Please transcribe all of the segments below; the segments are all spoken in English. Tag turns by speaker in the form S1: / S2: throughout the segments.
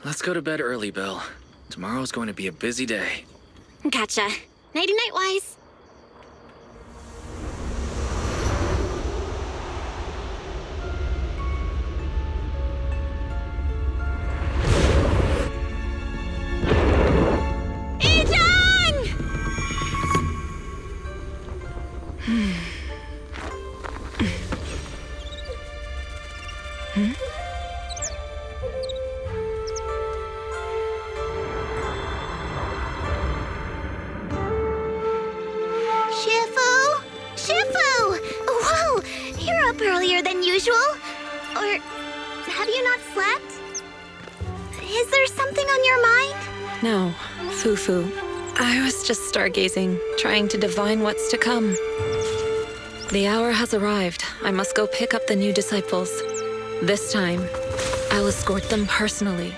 S1: Let's go to bed early, Bill. Tomorrow's going to be a busy day.
S2: Gotcha. Nighty-night, Wise. Earlier than usual? Or have you not slept? Is there something on your mind?
S3: No, Fufu. I was just stargazing, trying to divine what's to come. The hour has arrived. I must go pick up the new disciples. This time, I'll escort them personally.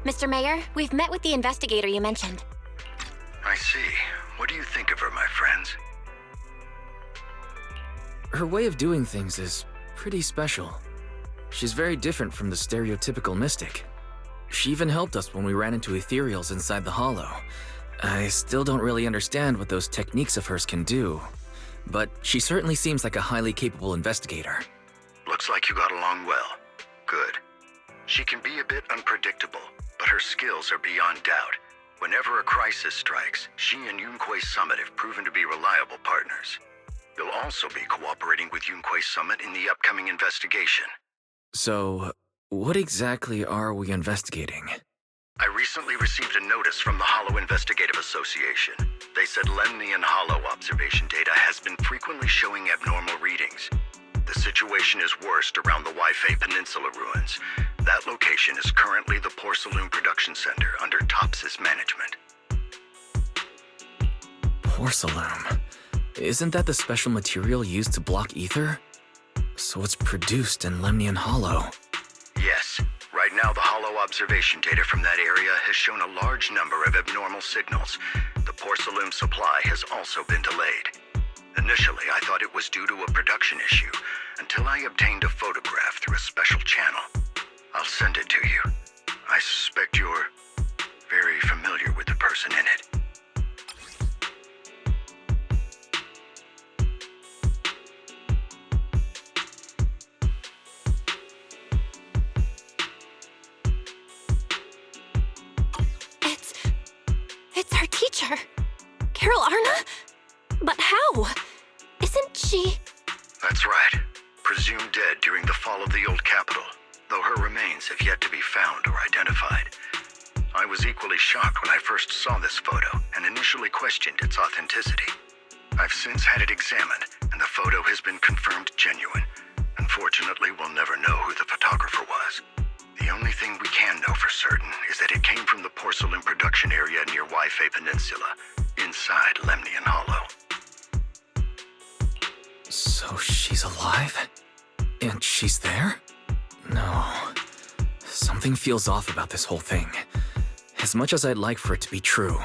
S2: Mr. Mayor, we've met with the investigator you mentioned.
S4: I see. What do you think of her, my friends?
S1: Her way of doing things is pretty special. She's very different from the stereotypical mystic. She even helped us when we ran into ethereals inside the Hollow. I still don't really understand what those techniques of hers can do, but she certainly seems like a highly capable investigator.
S4: Looks like you got along well. Good. She can be a bit unpredictable, but her skills are beyond doubt. Whenever a crisis strikes, she and Yunquei Summit have proven to be reliable partners. You'll also be cooperating with Yunquei Summit in the upcoming investigation.
S1: So, what exactly are we investigating?
S4: I recently received a notice from the Hollow Investigative Association. They said Lemnian Hollow observation data has been frequently showing abnormal readings. The situation is worst around the Waifei Peninsula ruins. That location is currently the Porcelain Production Center under Topsys management.
S1: Porcelain? Isn't that the special material used to block ether? So it's produced in Lemnian Hollow.
S4: Yes. Right now, the Hollow observation data from that area has shown a large number of abnormal signals. The porcelain supply has also been delayed. Initially, I thought it was due to a production issue, until I obtained a photograph through a special channel. I'll send it to you. I suspect you're very familiar with the person in it.
S2: It's our teacher, Carol Arna? But how? Isn't she...
S4: That's right. Presumed dead during the fall of the old capital, though her remains have yet to be found or identified. I was equally shocked when I first saw this photo and initially questioned its authenticity. I've since had it examined, and the photo has been confirmed genuine. Unfortunately, we'll never know who the photographer was. The only thing we can know for certain is that it came from the porcelain production area near Waifei Peninsula, inside Lemnian Hollow.
S1: So she's alive? And she's there? No, Something feels off about this whole thing. As much as I'd like for it to be true,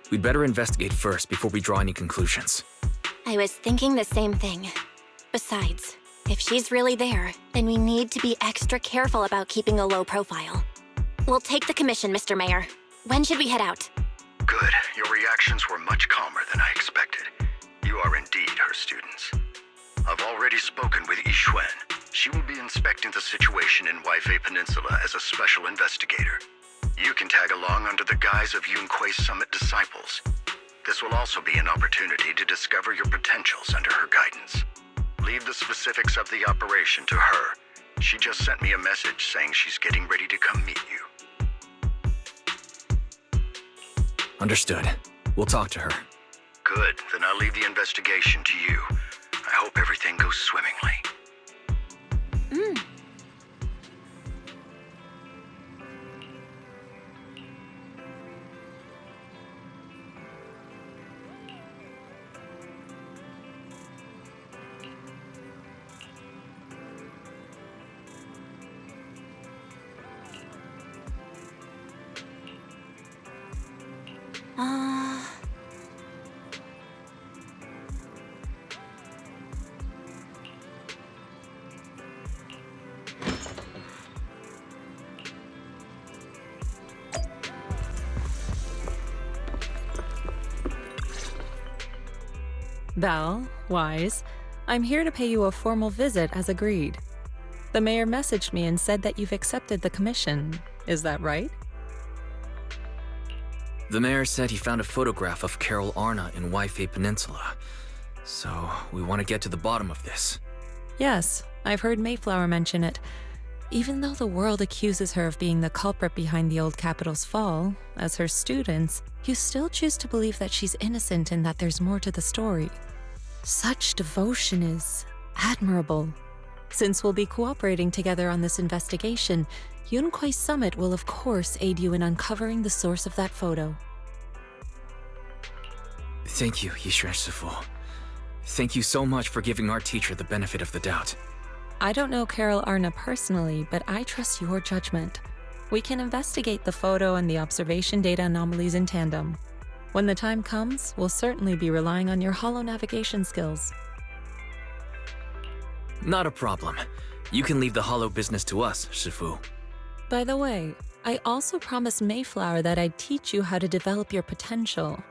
S1: we'd better investigate first before we draw any conclusions.
S2: I was thinking the same thing. Besides, if she's really there, then we need to be extra careful about keeping a low profile. We'll take the commission, Mr. Mayor. When should we head out?
S4: Good. Your reactions were much calmer than I expected. You are indeed her students. I've already spoken with Yixuan. She will be inspecting the situation in Waifei Peninsula as a special investigator. You can tag along under the guise of Yunkui's Summit disciples. This will also be an opportunity to discover your potentials under her guidance. Leave the specifics of the operation to her. She just sent me a message saying she's getting ready to come meet you.
S1: Understood. We'll talk to her.
S4: Good. Then I'll leave the investigation to you. I hope everything goes swimmingly.
S3: Val, Wise, I'm here to pay you a formal visit as agreed. The mayor messaged me and said that you've accepted the commission. Is that right?
S1: The mayor said he found a photograph of Carol Arna in Waifei Peninsula. So, we want to get to the bottom of this.
S3: Yes, I've heard Mayflower mention it. Even though the world accuses her of being the culprit behind the old capital's fall, as her students, you still choose to believe that she's innocent and that there's more to the story. Such devotion is admirable. Since we'll be cooperating together on this investigation, Yunkui's Summit will of course aid you in uncovering the source of that photo.
S1: Thank you, Yixuan Shifu. Thank you so much for giving our teacher the benefit of the doubt.
S3: I don't know Carol Arna personally, but I trust your judgment. We can investigate the photo and the observation data anomalies in tandem. When the time comes, we'll certainly be relying on your holo navigation skills.
S1: Not a problem. You can leave the holo business to us, Shifu.
S3: By the way, I also promised Mayflower that I'd teach you how to develop your potential.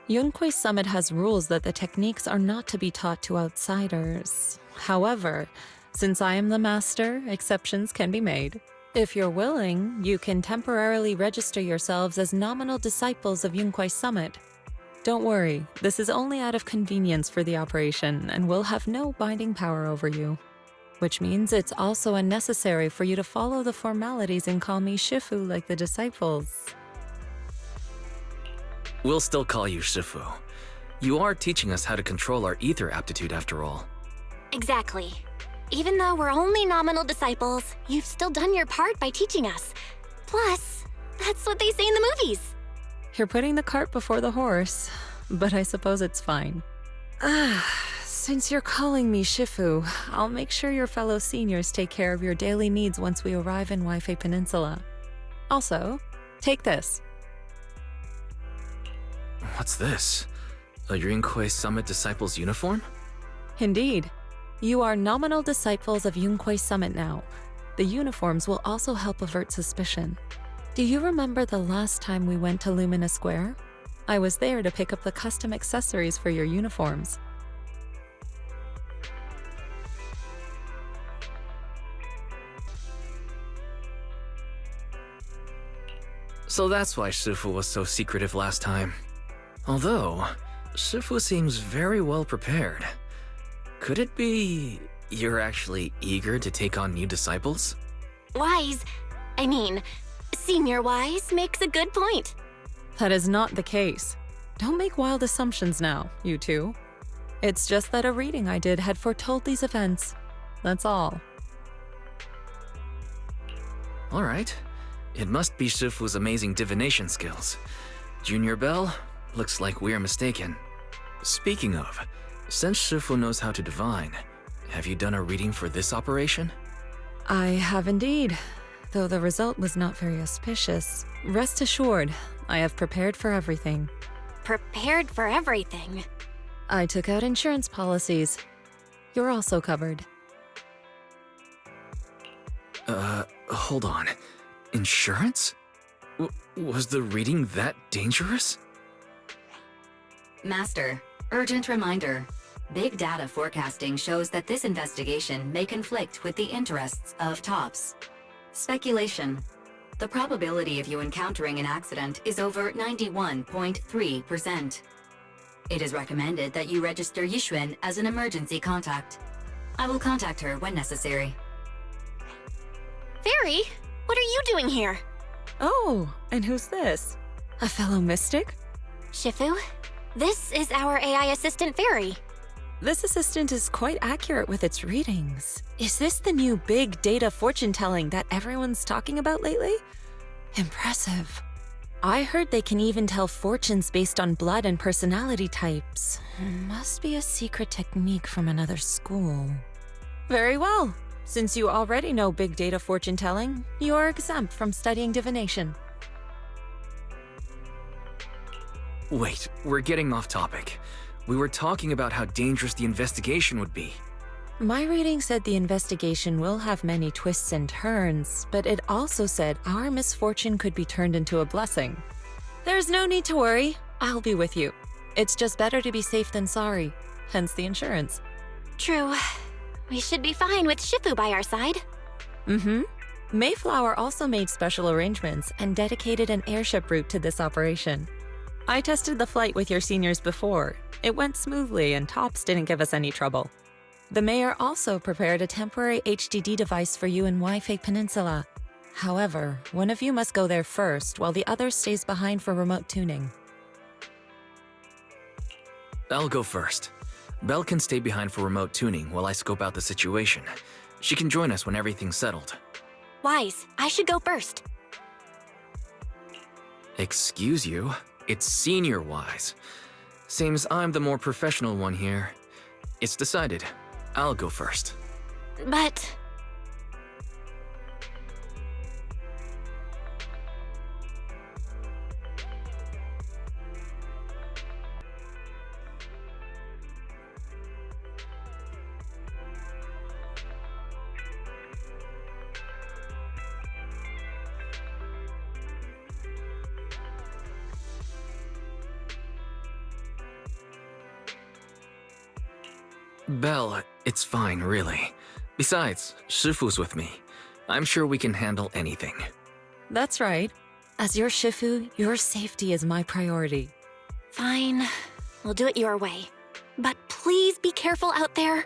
S3: Yunkui's Summit has rules that the techniques are not to be taught to outsiders. However, since I am the master, exceptions can be made. If you're willing, you can temporarily register yourselves as nominal disciples of Yunkui's Summit. Don't worry, this is only out of convenience for the operation and will have no binding power over you. Which means it's also unnecessary for you to follow the formalities and call me Shifu like the disciples.
S1: We'll still call you Shifu. You are teaching us how to control our ether aptitude after all.
S2: Exactly. Even though we're only nominal disciples, you've still done your part by teaching us. Plus, that's what they say in the movies.
S3: You're putting the cart before the horse, but I suppose it's fine. Since you're calling me Shifu, I'll make sure your fellow seniors take care of your daily needs once we arrive in Waifei Peninsula. Also, take this.
S1: What's this? A Yunkuei Summit Disciples uniform?
S3: Indeed. You are nominal disciples of Yunkuei Summit now. The uniforms will also help avert suspicion. Do you remember the last time we went to Lumina Square? I was there to pick up the custom accessories for your uniforms.
S1: So that's why Shifu was so secretive last time. Although, Shifu seems very well prepared. Could it be you're actually eager to take on new disciples?
S2: Senior Wise makes a good point.
S3: That is not the case. Don't make wild assumptions now, you two. It's just that a reading I did had foretold these events. That's all.
S1: All right. It must be Shifu's amazing divination skills. Junior Bell, looks like we're mistaken. Speaking of, since Shifu knows how to divine, have you done a reading for this operation?
S3: I have indeed. though the result was not very auspicious. Rest assured, I have prepared for everything.
S2: Prepared for everything.
S3: I took out insurance policies. You're also covered.
S1: Hold on. Insurance? Was the reading that dangerous?
S5: Master, urgent reminder. Big data forecasting shows that this investigation may conflict with the interests of TOPS. Speculation. The probability of you encountering an accident is over 91.3%. It is recommended that you register Yixuan as an emergency contact. I will contact her when necessary.
S2: Fairy, what are you doing here?
S3: Oh, and who's this? A fellow mystic?
S2: Shifu, this is our AI assistant Fairy.
S3: This assistant is quite accurate with its readings. Is this the new big data fortune telling that everyone's talking about lately? Impressive. I heard they can even tell fortunes based on blood and personality types. Must be a secret technique from another school. Very well. Since you already know big data fortune telling, you are exempt from studying divination.
S1: Wait, we're getting off topic. We were talking about how dangerous the investigation would be.
S3: My reading said the investigation will have many twists and turns, but it also said our misfortune could be turned into a blessing. There's no need to worry. I'll be with you. It's just better to be safe than sorry, hence the insurance.
S2: True. We should be fine with Shifu by our side.
S3: Mm-hmm. Mayflower also made special arrangements and dedicated an airship route to this operation. I tested the flight with your seniors before. It went smoothly and TOPS didn't give us any trouble. The mayor also prepared a temporary HDD device for you in Wi-Fi Peninsula. However, one of you must go there first while the other stays behind for remote tuning.
S1: I'll go first. Belle can stay behind for remote tuning while I scope out the situation. She can join us when everything's settled.
S2: Wise, I should go first.
S1: Excuse you? It's Senior Wise. Seems I'm the more professional one here. It's decided. I'll go first.
S2: But...
S1: Belle, it's fine, really. Besides, Shifu's with me. I'm sure we can handle anything.
S3: That's right. As your Shifu, your safety is my priority.
S2: Fine. We'll do it your way. But please be careful out there.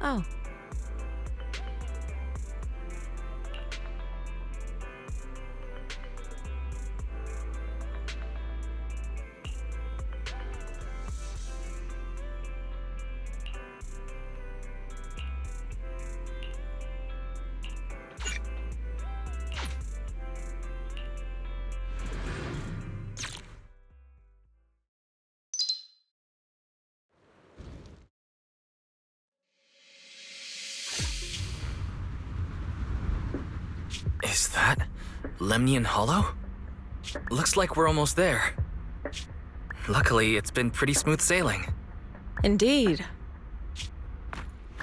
S3: Oh.
S1: Is that Lemnian Hollow? Looks like we're almost there. Luckily, it's been pretty smooth sailing.
S3: Indeed.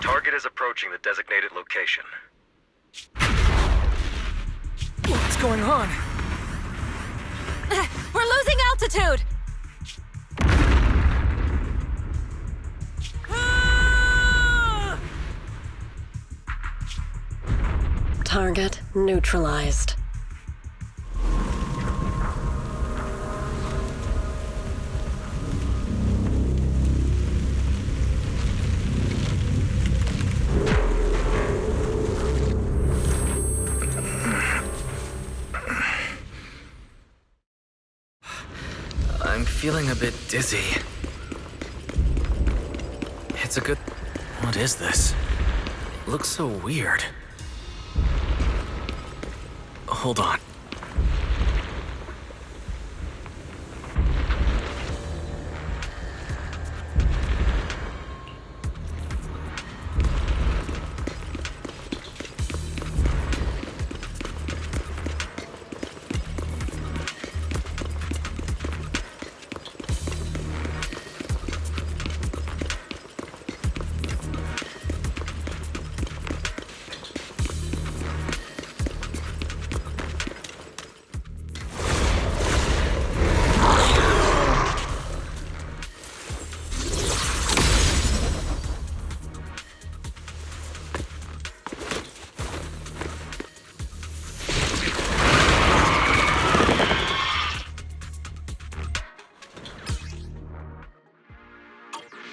S6: Target is approaching the designated location.
S1: What's going on?
S3: We're losing altitude!
S7: Target neutralized.
S1: I'm feeling a bit dizzy. It's a good... What is this? Looks so weird. Hold on.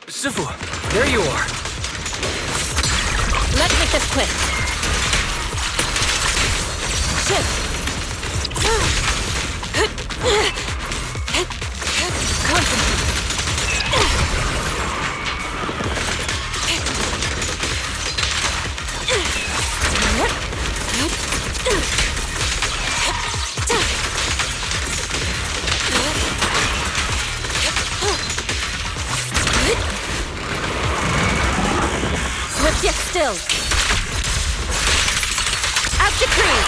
S1: Shifu, there you are.
S3: Let's make this quick. Shift. Swift yet still. Out decree.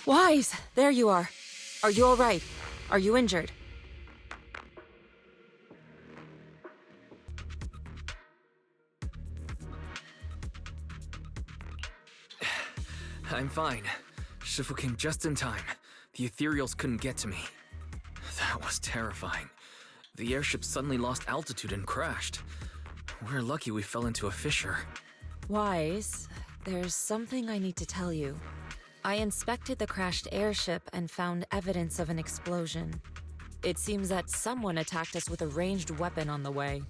S3: Wise, there you are. Are you all right? Are you injured?
S1: I'm fine. Shifu came just in time. The ethereals couldn't get to me. That was terrifying. The airship suddenly lost altitude and crashed. We're lucky we fell into a fissure.
S3: Wise, there's something I need to tell you. I inspected the crashed airship and found evidence of an explosion. It seems that someone attacked us with a ranged weapon on the way.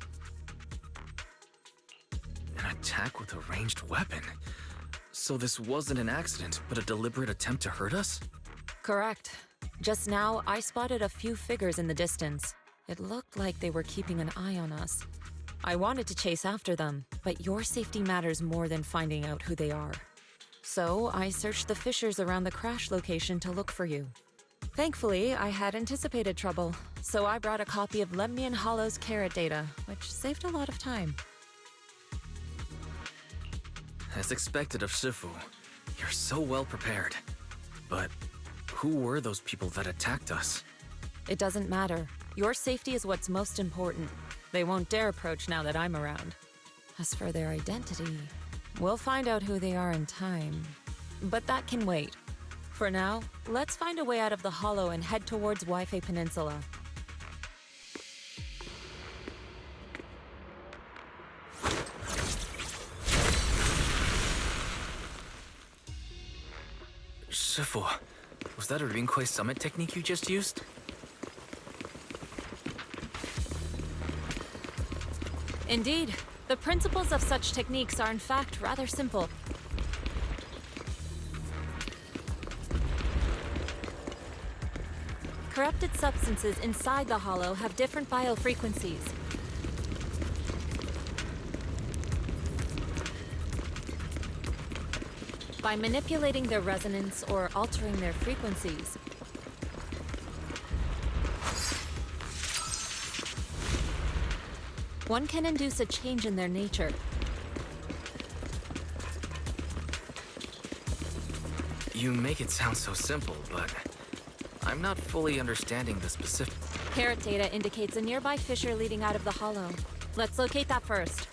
S1: An attack with a ranged weapon? So this wasn't an accident, but a deliberate attempt to hurt us?
S3: Correct. Just now, I spotted a few figures in the distance. It looked like they were keeping an eye on us. I wanted to chase after them, but your safety matters more than finding out who they are. So I searched the fissures around the crash location to look for you. Thankfully, I had anticipated trouble, so I brought a copy of Lemnian Hollow's carrot data, which saved a lot of time.
S1: As expected of Shifu, you're so well prepared. But who were those people that attacked us?
S3: It doesn't matter. Your safety is what's most important. They won't dare approach now that I'm around. As for their identity, we'll find out who they are in time. But that can wait. For now, let's find a way out of the hollow and head towards Wi-Fi Peninsula.
S1: Shifu, was that a Rinkwei Summit technique you just used?
S3: Indeed. The principles of such techniques are in fact rather simple. Corrupted substances inside the hollow have different biofrequencies. By manipulating their resonance or altering their frequencies, one can induce a change in their nature.
S1: You make it sound so simple, but I'm not fully understanding the specific.
S3: Carrot data indicates a nearby fissure leading out of the hollow. Let's locate that first.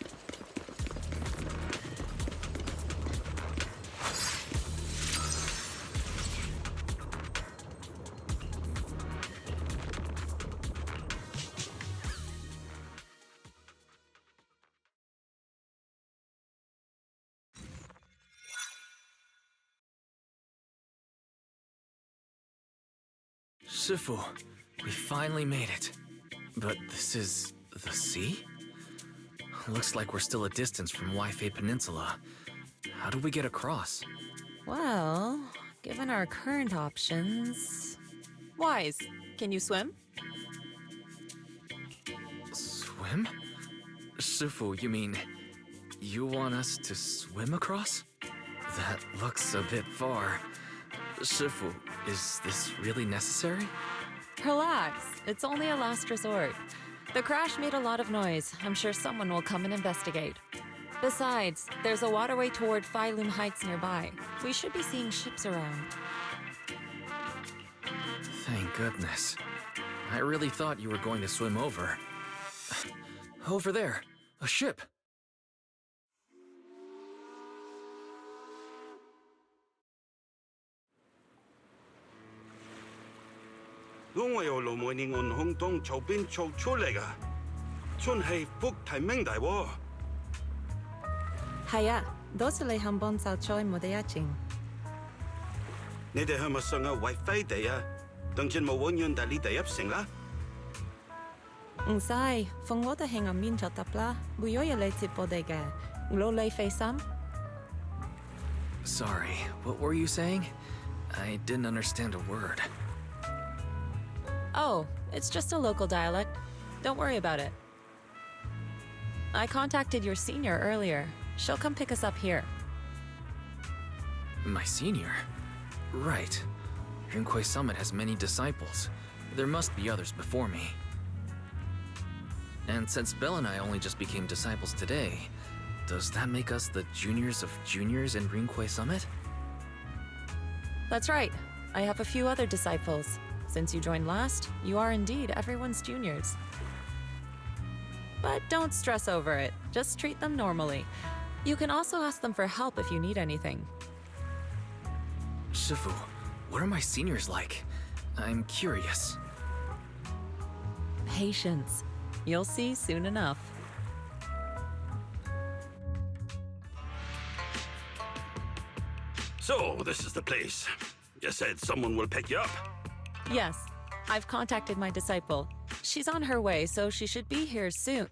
S1: Shifu, we finally made it. But this is the sea? Looks like we're still a distance from Wi-Fi Peninsula. How do we get across?
S3: Well, given our current options... Wise, can you swim?
S1: Swim? Shifu, you mean you want us to swim across? That looks a bit far. Shifu, is this really necessary?
S3: Relax, it's only a last resort. The crash made a lot of noise. I'm sure someone will come and investigate. Besides, there's a waterway toward Phylum Heights nearby. We should be seeing ships around.
S1: Thank goodness. I really thought you were going to swim over. Over there, a ship.
S3: Haya, dosele hambon sao choi modeyaching. Sai, fongota henga min chatapla, buyoya leti podega. Glole face
S1: Sorry, what were you saying? I didn't understand a word.
S3: Oh, it's just a local dialect. Don't worry about it. I contacted your senior earlier. She'll come pick us up here.
S1: My senior? Right. Rinkwei Summit has many disciples. There must be others before me. And since Belle and I only just became disciples today, does that make us the juniors of juniors in Rinkwei Summit?
S3: That's right. I have a few other disciples. Since you joined last, you are indeed everyone's juniors. But don't stress over it. Just treat them normally. You can also ask them for help if you need anything.
S1: Shifu, what are my seniors like? I'm curious.
S3: Patience. You'll see soon enough.
S8: So, this is the place. You said someone will pick you up.
S3: Yes, I've contacted my disciple. She's on her way, so she should be here soon.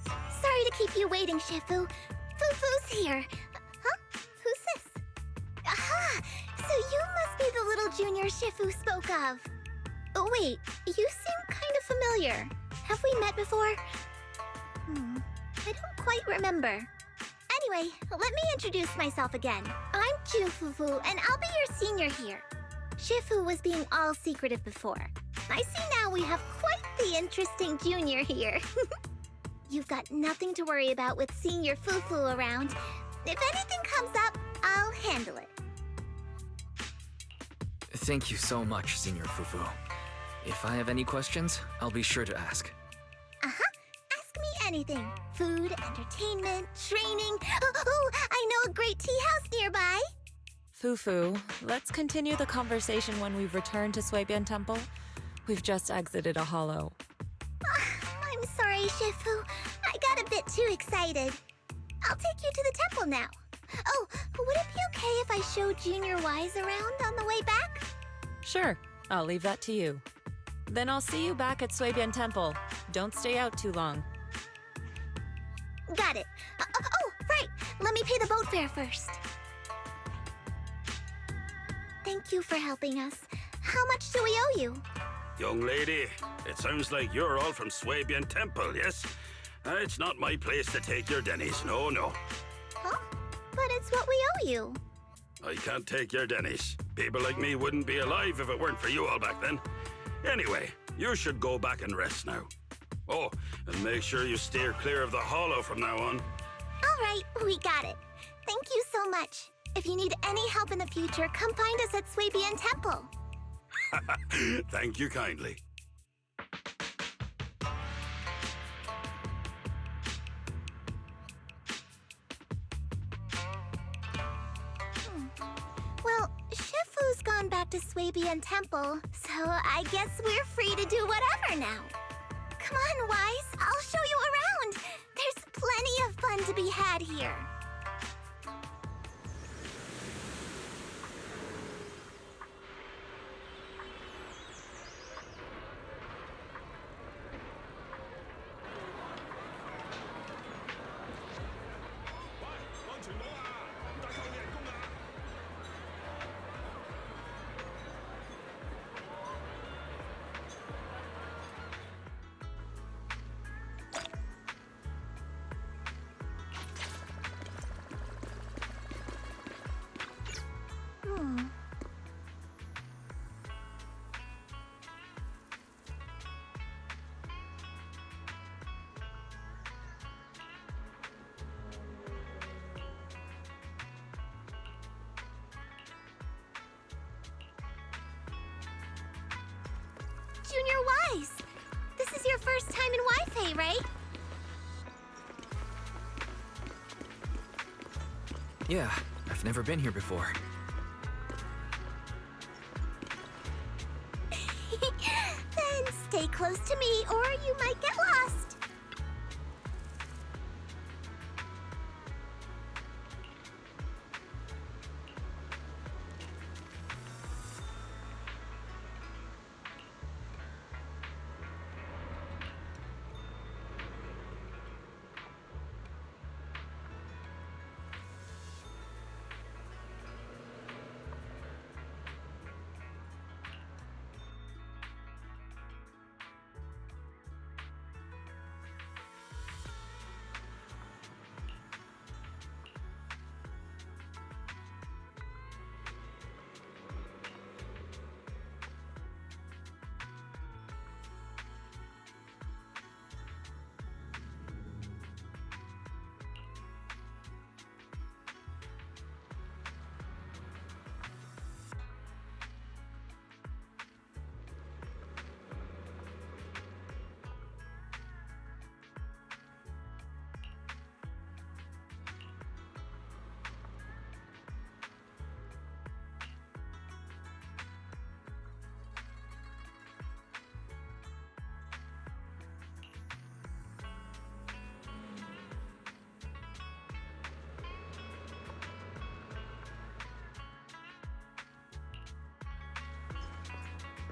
S2: Sorry to keep you waiting, Shifu. Fufu's here. Huh? Who's this? Aha! So you must be the little junior Shifu spoke of. Oh, wait, you seem kind of familiar. Have we met before? I don't quite remember. Anyway, let me introduce myself again. I'm Fufu, and I'll be your senior here. Shifu was being all secretive before. I see now we have quite the interesting junior here. You've got nothing to worry about with senior Fufu around. If anything comes up, I'll handle it.
S1: Thank you so much, Senior Fufu. If I have any questions, I'll be sure to ask.
S2: Ask me anything. Food, entertainment, training. Oh, I know a great tea house nearby.
S3: Fufu, let's continue the conversation when we've returned to Swabian Temple. We've just exited a hollow.
S9: I'm sorry, Shifu. I got a bit too excited. I'll take you to the temple now. Oh, would it be okay if I showed Junior Wise around on the way back?
S3: Sure, I'll leave that to you. Then I'll see you back at Swabian Temple. Don't stay out too long.
S9: Got it. Oh, right. Let me pay the boat fare first. Thank you for helping us. How much do we owe you?
S8: Young lady, it sounds like you're all from Swabian Temple, yes? It's not my place to take your dennies, no.
S9: Huh? But it's what we owe you.
S8: I can't take your dennies. People like me wouldn't be alive if it weren't for you all back then. Anyway, you should go back and rest now. Oh, and make sure you steer clear of the hollow from now on.
S9: All right, we got it. Thank you so much. If you need any help in the future, come find us at Swabian Temple.
S8: Thank you kindly.
S9: Well, Shifu's gone back to Swabian Temple, so I guess we're free to do whatever now. Come on, Wise, I'll show you around. There's plenty of fun to be had here. Junior Wise! This is your first time in Wi-Fi, right?
S1: Yeah, I've never been here before.
S9: Then stay close to me or you might get lost.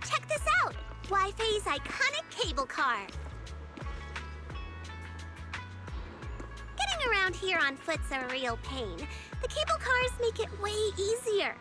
S9: Check this out! Wi-Fi's iconic cable car. Getting around here on foot's a real pain. The cable cars make it way easier.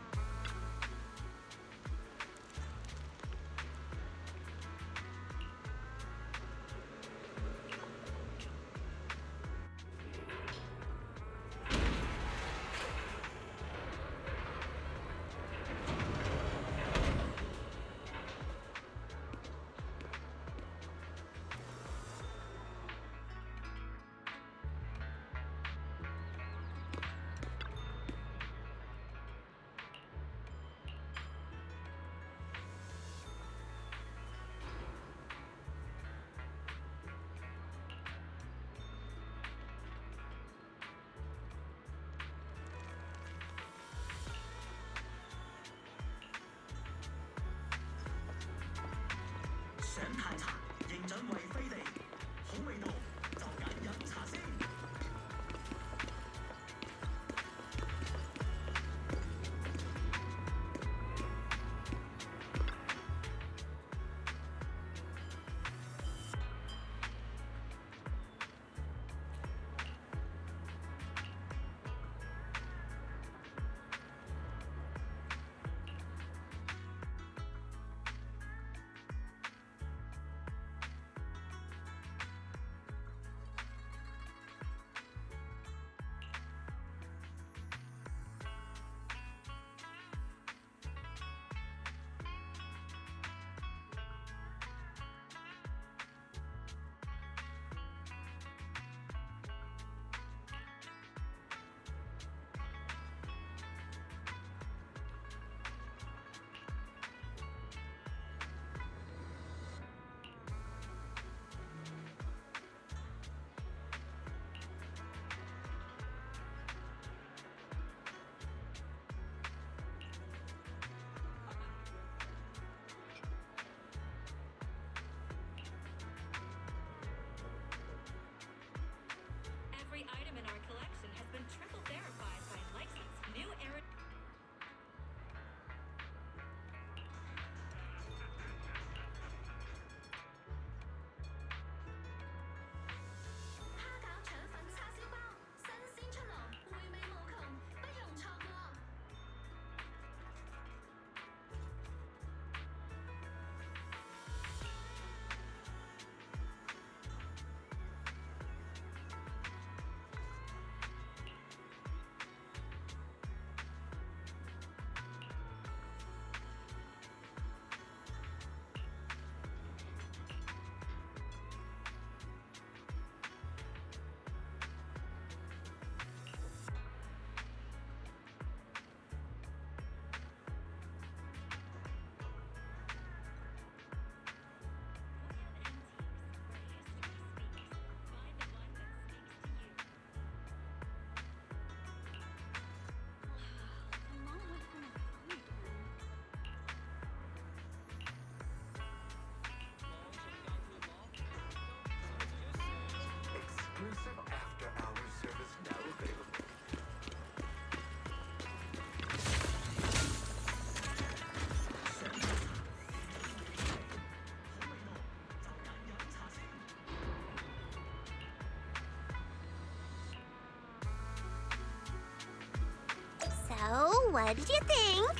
S9: what did you think?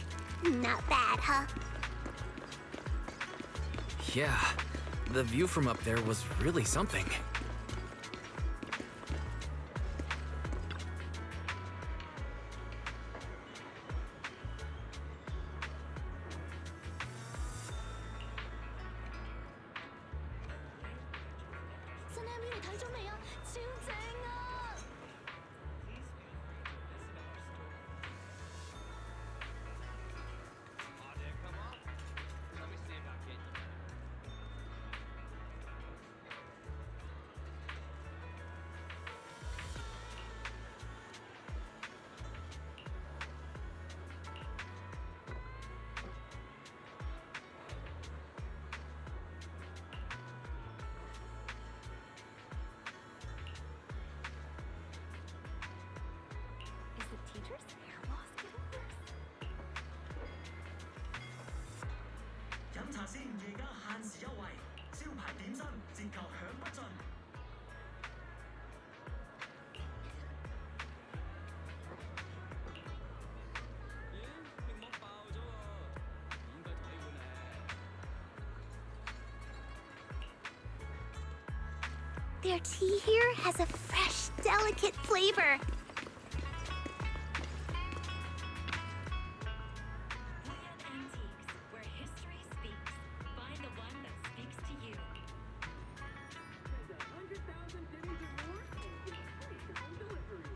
S9: Not bad, huh?
S1: Yeah, the view from up there was really something.
S9: Is the teacher's hair loss getting worse?
S10: 飲茶先，而家限時優惠，招牌點心折扣享不盡。咦，屏幕爆咗喎，應該同你換咧。
S9: Their tea here has a fresh, delicate flavor.
S11: Antiques, where history speaks. Find the one that speaks to you.
S12: 100,000 pennies or more, and get free home delivery.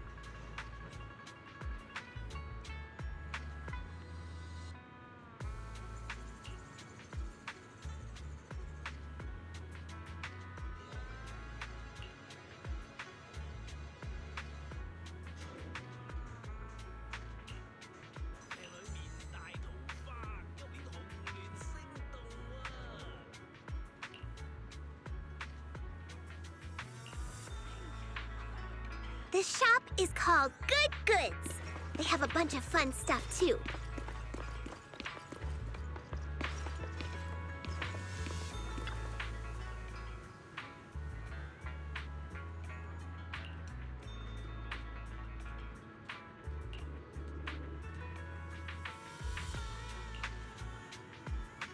S9: This shop is called Good Goods. They have a bunch of fun stuff too.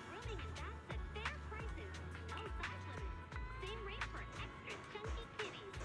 S11: Grooming and baths at fair prices. No size limits. Same rate for extra chunky kitties.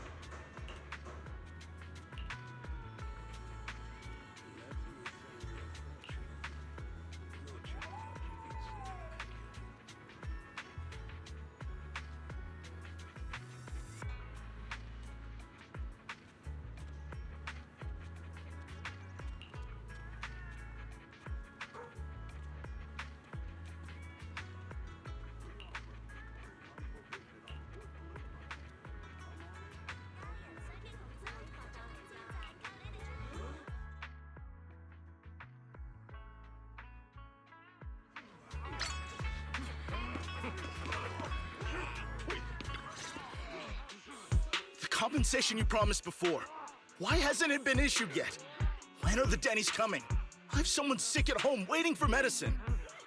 S13: The compensation you promised before. Why hasn't it been issued yet? When are the Denny's coming? I have someone sick at home waiting for medicine.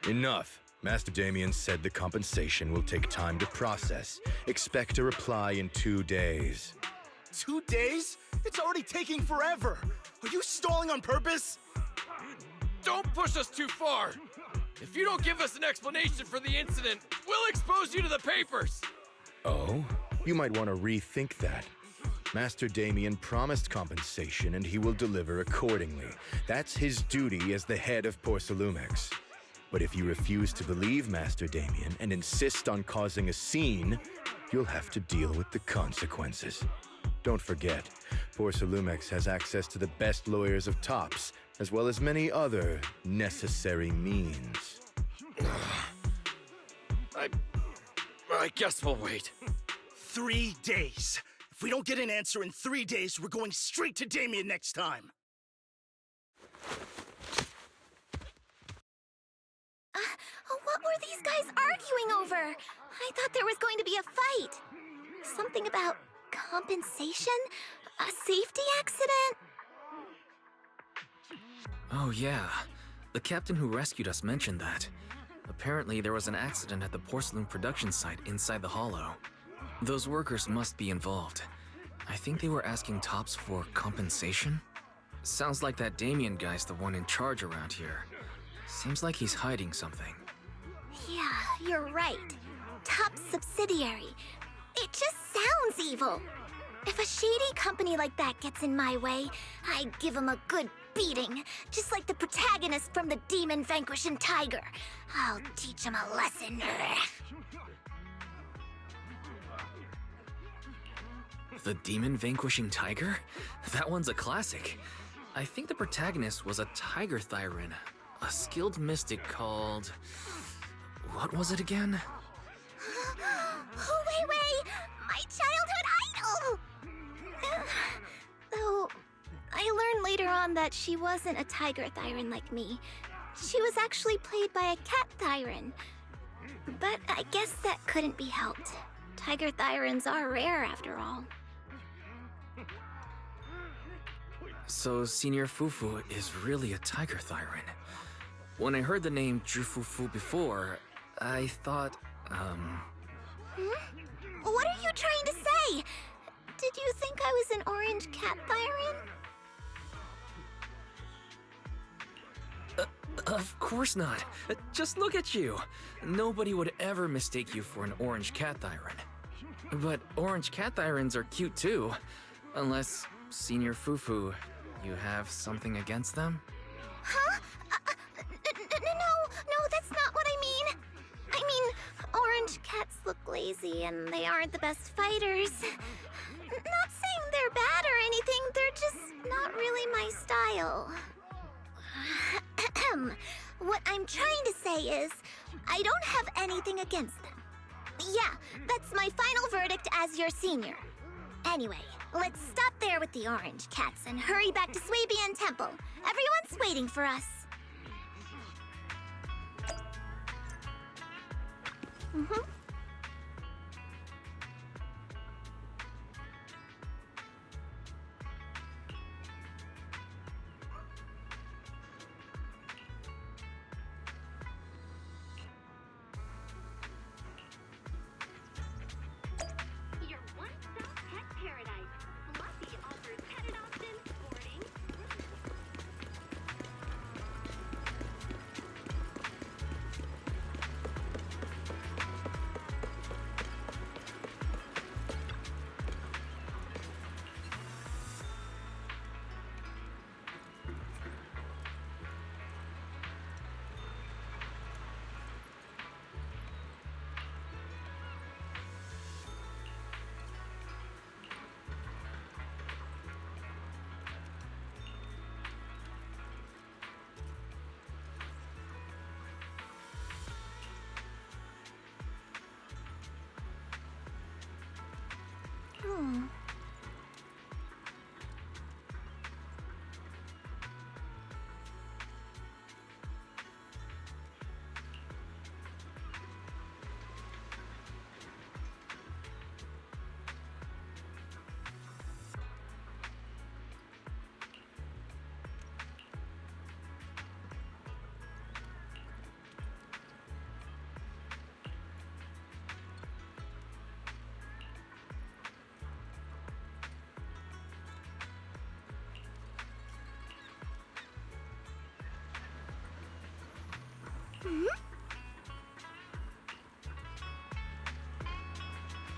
S14: Enough. Master Damien said the compensation will take time to process. Expect a reply in 2 days.
S13: 2 days? It's already taking forever. Are you stalling on purpose?
S15: Don't push us too far! If you don't give us an explanation for the incident, we'll expose you to the papers!
S14: Oh? You might want to rethink that. Master Damien promised compensation and he will deliver accordingly. That's his duty as the head of Porcelumex. But if you refuse to believe Master Damien and insist on causing a scene, you'll have to deal with the consequences. Don't forget, Porcelumex has access to the best lawyers of Tops, as well as many other necessary means.
S15: I guess we'll wait.
S13: 3 days. If we don't get an answer in 3 days, we're going straight to Damien next time.
S9: What were these guys arguing over? I thought there was going to be a fight. Something about compensation? A safety accident?
S1: Oh yeah, the captain who rescued us mentioned that. Apparently there was an accident at the porcelain production site inside the hollow. Those workers must be involved. I think they were asking Tops for compensation? Sounds like that Damien guy's the one in charge around here. Seems like he's hiding something.
S9: Yeah, you're right. Top subsidiary. It just sounds evil. If a shady company like that gets in my way, I'd give him a good beating, just like the protagonist from the Demon Vanquishing Tiger. I'll teach him a lesson.
S1: The Demon Vanquishing Tiger? That one's a classic. I think the protagonist was a Tiger Thyran, a skilled mystic called... What was it again?
S9: Wait! My childhood idol! Though, I learned later on that she wasn't a Tiger Thyran like me. She was actually played by a Cat Thyran. But I guess that couldn't be helped. Tiger Thyrans are rare after all.
S1: So Senior Fufu is really a Tiger Thyran. When I heard the name Jufufu before, I thought,
S9: What are you trying to say? Did you think I was an orange cat Thyran?
S1: Of course not. Just look at you. Nobody would ever mistake you for an orange cat Thyran. But orange cat Thyrans are cute too. Unless, Senior Fufu, you have something against them?
S9: Huh? No, that's not what I mean. I mean, orange cats look lazy and they aren't the best fighters. Not saying they're bad or anything, they're just not really my style. What I'm trying to say is, I don't have anything against them. Yeah, that's my final verdict as your senior. Anyway, let's stop there with the orange cats and hurry back to Swabian Temple. Everyone's waiting for us.
S11: Your one-stop pet paradise. Fluffy offers pet adoption, boarding.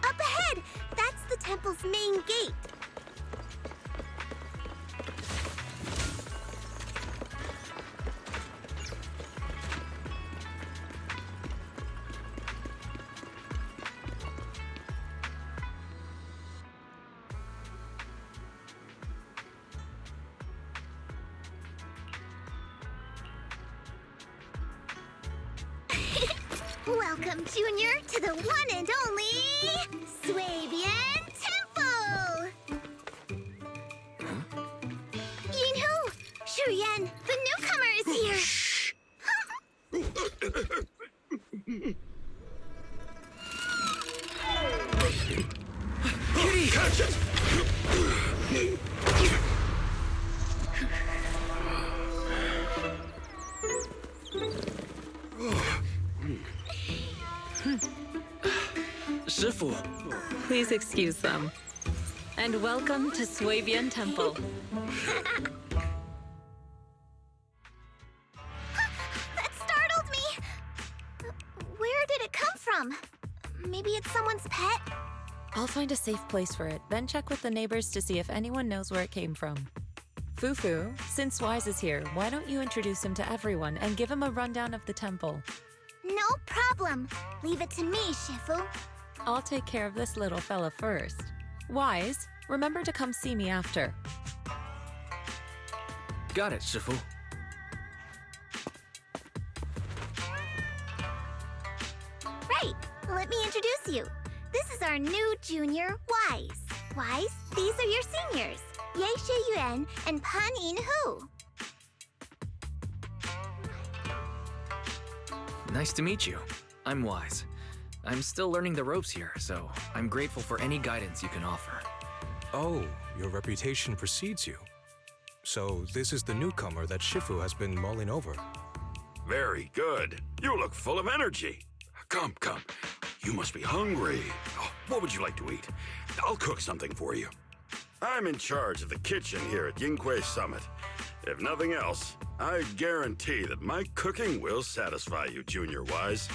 S11: Up ahead! That's the temple's main gate. Welcome, Junior, to the one and only Swabian Temple! Yinhu! Shuyan, the newcomer is here! Shh!
S8: Kitty! Catch it!
S1: Shifu!
S3: Please excuse them. And welcome to Swabian Temple.
S9: from? Maybe it's someone's pet?
S3: I'll find a safe place for it, then check with the neighbors to see if anyone knows where it came from. Fufu, since Wise is here, why don't you introduce him to everyone and give him a rundown of the temple?
S9: No problem. Leave it to me, Shifu.
S3: I'll take care of this little fella first. Wise, remember to come see me after.
S1: Got it, Shifu.
S9: Right. Let me introduce you. This is our new junior, Wise. Wise, these are your seniors. Ye Yuan and Pan Yin-hu.
S1: Nice to meet you. I'm Wise. I'm still learning the ropes here, so I'm grateful for any guidance you can offer.
S16: Oh, your reputation precedes you. So this is the newcomer that Shifu has been mulling over.
S8: Very good. You look full of energy. Come, come. You must be hungry. Oh, what would you like to eat? I'll cook something for you. I'm in charge of the kitchen here at Yinghui Summit. If nothing else, I guarantee that my cooking will satisfy you, Junior Wise.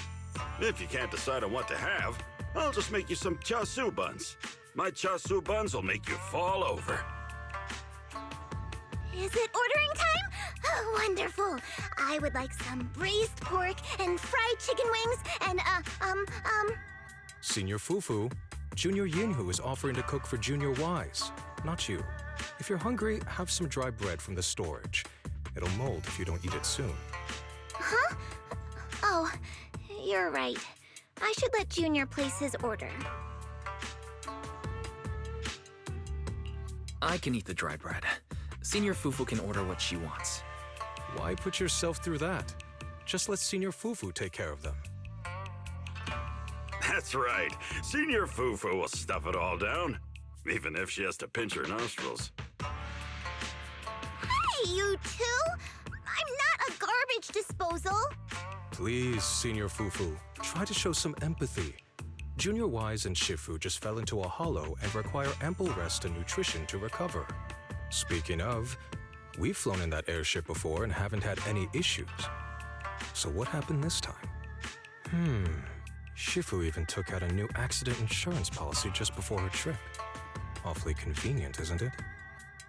S8: If you can't decide on what to have, I'll just make you some chasu buns. My chasu buns will make you fall over.
S9: Is it ordering time? Oh, wonderful. I would like some braised pork and fried chicken wings and,
S16: Senior Fufu, Junior Yinhu is offering to cook for Junior Wise, not you. If you're hungry, have some dry bread from the storage. It'll mold if you don't eat it soon.
S9: Huh? Oh, you're right. I should let Junior place his order.
S1: I can eat the dry bread. Senior Fufu can order what she wants.
S16: Why put yourself through that? Just let Senior Fufu take care of them.
S8: That's right. Senior Fufu will stuff it all down, even if she has to pinch her nostrils.
S9: Hey, you two! I'm not a garbage disposal!
S16: Please, Senior Fufu, try to show some empathy. Junior Wise and Shifu just fell into a hollow and require ample rest and nutrition to recover. Speaking of, we've flown in that airship before and haven't had any issues. So what happened this time? Shifu even took out a new accident insurance policy just before her trip. Awfully convenient, isn't it?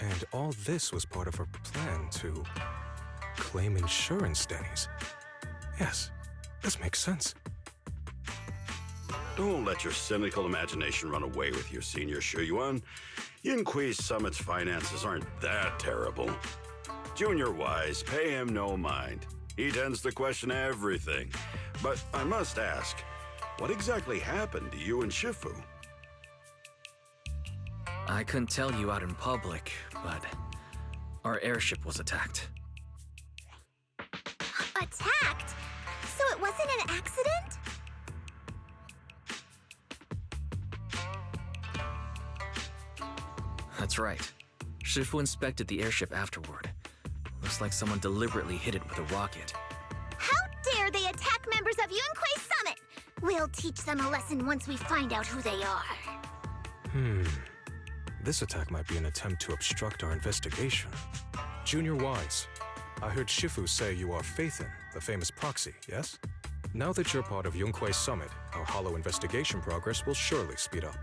S16: And all this was part of her plan to claim insurance, Denny's. Yes, this makes sense.
S8: Don't let your cynical imagination run away with you, Senior Shuyuan. Yinghui Summit's finances aren't that terrible. Junior Wise, pay him no mind. He tends to question everything. But I must ask, what exactly happened to you and Shifu?
S1: I couldn't tell you out in public, but our airship was attacked.
S9: Attacked? So it wasn't an accident?
S1: That's right. Shifu inspected the airship afterward. Looks like someone deliberately hit it with a rocket.
S9: How dare they attack members of Yunquei Summit! We'll teach them a lesson once we find out who they are.
S16: This attack might be an attempt to obstruct our investigation. Junior Wise, I heard Shifu say you are Faithin, the famous proxy, yes? Now that you're part of Yunquei Summit, our hollow investigation progress will surely speed up.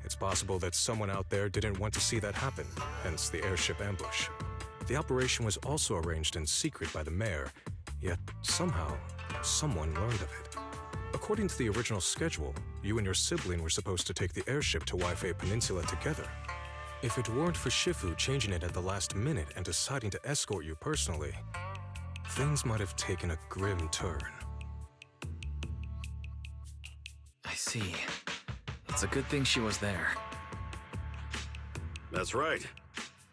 S16: It's possible that someone out there didn't want to see that happen, hence the airship ambush. The operation was also arranged in secret by the mayor, yet somehow, someone learned of it. According to the original schedule, you and your sibling were supposed to take the airship to Waifei Peninsula together. If it weren't for Shifu changing it at the last minute and deciding to escort you personally, things might have taken a grim turn.
S1: I see. It's a good thing she was there.
S8: That's right.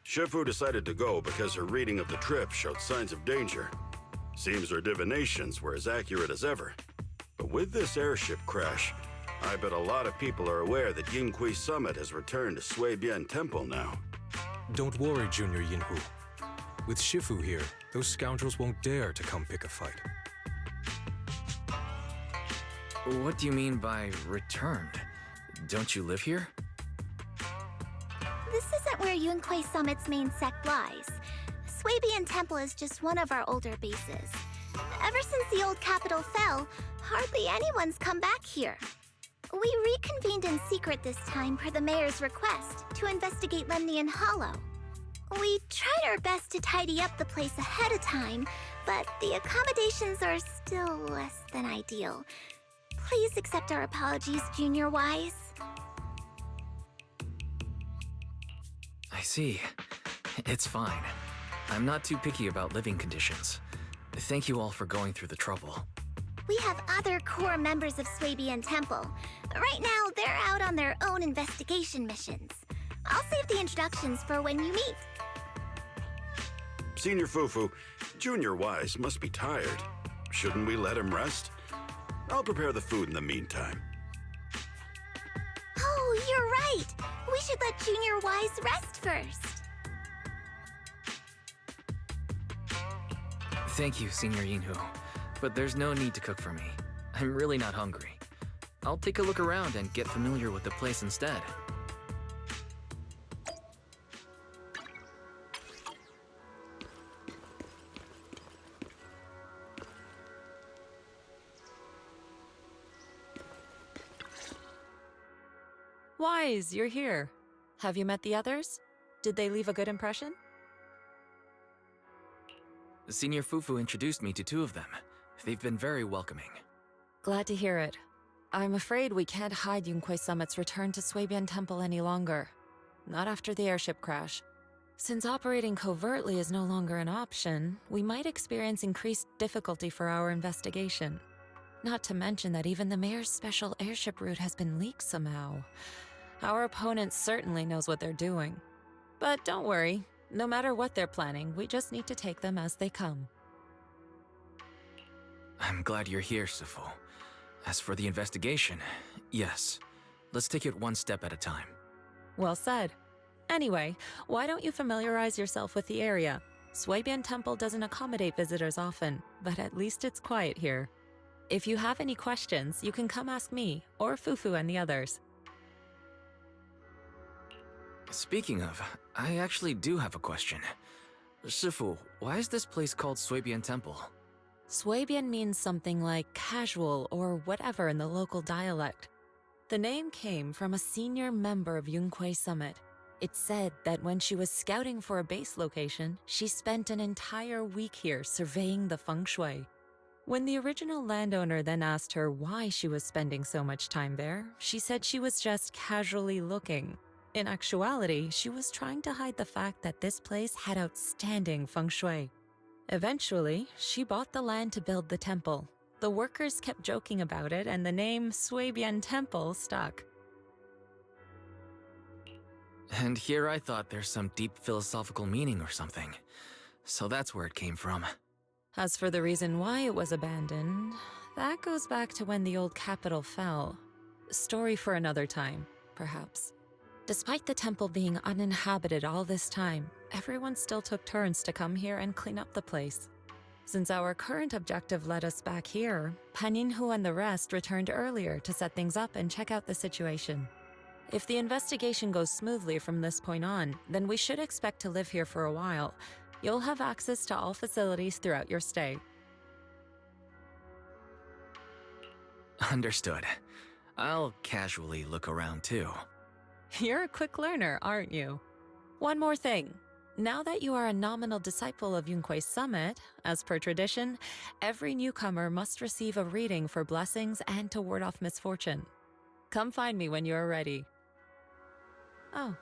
S8: Shifu decided to go because her reading of the trip showed signs of danger. Seems her divinations were as accurate as ever. But with this airship crash, I bet a lot of people are aware that Yinghui Summit has returned to Suibian Temple now.
S16: Don't worry, Junior Yinhu. With Shifu here, those scoundrels won't dare to come pick a fight.
S1: What do you mean by returned? Don't you live here?
S9: This isn't where Yunquei Summit's main sect lies. Suibian Temple is just one of our older bases. Ever since the old capital fell, Hardly anyone's come back here. We reconvened in secret this time per the mayor's request to investigate Lemnian Hollow. We tried our best to tidy up the place ahead of time, but the accommodations are still less than ideal. Please accept our apologies, Junior Wise.
S1: I see. It's fine. I'm not too picky about living conditions. Thank you all for going through the trouble.
S9: We have other core members of Swabian Temple. Right now, they're out on their own investigation missions. I'll save the introductions for when you meet.
S8: Senior Fufu, Junior Wise must be tired. Shouldn't we let him rest? I'll prepare the food in the meantime.
S9: Oh, you're right. We should let Junior Wise rest first.
S1: Thank you, Senior Yinhu, but there's no need to cook for me. I'm really not hungry. I'll take a look around and get familiar with the place instead.
S3: Wise, you're here. Have you met the others? Did they leave a good impression?
S1: Senior Fufu introduced me to two of them. They've been very welcoming.
S3: Glad to hear it. I'm afraid we can't hide Yunquei Summit's return to Swabian Temple any longer. Not after the airship crash. Since operating covertly is no longer an option, we might experience increased difficulty for our investigation. Not to mention that even the mayor's special airship route has been leaked somehow. Our opponent certainly knows what they're doing. But don't worry, no matter what they're planning, we just need to take them as they come.
S1: I'm glad you're here, Sifu. As for the investigation, yes. Let's take it one step at a time.
S3: Well said. Anyway, why don't you familiarize yourself with the area? Swabian Temple doesn't accommodate visitors often, but at least it's quiet here. If you have any questions, you can come ask me, or Fufu and the others.
S1: Speaking of, I actually do have a question. Sifu, why is this place called Swabian Temple?
S3: Swabian means something like casual or whatever in the local dialect. The name came from a senior member of Yunquei Summit. It's said that when she was scouting for a base location, she spent an entire week here surveying the feng shui. When the original landowner then asked her why she was spending so much time there, she said she was just casually looking. In actuality, she was trying to hide the fact that this place had outstanding feng shui. Eventually, she bought the land to build the temple. The workers kept joking about it, and the name Swabian Temple stuck.
S1: And here I thought there's some deep philosophical meaning or something. So that's where it came from.
S3: As for the reason why it was abandoned, that goes back to when the old capital fell. Story for another time, perhaps. Despite the temple being uninhabited all this time, everyone still took turns to come here and clean up the place. Since our current objective led us back here, Paninhu and the rest returned earlier to set things up and check out the situation. If the investigation goes smoothly from this point on, then we should expect to live here for a while. You'll have access to all facilities throughout your stay.
S1: Understood. I'll casually look around too.
S3: You're a quick learner, aren't you? One more thing. Now that you are a nominal disciple of Yunquei Summit, as per tradition, every newcomer must receive a reading for blessings and to ward off misfortune. Come find me when you are ready. Oh.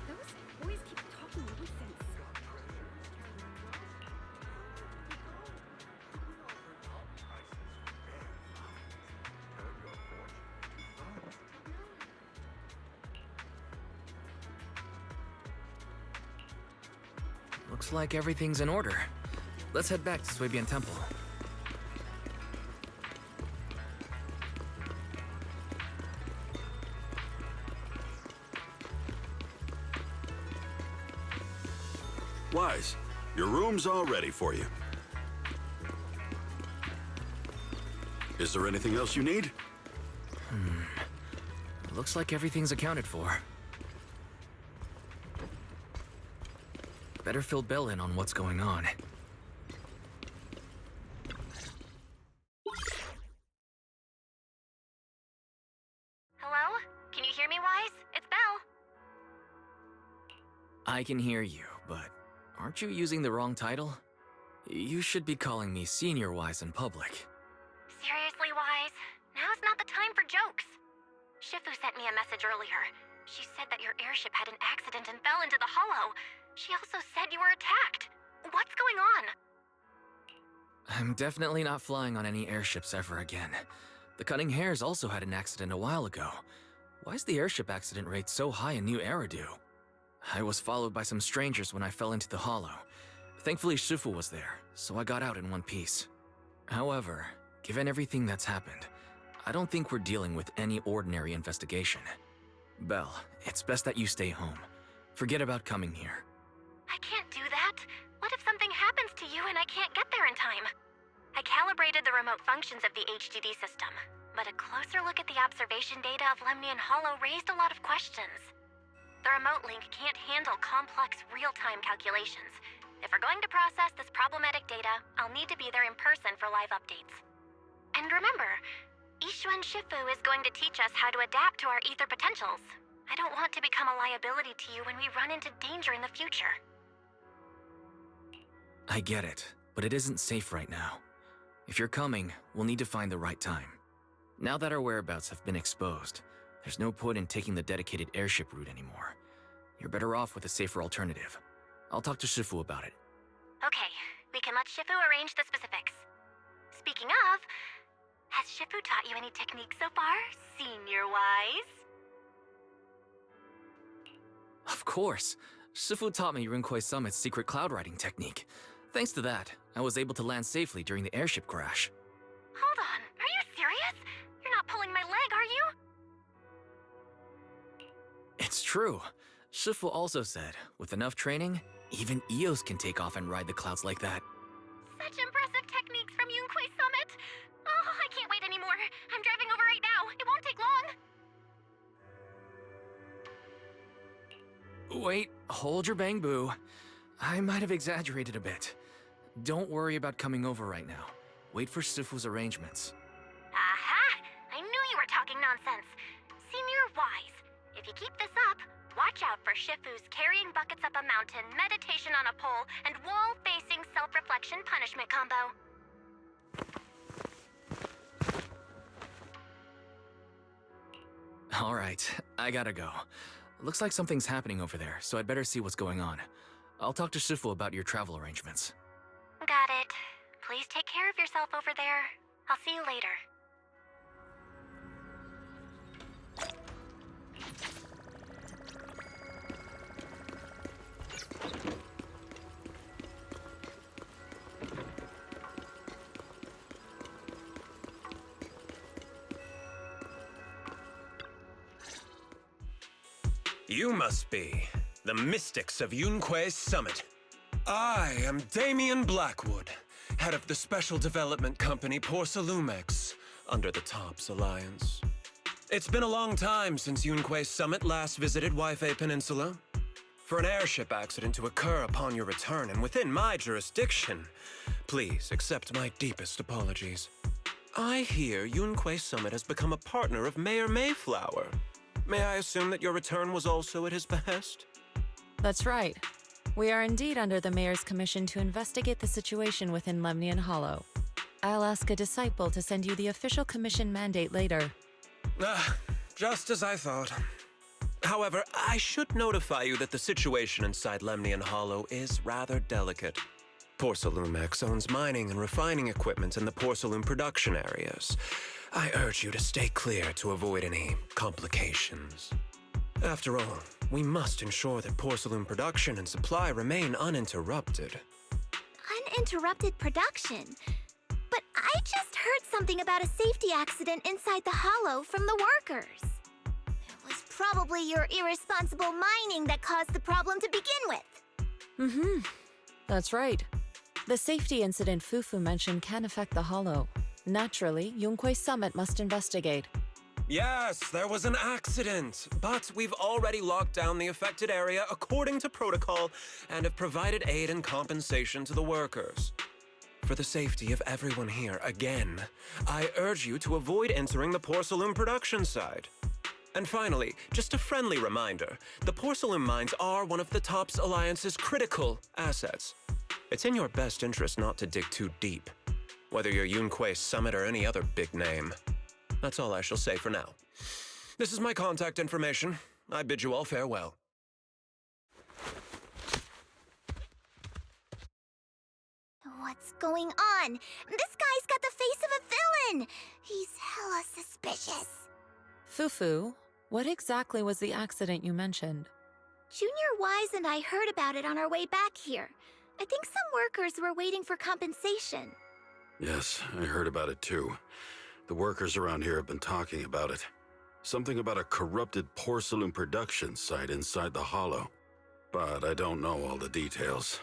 S12: Those boys keep talking nonsense.
S1: Looks like everything's in order. Let's head back to Swabian Temple.
S8: Wise, your room's all ready for you. Is there anything else you need?
S1: Looks like everything's accounted for. Better fill Bell in on what's going on.
S2: Hello? Can you hear me, Wise? It's Belle.
S1: I can hear you, but aren't you using the wrong title? You should be calling me Senior Wise in public.
S2: Seriously, Wise? Now's not the time for jokes. Shifu sent me a message earlier. She said that your airship had an accident and fell into the hollow. She also said you were attacked. What's going on?
S1: I'm definitely not flying on any airships ever again. The Cunning Hares also had an accident a while ago. Why is the airship accident rate so high in New Eridu? I was followed by some strangers when I fell into the hollow. Thankfully, Shifu was there, so I got out in one piece. However, given everything that's happened, I don't think we're dealing with any ordinary investigation. Belle, it's best that you stay home. Forget about coming here.
S2: I can't do that. What if something happens to you and I can't get there in time? I calibrated the remote functions of the HDD system, but a closer look at the observation data of Lemnian Hollow raised a lot of questions. The remote link can't handle complex real-time calculations. If we're going to process this problematic data, I'll need to be there in person for live updates. And remember, Ishuan Shifu is going to teach us how to adapt to our ether potentials. I don't want to become a liability to you when we run into danger in the future.
S1: I get it, but it isn't safe right now. If you're coming, we'll need to find the right time. Now that our whereabouts have been exposed, there's no point in taking the dedicated airship route anymore. You're better off with a safer alternative. I'll talk to Shifu about it.
S2: Okay, we can let Shifu arrange the specifics. Speaking of, has Shifu taught you any techniques so far, Senior Wise?
S1: Of course. Shifu taught me Rinkwei Summit's secret cloud riding technique. Thanks to that, I was able to land safely during the airship crash.
S2: Hold on, are you serious? You're not pulling my leg, are you?
S1: It's true. Shifu also said, with enough training, even Eos can take off and ride the clouds like that.
S2: Such impressive techniques from Yunkwei Summit! Oh, I can't wait anymore. I'm driving over right now. It won't take long.
S1: Wait, hold your bang-boo. I might have exaggerated a bit. Don't worry about coming over right now. Wait for Shifu's arrangements.
S2: Aha! I knew you were talking nonsense. Senior Wise, if you keep this up, watch out for Shifu's carrying buckets up a mountain, meditation on a pole, and wall-facing self-reflection punishment combo.
S1: All right, I gotta go. Looks like something's happening over there, so I'd better see what's going on. I'll talk to Shifu about your travel arrangements.
S2: Got it. Please take care of yourself over there. I'll see you later.
S17: You must be the mystics of Yunkwei's Summit. I am Damien Blackwood, head of the special development company Porsalumex, under the TOPS Alliance. It's been a long time since Yunquei Summit last visited Waifei Peninsula. For an airship accident to occur upon your return and within my jurisdiction, please accept my deepest apologies. I hear Yunquei Summit has become a partner of Mayor Mayflower. May I assume that your return was also at his behest?
S3: That's right. We are indeed under the Mayor's commission to investigate the situation within Lemnian Hollow. I'll ask a disciple to send you the official commission mandate later.
S17: Just as I thought. However, I should notify you that the situation inside Lemnian Hollow is rather delicate. Porsalumex owns mining and refining equipment in the porcelain production areas. I urge you to stay clear to avoid any complications. After all, we must ensure that porcelain production and supply remain uninterrupted.
S9: Uninterrupted production? But I just heard something about a safety accident inside the hollow from the workers. It was probably your irresponsible mining that caused the problem to begin with.
S3: That's right. The safety incident Fufu mentioned can affect the hollow. Naturally, Yunquei Summit must investigate.
S17: Yes, there was an accident, but we've already locked down the affected area according to protocol and have provided aid and compensation to the workers. For the safety of everyone here, again, I urge you to avoid entering the porcelain production site. And finally, just a friendly reminder, the porcelain mines are one of the TOPS Alliance's critical assets. It's in your best interest not to dig too deep, whether you're Yunquei Summit or any other big name. That's all I shall say for now. This is my contact information. I bid you all farewell.
S9: What's going on? This guy's got the face of a villain! He's hella suspicious.
S3: Fufu, what exactly was the accident you mentioned?
S9: Junior Wise and I heard about it on our way back here. I think some workers were waiting for compensation.
S8: Yes, I heard about it too. The workers around here have been talking about it. Something about a corrupted porcelain production site inside the hollow. But I don't know all the details.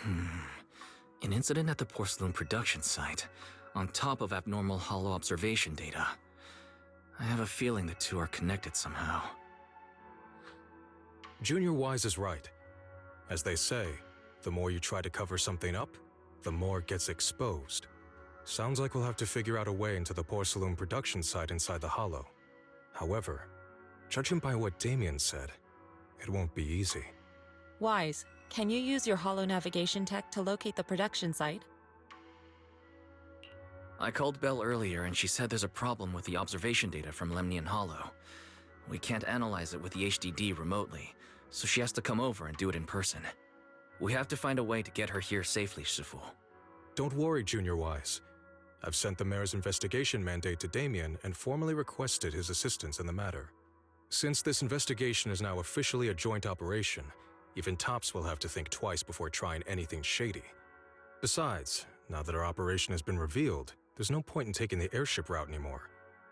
S1: An incident at the porcelain production site, on top of abnormal hollow observation data. I have a feeling the two are connected somehow.
S16: Junior Wise is right. As they say, the more you try to cover something up, the more it gets exposed. Sounds like we'll have to figure out a way into the porcelain production site inside the hollow. However, judging by what Damien said, it won't be easy.
S3: Wise, can you use your hollow navigation tech to locate the production site?
S1: I called Belle earlier and she said there's a problem with the observation data from Lemnian Hollow. We can't analyze it with the HDD remotely, so she has to come over and do it in person. We have to find a way to get her here safely, Shifu.
S16: Don't worry, Junior Wise. I've sent the Mayor's investigation mandate to Damien and formally requested his assistance in the matter. Since this investigation is now officially a joint operation, even TOPS will have to think twice before trying anything shady. Besides, now that our operation has been revealed, there's no point in taking the airship route anymore.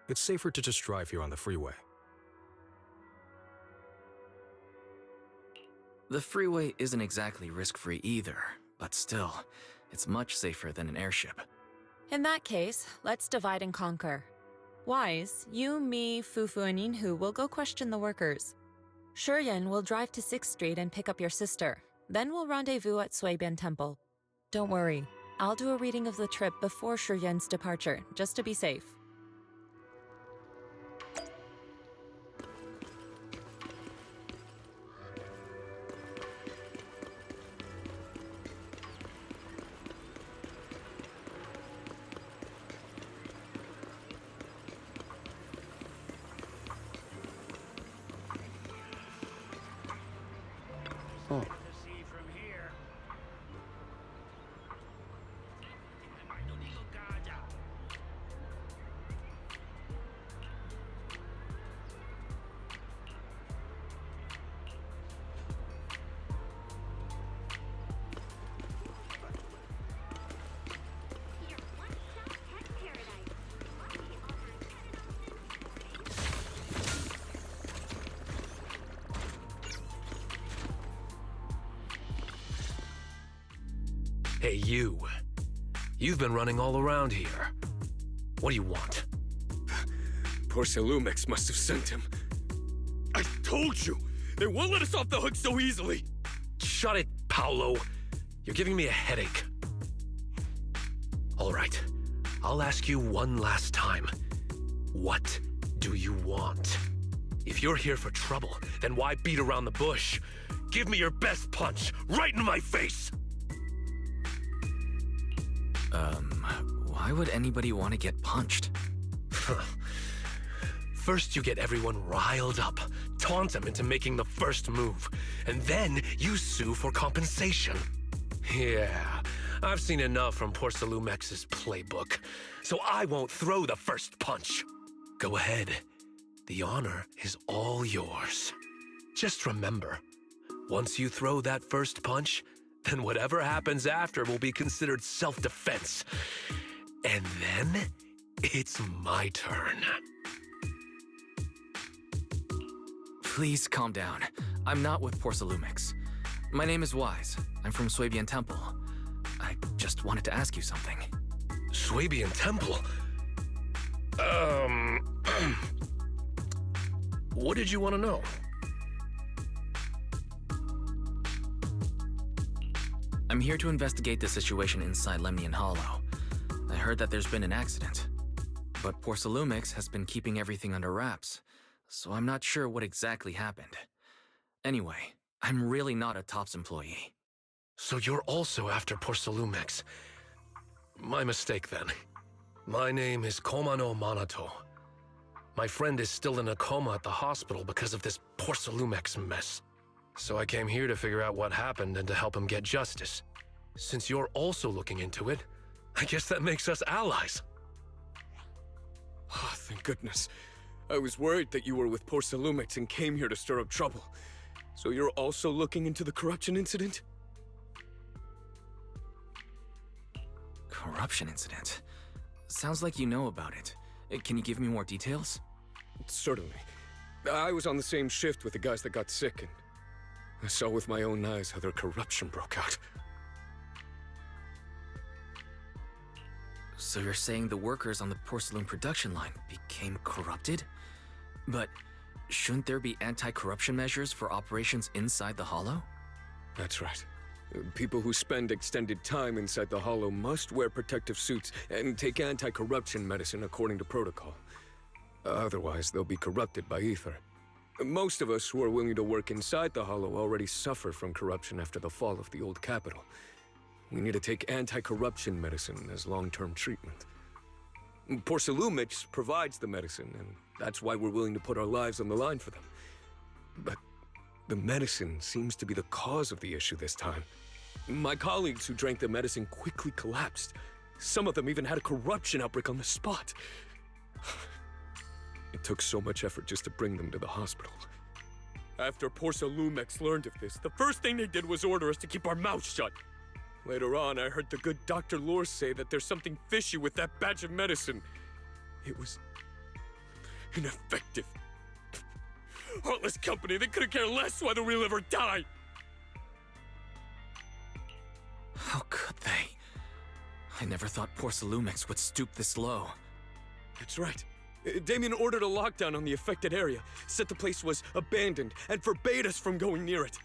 S16: It's safer to just drive here on the freeway.
S1: The freeway isn't exactly risk-free either, but still, it's much safer than an airship.
S3: In that case, let's divide and conquer. Wise, you, me, Fufu, and Yinhu will go question the workers. Shuryen will drive to 6th Street and pick up your sister. Then we'll rendezvous at Suibian Temple. Don't worry, I'll do a reading of the trip before Shuryen's departure, just to be safe.
S18: Hey, you. You've been running all around here. What do you want?
S19: Porcelumix must have sent him. I told you! They won't let us off the hook so easily!
S18: Shut it, Paolo. You're giving me a headache. All right. I'll ask you one last time. What do you want? If you're here for trouble, then why beat around the bush? Give me your best punch, right in my face!
S1: Why would anybody want to get punched?
S18: First you get everyone riled up, taunt them into making the first move, and then you sue for compensation. Yeah, I've seen enough from Porcelumex's playbook, so I won't throw the first punch. Go ahead. The honor is all yours. Just remember, once you throw that first punch, then whatever happens after will be considered self-defense. And then, it's my turn.
S1: Please calm down. I'm not with Porcelumix. My name is Wise. I'm from Swabian Temple. I just wanted to ask you something.
S18: Swabian Temple? What did you want to know?
S1: I'm here to investigate the situation inside Lemnian Hollow. I heard that there's been an accident, but Porcelumix has been keeping everything under wraps, so I'm not sure what exactly happened. Anyway, I'm really not a TOPS employee.
S18: So you're also after Porcelumix. My mistake then. My name is Komano Manato. My friend is still in a coma at the hospital because of this Porcelumix mess. So I came here to figure out what happened and to help him get justice. Since you're also looking into it, I guess that makes us allies.
S19: Oh, thank goodness. I was worried that you were with Porcelumix and came here to stir up trouble. So you're also looking into the corruption incident?
S1: Corruption incident? Sounds like you know about it. Can you give me more details?
S19: Certainly. I was on the same shift with the guys that got sick, and I saw with my own eyes how their corruption broke out.
S1: So you're saying the workers on the porcelain production line became corrupted? But shouldn't there be anti-corruption measures for operations inside the Hollow?
S19: That's right. People who spend extended time inside the Hollow must wear protective suits and take anti-corruption medicine according to protocol. Otherwise, they'll be corrupted by ether. Most of us who are willing to work inside the Hollow already suffer from corruption after the fall of the old capital. We need to take anti-corruption medicine as long-term treatment. Porcelumix provides the medicine, and that's why we're willing to put our lives on the line for them. But the medicine seems to be the cause of the issue this time. My colleagues who drank the medicine quickly collapsed. Some of them even had a corruption outbreak on the spot. It took so much effort just to bring them to the hospital. After Porcelumix learned of this, the first thing they did was order us to keep our mouths shut. Later on, I heard the good Dr. Lore say that there's something fishy with that batch of medicine. It was ineffective. Heartless company, they couldn't care less whether we live or die.
S1: How could they? I never thought Porcelumix would stoop this low.
S19: That's right. Damien ordered a lockdown on the affected area, said the place was abandoned, and forbade us from going near it.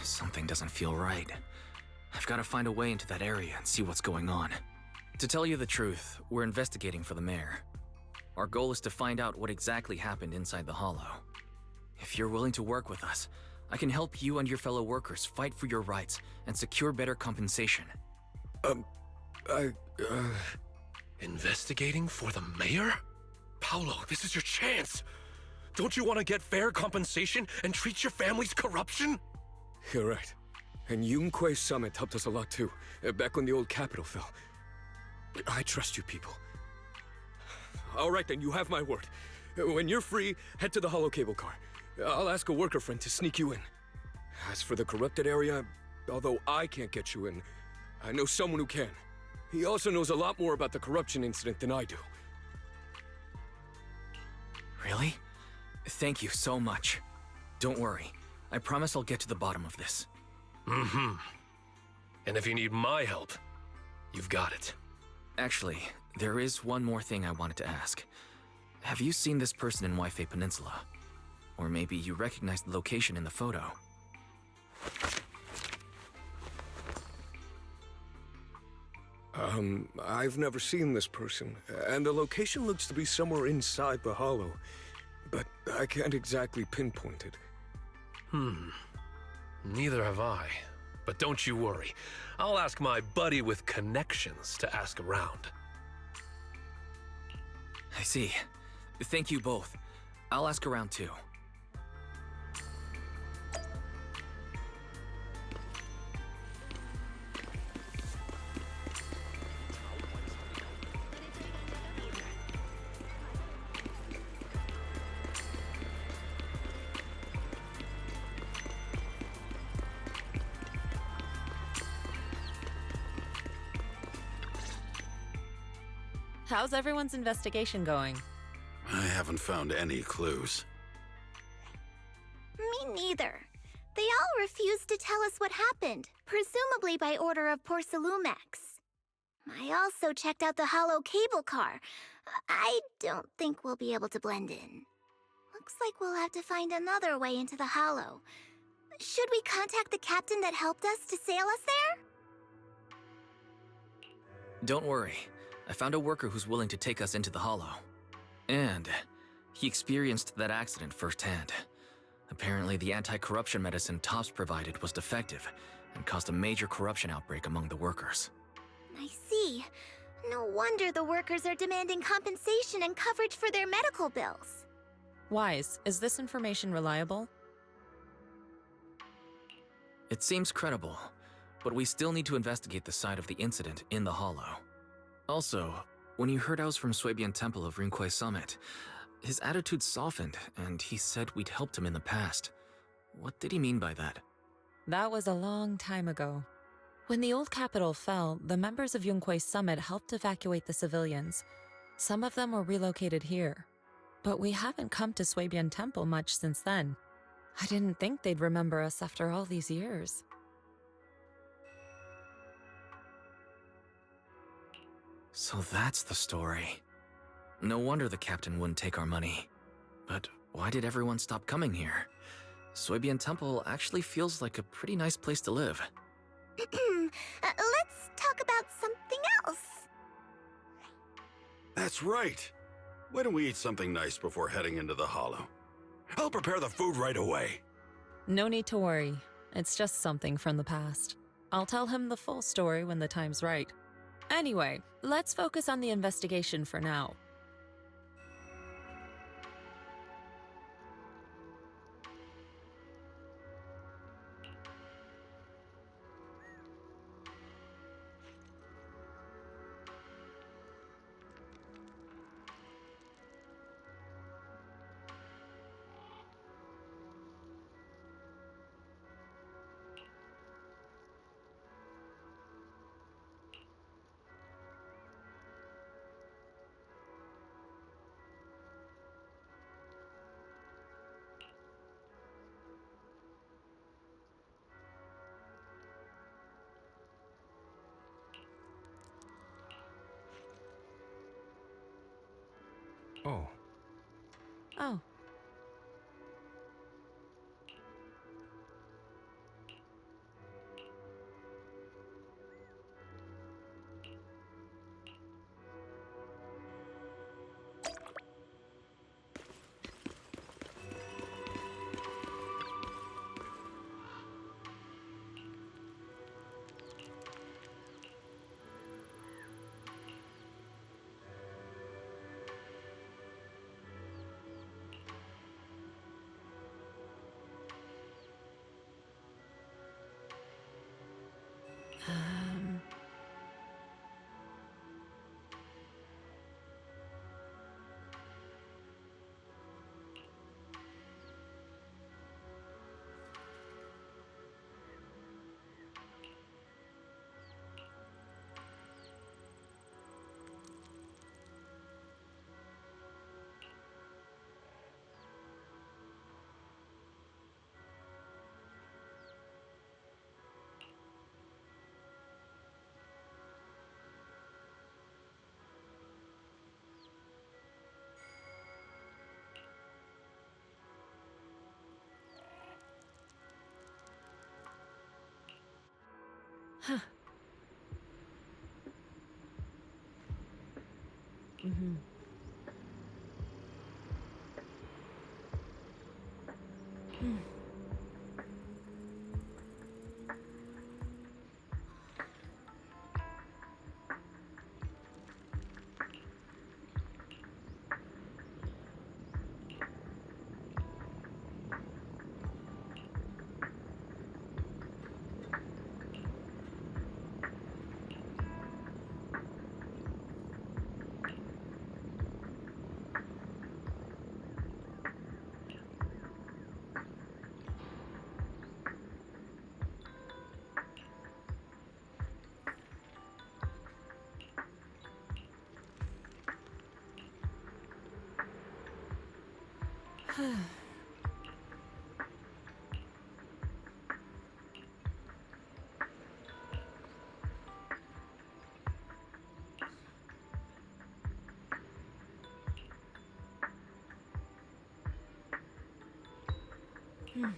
S1: Something doesn't feel right. I've got to find a way into that area and see what's going on. To tell you the truth, we're investigating for the mayor. Our goal is to find out what exactly happened inside the Hollow. If you're willing to work with us, I can help you and your fellow workers fight for your rights and secure better compensation.
S18: Investigating for the mayor? Paolo, this is your chance. Don't you want to get fair compensation and treat your family's corruption?
S19: You're right. And Yunquei Summit helped us a lot too, back when the old capital fell. I trust you people. All right then, you have my word. When you're free, head to the Hollow Cable Car. I'll ask a worker friend to sneak you in. As for the corrupted area, although I can't get you in, I know someone who can. He also knows a lot more about the corruption incident than I do.
S1: Really? Thank you so much. Don't worry. I promise I'll get to the bottom of this.
S18: Mm-hmm. And if you need my help, you've got it.
S1: Actually, there is one more thing I wanted to ask. Have you seen this person in Waifei Peninsula? Or maybe you recognize the location in the photo?
S19: I've never seen this person, and the location looks to be somewhere inside the hollow, but I can't exactly pinpoint it.
S18: Neither have I. But don't you worry. I'll ask my buddy with connections to ask around.
S1: I see. Thank you both. I'll ask around too.
S20: How's everyone's investigation going?
S8: I haven't found any clues.
S9: Me neither. They all refused to tell us what happened, presumably by order of Porcelumex. I also checked out the hollow cable car. I don't think we'll be able to blend in. Looks like we'll have to find another way into the hollow. Should we contact the captain that helped us to sail us there?
S1: Don't worry. I found a worker who's willing to take us into the hollow. And he experienced that accident firsthand. Apparently, the anti-corruption medicine Tops provided was defective and caused a major corruption outbreak among the workers.
S9: I see. No wonder the workers are demanding compensation and coverage for their medical bills.
S20: Wise, is this information reliable?
S1: It seems credible, but we still need to investigate the site of the incident in the hollow. Also, when he heard I was from Swabian Temple of Rinquay Summit, his attitude softened, and he said we'd helped him in the past. What did he mean by that?
S20: That was a long time ago. When the old capital fell, the members of Yunquay Summit helped evacuate the civilians. Some of them were relocated here. But we haven't come to Swabian Temple much since then. I didn't think they'd remember us after all these years.
S1: So that's the story. No wonder the captain wouldn't take our money. But why did everyone stop coming here? Swabian Temple actually feels like a pretty nice place to live.
S9: Let's talk about something else.
S8: That's right. Why don't we eat something nice before heading into the hollow? I'll prepare the food right away.
S20: No need to worry. It's just something from the past. I'll tell him the full story when the time's right. Anyway, let's focus on the investigation for now.
S16: Oh.
S20: Oh. Huh. Mm-hmm. Hmm. Hmm.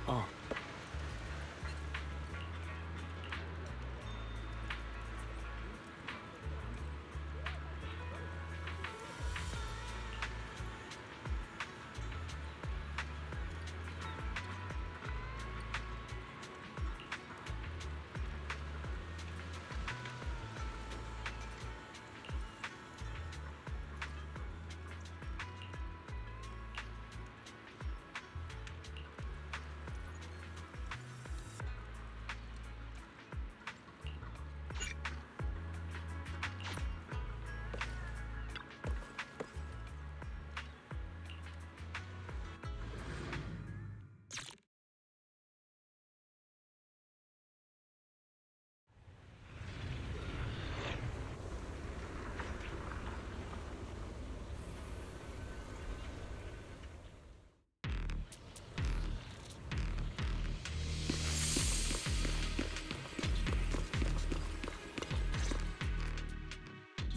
S1: Oh.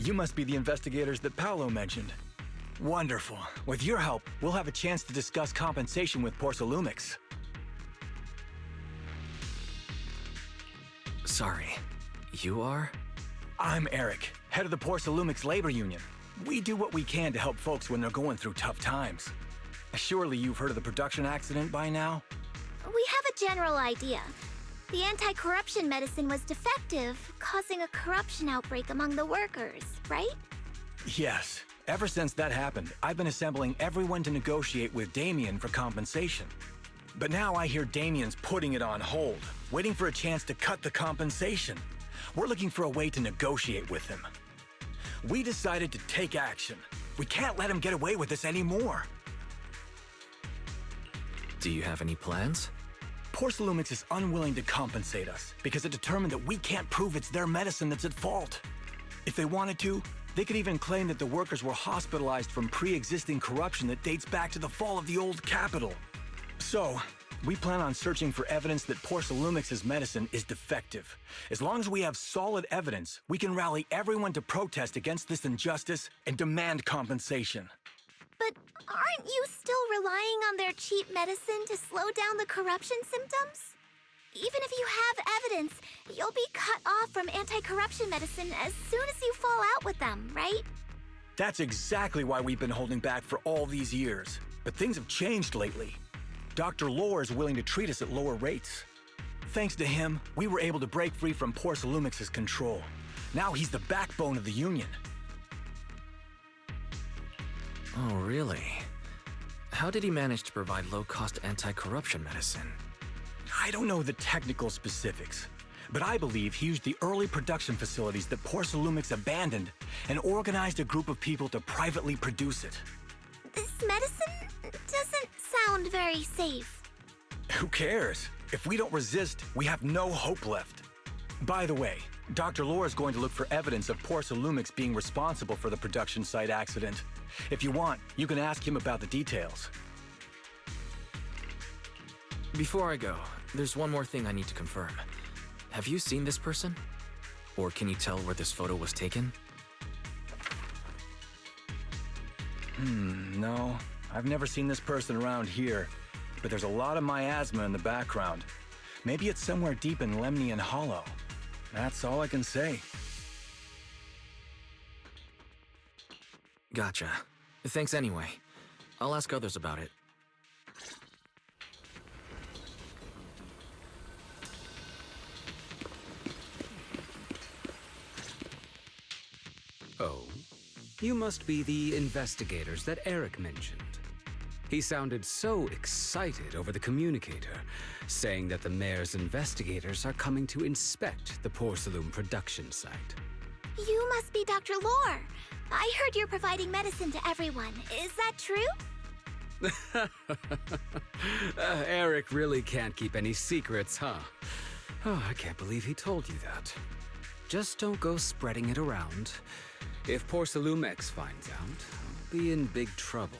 S21: You must be the investigators that Paolo mentioned. Wonderful. With your help, we'll have a chance to discuss compensation with Porcelumix.
S1: Sorry. You are?
S21: I'm Eric, head of the Porcelumix Labor Union. We do what we can to help folks when they're going through tough times. Surely you've heard of the production accident by now?
S9: We have a general idea. The anti-corruption medicine was defective, causing a corruption outbreak among the workers, right?
S21: Yes. Ever since that happened, I've been assembling everyone to negotiate with Damien for compensation. But now I hear Damien's putting it on hold, waiting for a chance to cut the compensation. We're looking for a way to negotiate with him. We decided to take action. We can't let him get away with this anymore.
S1: Do you have any plans?
S21: Porcelumix is unwilling to compensate us because it determined that we can't prove it's their medicine that's at fault. If they wanted to, they could even claim that the workers were hospitalized from pre-existing corruption that dates back to the fall of the old capital. So, we plan on searching for evidence that Porcelumix's medicine is defective. As long as we have solid evidence, we can rally everyone to protest against this injustice and demand compensation.
S9: But aren't you still relying on their cheap medicine to slow down the corruption symptoms? Even if you have evidence, you'll be cut off from anti-corruption medicine as soon as you fall out with them, right?
S21: That's exactly why we've been holding back for all these years. But things have changed lately. Dr. Lore is willing to treat us at lower rates. Thanks to him, we were able to break free from Porcelumix's control. Now he's the backbone of the Union.
S1: Oh, really? How did he manage to provide low-cost anti-corruption medicine?
S21: I don't know the technical specifics, but I believe he used the early production facilities that Porcelumix abandoned and organized a group of people to privately produce it.
S9: This medicine doesn't sound very safe.
S21: Who cares? If we don't resist, we have no hope left. By the way, Dr. Lore is going to look for evidence of Porcelumix being responsible for the production site accident. If you want, you can ask him about the details.
S1: Before I go, there's one more thing I need to confirm. Have you seen this person? Or can you tell where this photo was taken?
S21: No. I've never seen this person around here, but there's a lot of miasma in the background. Maybe it's somewhere deep in Lemnian Hollow. That's all I can say.
S1: Gotcha. Thanks anyway. I'll ask others about it.
S4: Oh, you must be the investigators that Eric mentioned. He sounded so excited over the communicator, saying that the mayor's investigators are coming to inspect the Porcelum production site.
S9: You must be Dr. Lore. I heard you're providing medicine to everyone. Is that true?
S4: Eric really can't keep any secrets, huh? Oh, I can't believe he told you that. Just don't go spreading it around. If Porcelumix finds out, I'll be in big trouble.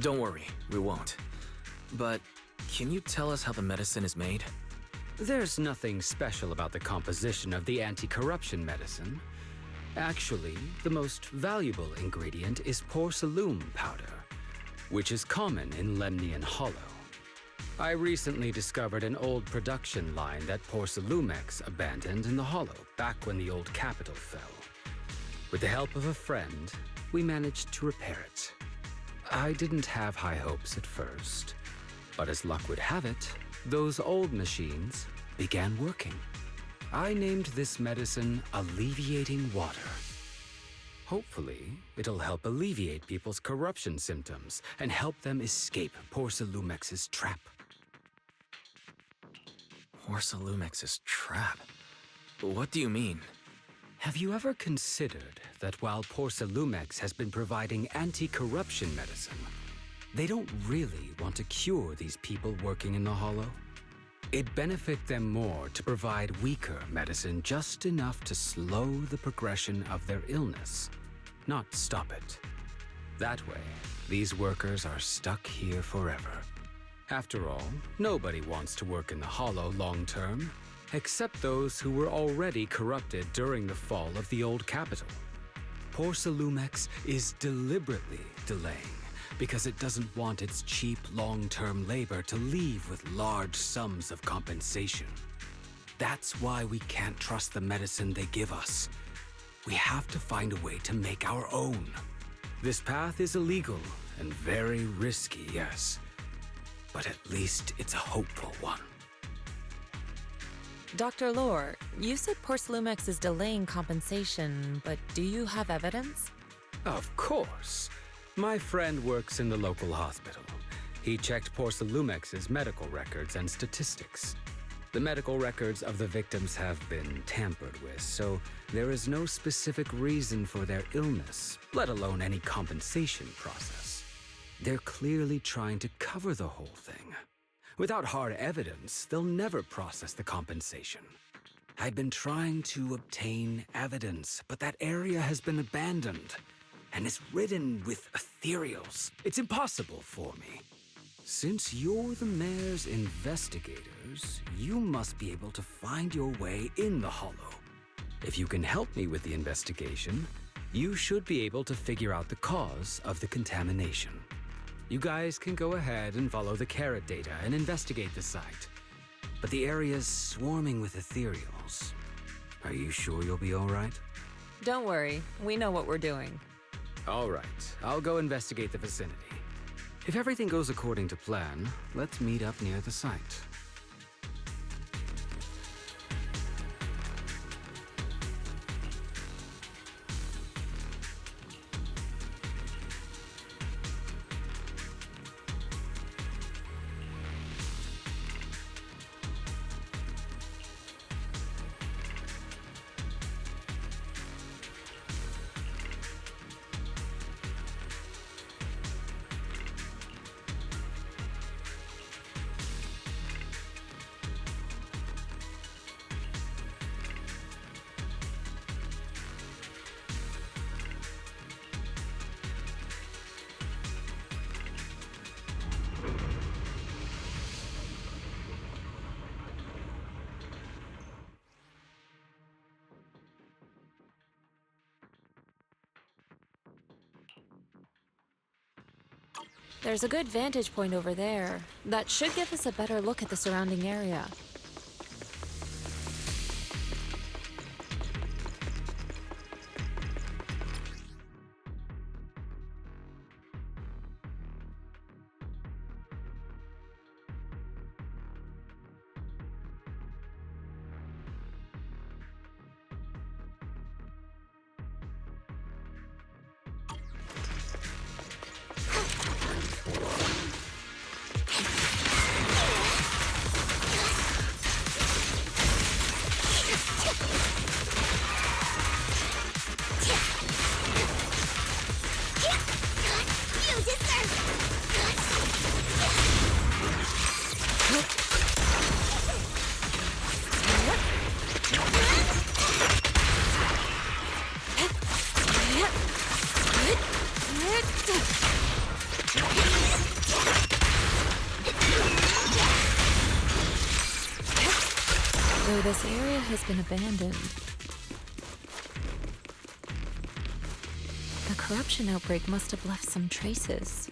S1: Don't worry, we won't. But can you tell us how the medicine is made?
S4: There's nothing special about the composition of the anti-corruption medicine. Actually, the most valuable ingredient is Porcelum powder, which is common in Lemnian Hollow. I recently discovered an old production line that Porcelumix abandoned in the Hollow back when the old capital fell. With the help of a friend, we managed to repair it. I didn't have high hopes at first, but as luck would have it, those old machines began working. I named this medicine Alleviating Water. Hopefully, it'll help alleviate people's corruption symptoms and help them escape Porcelumix's trap.
S1: Porcelumix's trap? What do you mean?
S4: Have you ever considered that while Porcelumix has been providing anti-corruption medicine, they don't really want to cure these people working in the Hollow? It'd benefit them more to provide weaker medicine just enough to slow the progression of their illness, not stop it. That way, these workers are stuck here forever. After all, nobody wants to work in the Hollow long term, except those who were already corrupted during the fall of the old capital. Porcelumix is deliberately delaying because it doesn't want its cheap long-term labor to leave with large sums of compensation. That's why we can't trust the medicine they give us. We have to find a way to make our own. This path is illegal and very risky, yes, but at least it's a hopeful one.
S20: Dr. Lore, you said Porcelumix is delaying compensation, but do you have evidence?
S4: Of course. My friend works in the local hospital. He checked Porcelumix's medical records and statistics. The medical records of the victims have been tampered with, so there is no specific reason for their illness, let alone any compensation process. They're clearly trying to cover the whole thing. Without hard evidence, they'll never process the compensation. I've been trying to obtain evidence, but that area has been abandoned and is ridden with ethereals. It's impossible for me. Since you're the mayor's investigators, you must be able to find your way in the Hollow. If you can help me with the investigation, you should be able to figure out the cause of the contamination. You guys can go ahead and follow the carrot data and investigate the site. But the area's swarming with ethereals. Are you sure you'll be all right?
S20: Don't worry, we know what we're doing.
S4: All right, I'll go investigate the vicinity. If everything goes according to plan, let's meet up near the site.
S20: There's a good vantage point over there. That should give us a better look at the surrounding area. Though this area has been abandoned, the corruption outbreak must have left some traces.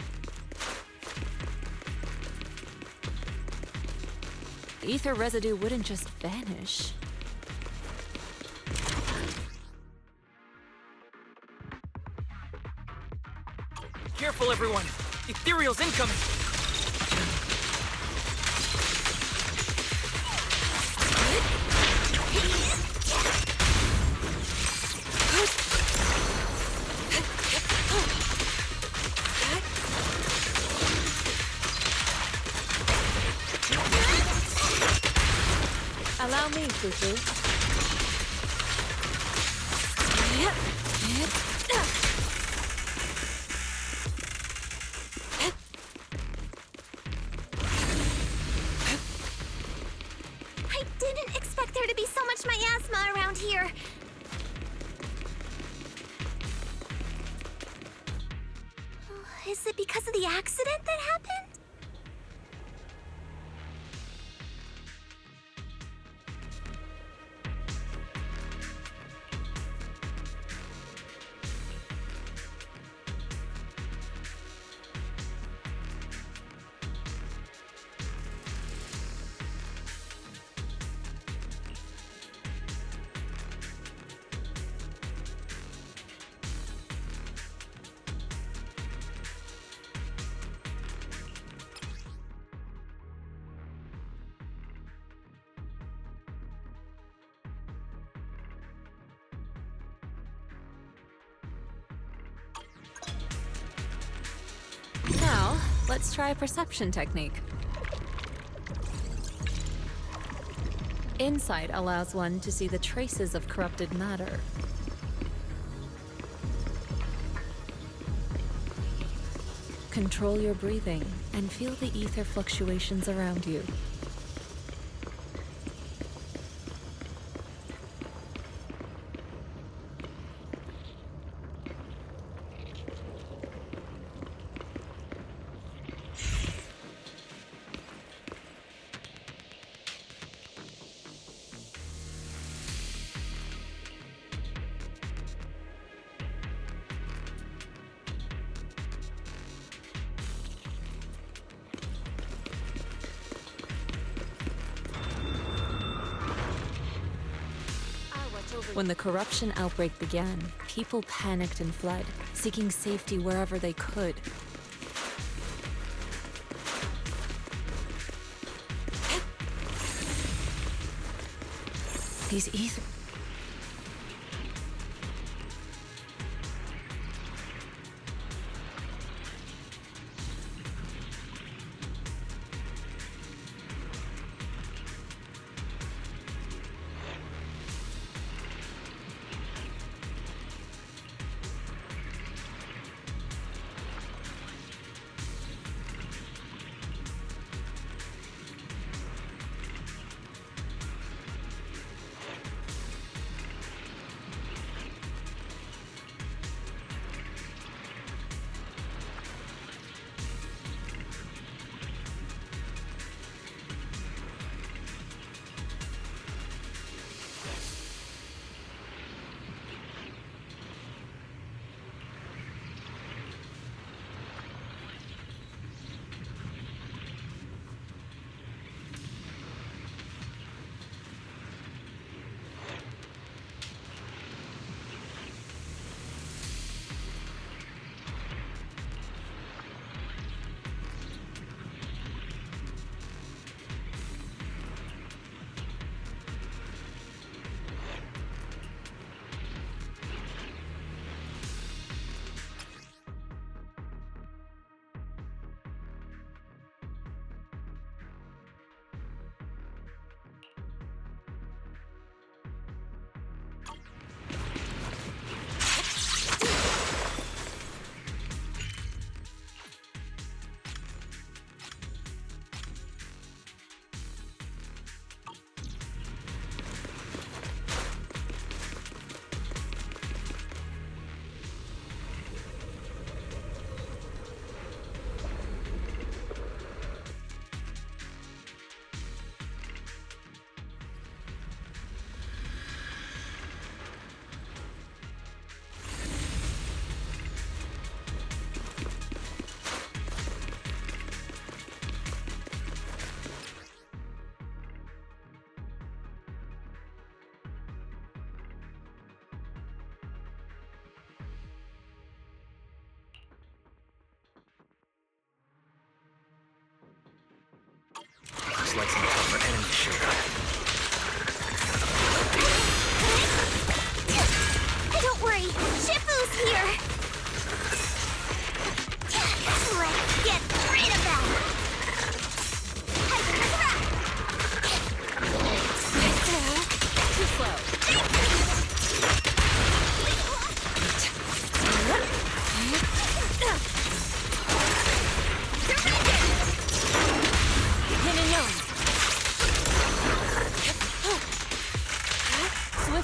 S20: Ether residue wouldn't just vanish.
S5: Careful, everyone! Ethereal's incoming!
S20: Allow me, Fufu.
S9: I didn't expect there to be so much miasma around here. Is it because of the accident that happened?
S20: Now, let's try a perception technique. Insight allows one to see the traces of corrupted matter. Control your breathing and feel the ether fluctuations around you. When the corruption outbreak began, people panicked and fled, seeking safety wherever they could. These ether...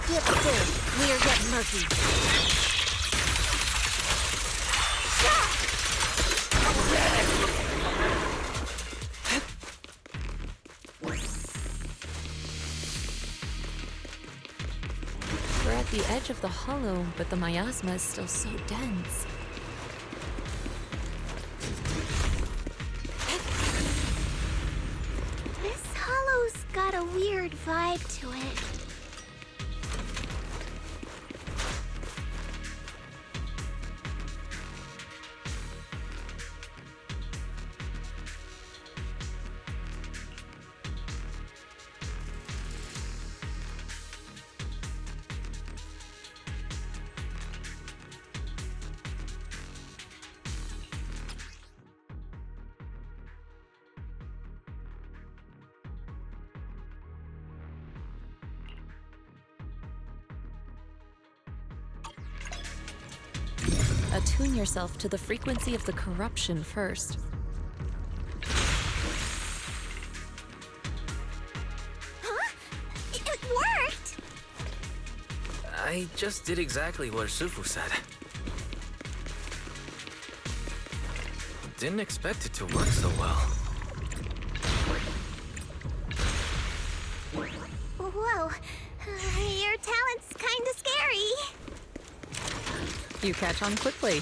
S2: Sit still. We are getting murky.
S20: We're at the edge of the hollow, but the miasma is still so dense.
S9: This hollow's got a weird vibe to it.
S20: Attune yourself to the frequency of the corruption first.
S9: Huh? It worked!
S1: I just did exactly what Shifu said. Didn't expect it to work so well.
S9: Whoa. Your talent's kinda scary.
S20: You catch on quickly.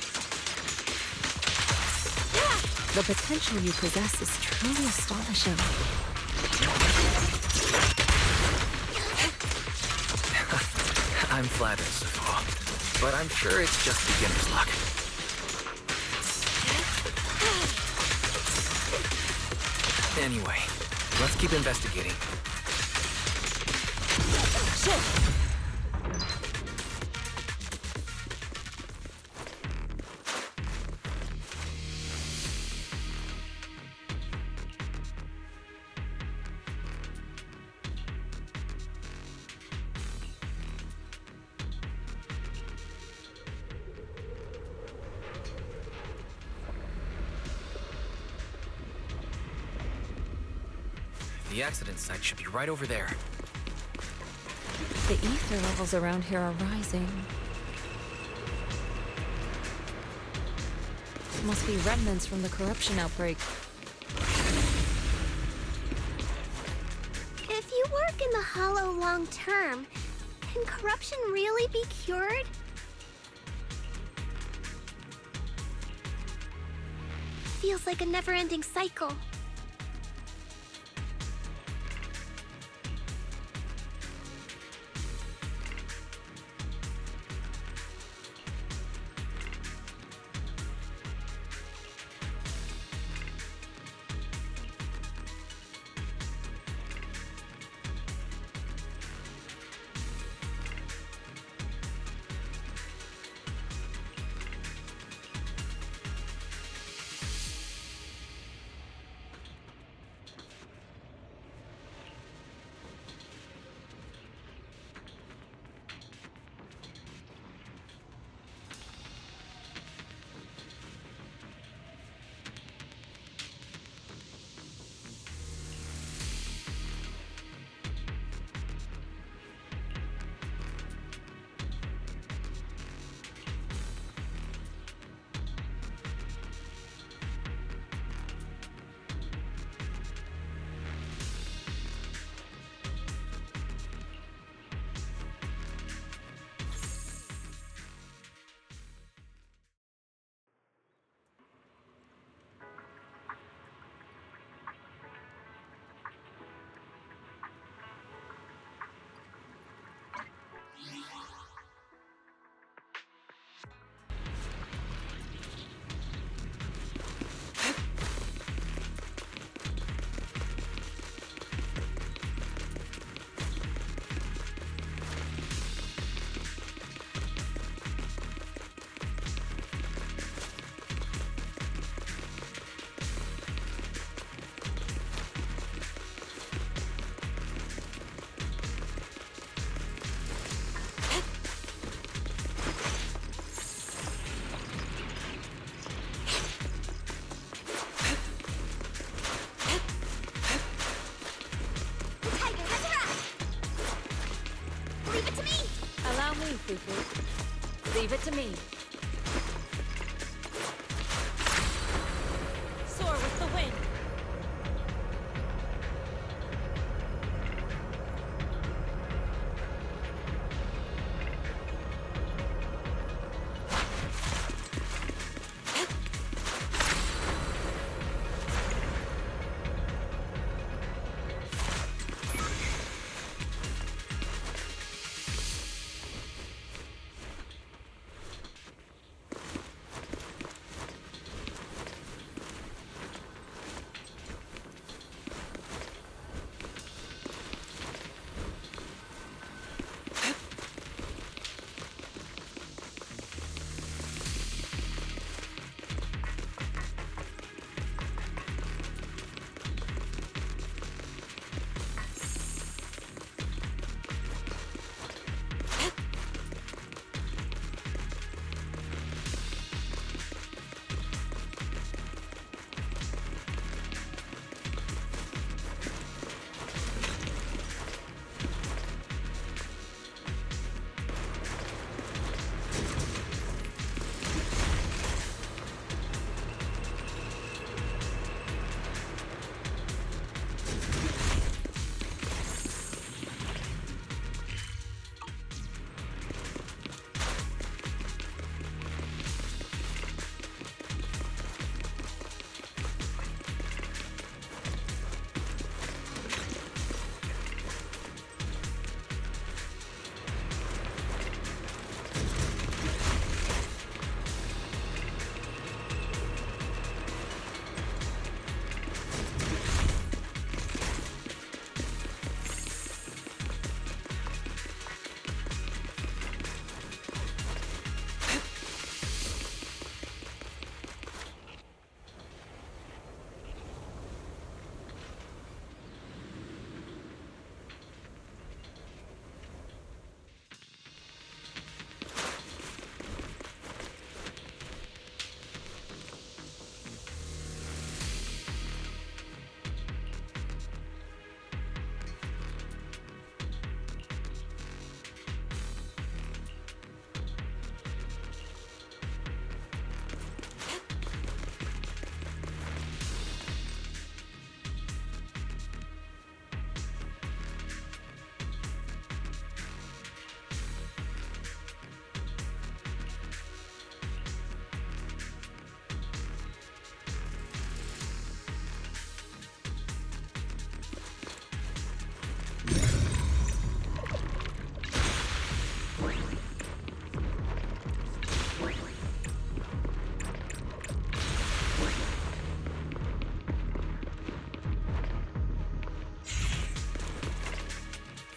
S20: The potential you possess is truly astonishing.
S1: I'm flattered, Shifu, but I'm sure it's just beginner's luck. Anyway, let's keep investigating.
S2: Shit!
S1: The accident site should be right over there.
S20: The ether levels around here are rising. Must be remnants from the corruption outbreak.
S9: If you work in the Hollow long term, can corruption really be cured? Feels like a never-ending cycle. Leave it to me!
S20: Allow me, Fufu. Leave it to me. Soar with the wind.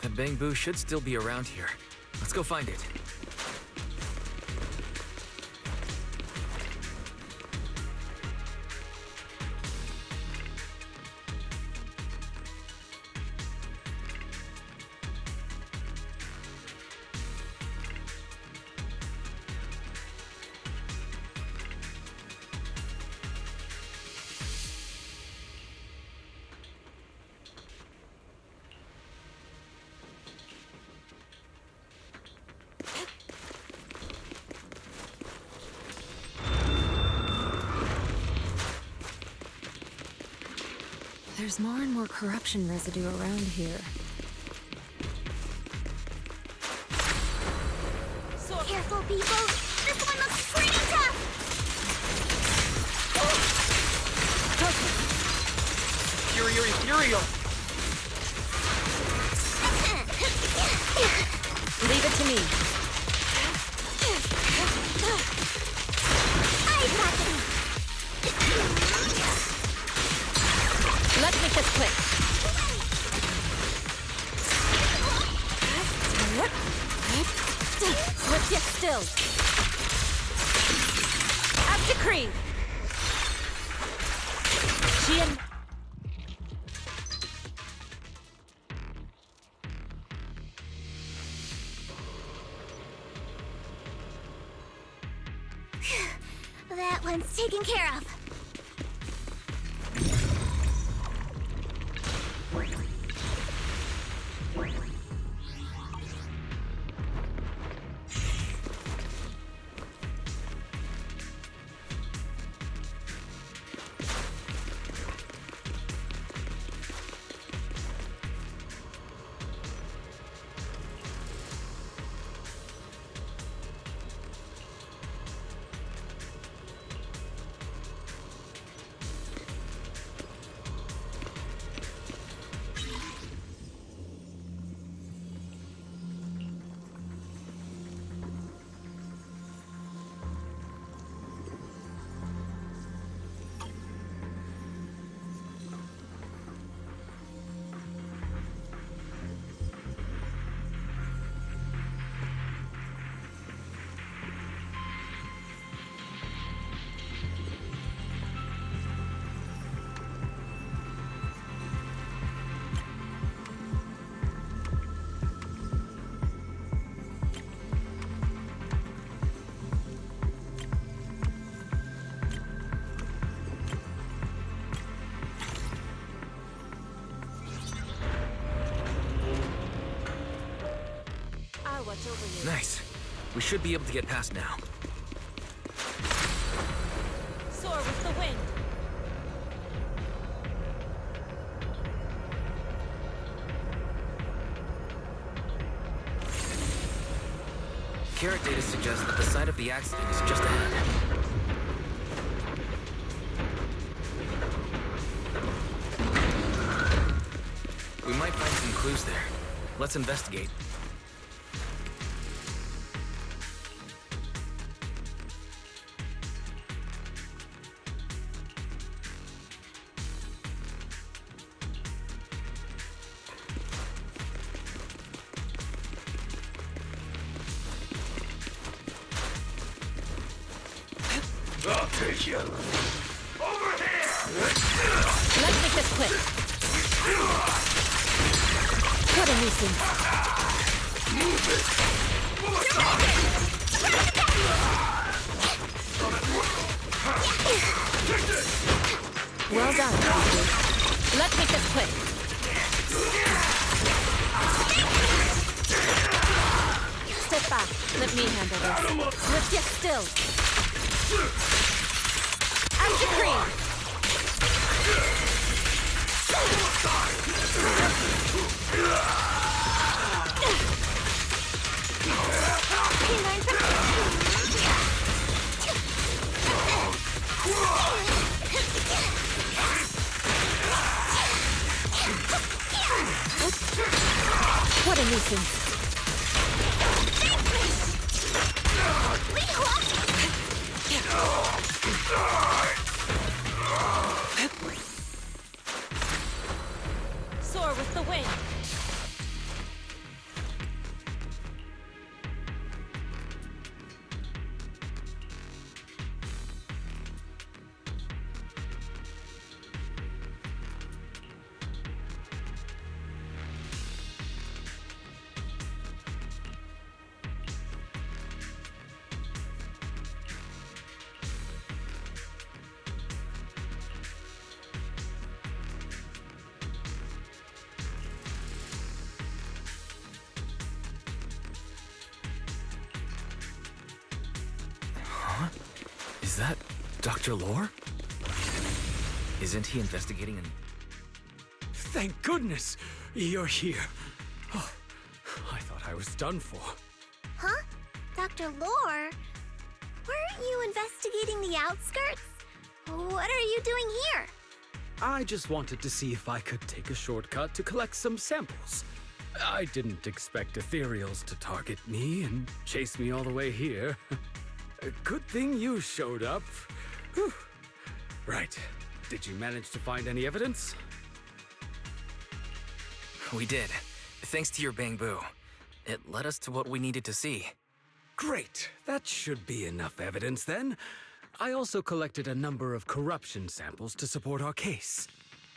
S1: The Bangbu should still be around here. Let's go find it.
S20: There's more and more corruption residue around here.
S9: So careful, people! This one looks pretty tough!
S5: Superior Ethereal!
S20: Leave it to me.
S9: I got this!
S20: Let's make this quick. Let's get still. As decreed. She and...
S9: That one's taken care of.
S20: Star watch over you.
S1: Nice. We should be able to get past now.
S20: Soar with the wind.
S1: Carrot data suggests that the site of the accident is just ahead. We might find some clues there. Let's investigate.
S8: I'll take you. Over here!
S20: Let's make this quick. What a nuisance.
S8: Move it!
S20: Well done, Fifi. Let's make this quick. Step back. Let me handle this. Let's get still. Ice cream! What a nuisance. Soar with the wind.
S1: Is that Dr. Lore? Isn't he investigating an...
S4: Thank goodness you're here. Oh, I thought I was done for.
S9: Huh? Dr. Lore? Weren't you investigating the outskirts? What are you doing here?
S4: I just wanted to see if I could take a shortcut to collect some samples. I didn't expect ethereals to target me and chase me all the way here. A good thing you showed up. Whew. Right. Did you manage to find any evidence?
S1: We did. Thanks to your bamboo. It led us to what we needed to see.
S4: Great. That should be enough evidence then. I also collected a number of corruption samples to support our case.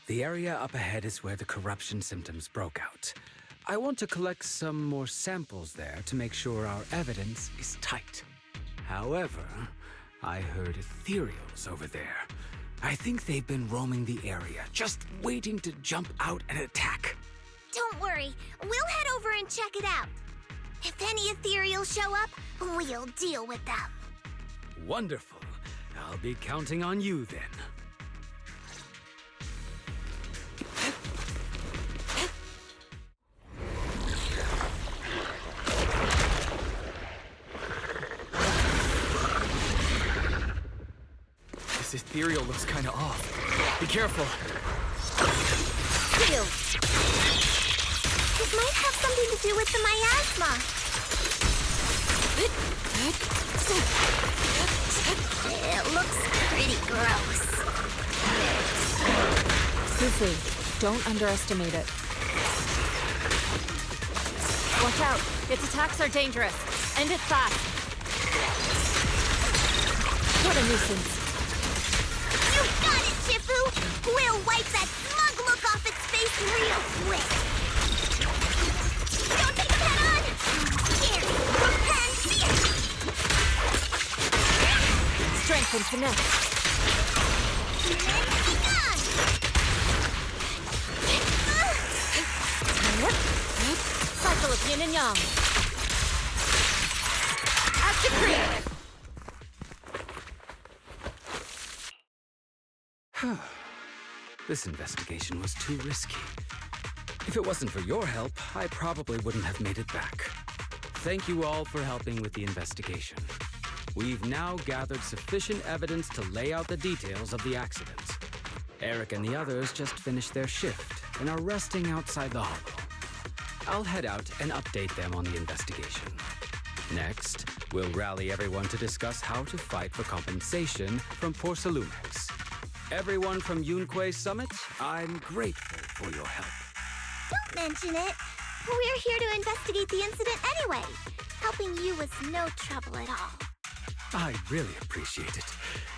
S4: The area up ahead is where the corruption symptoms broke out. I want to collect some more samples there to make sure our evidence is tight. However, I heard ethereals over there. I think they've been roaming the area, just waiting to jump out and attack.
S9: Don't worry, we'll head over and check it out. If any ethereals show up, we'll deal with them.
S4: Wonderful. I'll be counting on you then.
S1: This ethereal looks kinda off. Be careful.
S9: Phew. This might have something to do with the miasma. It looks pretty gross.
S20: Susu, don't underestimate it. Watch out. Its attacks are dangerous. End it fast. What a nuisance.
S9: You got it, Shifu! We'll wipe that smug look off its face real quick. Don't take him head on! Here, and here!
S20: Strength and finesse. Cycle of yin and yang.
S4: This investigation was too risky. If it wasn't for your help, I probably wouldn't have made it back. Thank you all for helping with the investigation. We've now gathered sufficient evidence to lay out the details of the accident. Eric and the others just finished their shift and are resting outside the hollow. I'll head out and update them on the investigation. Next, we'll rally everyone to discuss how to fight for compensation from Porsalumex. Everyone from Yunquei Summit, I'm grateful for your help.
S9: Don't mention it. We're here to investigate the incident anyway. Helping you was no trouble at all.
S4: I really appreciate it.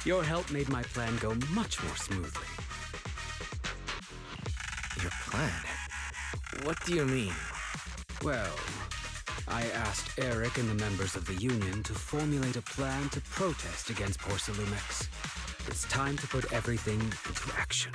S4: Your help made my plan go much more smoothly.
S1: Your plan? What do you mean?
S4: Well, I asked Eric and the members of the Union to formulate a plan to protest against Porsalumex. It's time to put everything into action.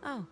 S20: Oh.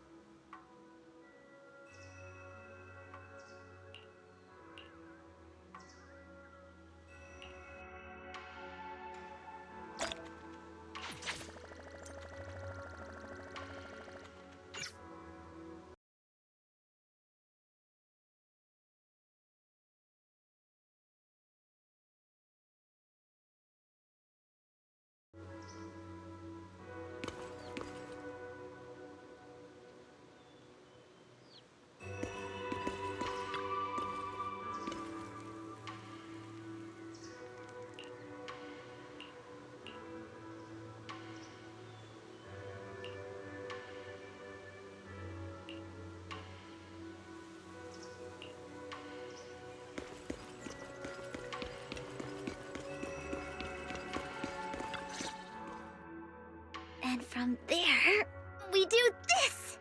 S9: And from there, we do this!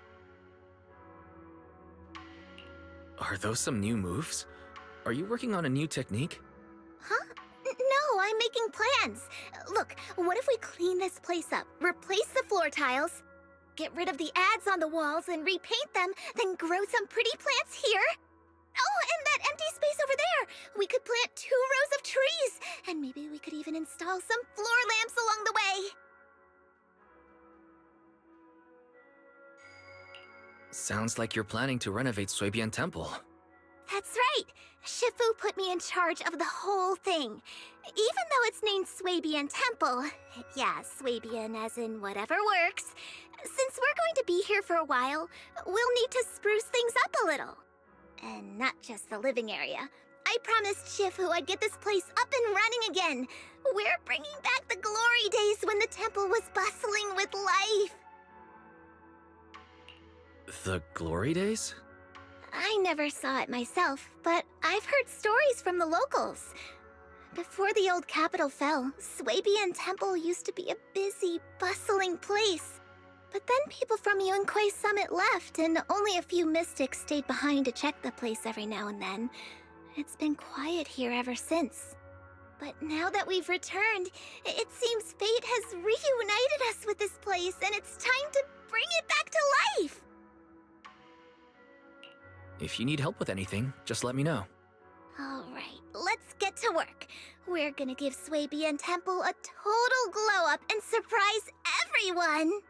S1: Are those some new moves? Are you working on a new technique?
S9: Huh? No, I'm making plans. Look, what if we clean this place up, replace the floor tiles, get rid of the ads on the walls and repaint them, then grow some pretty plants here? Oh, and that empty space over there! We could plant 2 rows of trees! And maybe we could even install some floor lamps along the way!
S1: Sounds like you're planning to renovate Suibian Temple.
S9: That's right! Shifu put me in charge of the whole thing. Even though it's named Suibian Temple, yeah, Suibian as in whatever works, since we're going to be here for a while, we'll need to spruce things up a little. And not just the living area. I promised Shifu I'd get this place up and running again. We're bringing back the glory days when the temple was bustling with life.
S1: The glory days?
S9: I never saw it myself, but I've heard stories from the locals. Before the old capital fell, Suibian Temple used to be a busy, bustling place. But then people from Yunquei Summit left, and only a few mystics stayed behind to check the place every now and then. It's been quiet here ever since. But now that we've returned, it seems fate has reunited us with this place, and it's time to Bring it back to life!
S1: If you need help with anything, just let me know.
S9: Alright, let's get to work. We're gonna give Swabian Temple a total glow up and surprise everyone!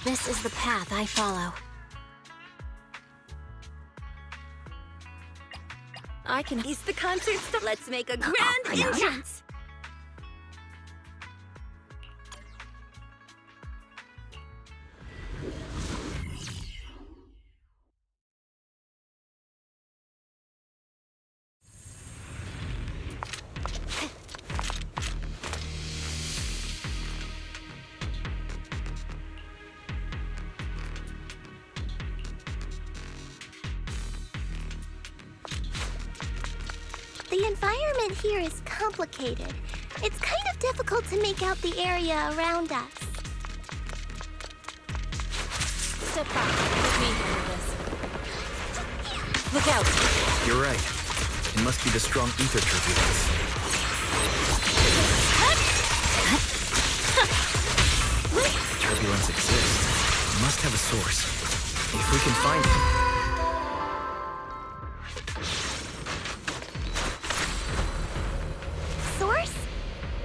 S2: This is the path I follow.
S11: I can ease the concert stuff. Let's make a grand entrance.
S9: The environment here is complicated. It's kind of difficult to make out the area around us.
S20: Step back. Let me handle this. Look out!
S1: You're right. It must be the strong ether turbulence. Turbulence exists. It must have a source. If we can find it.
S9: Source?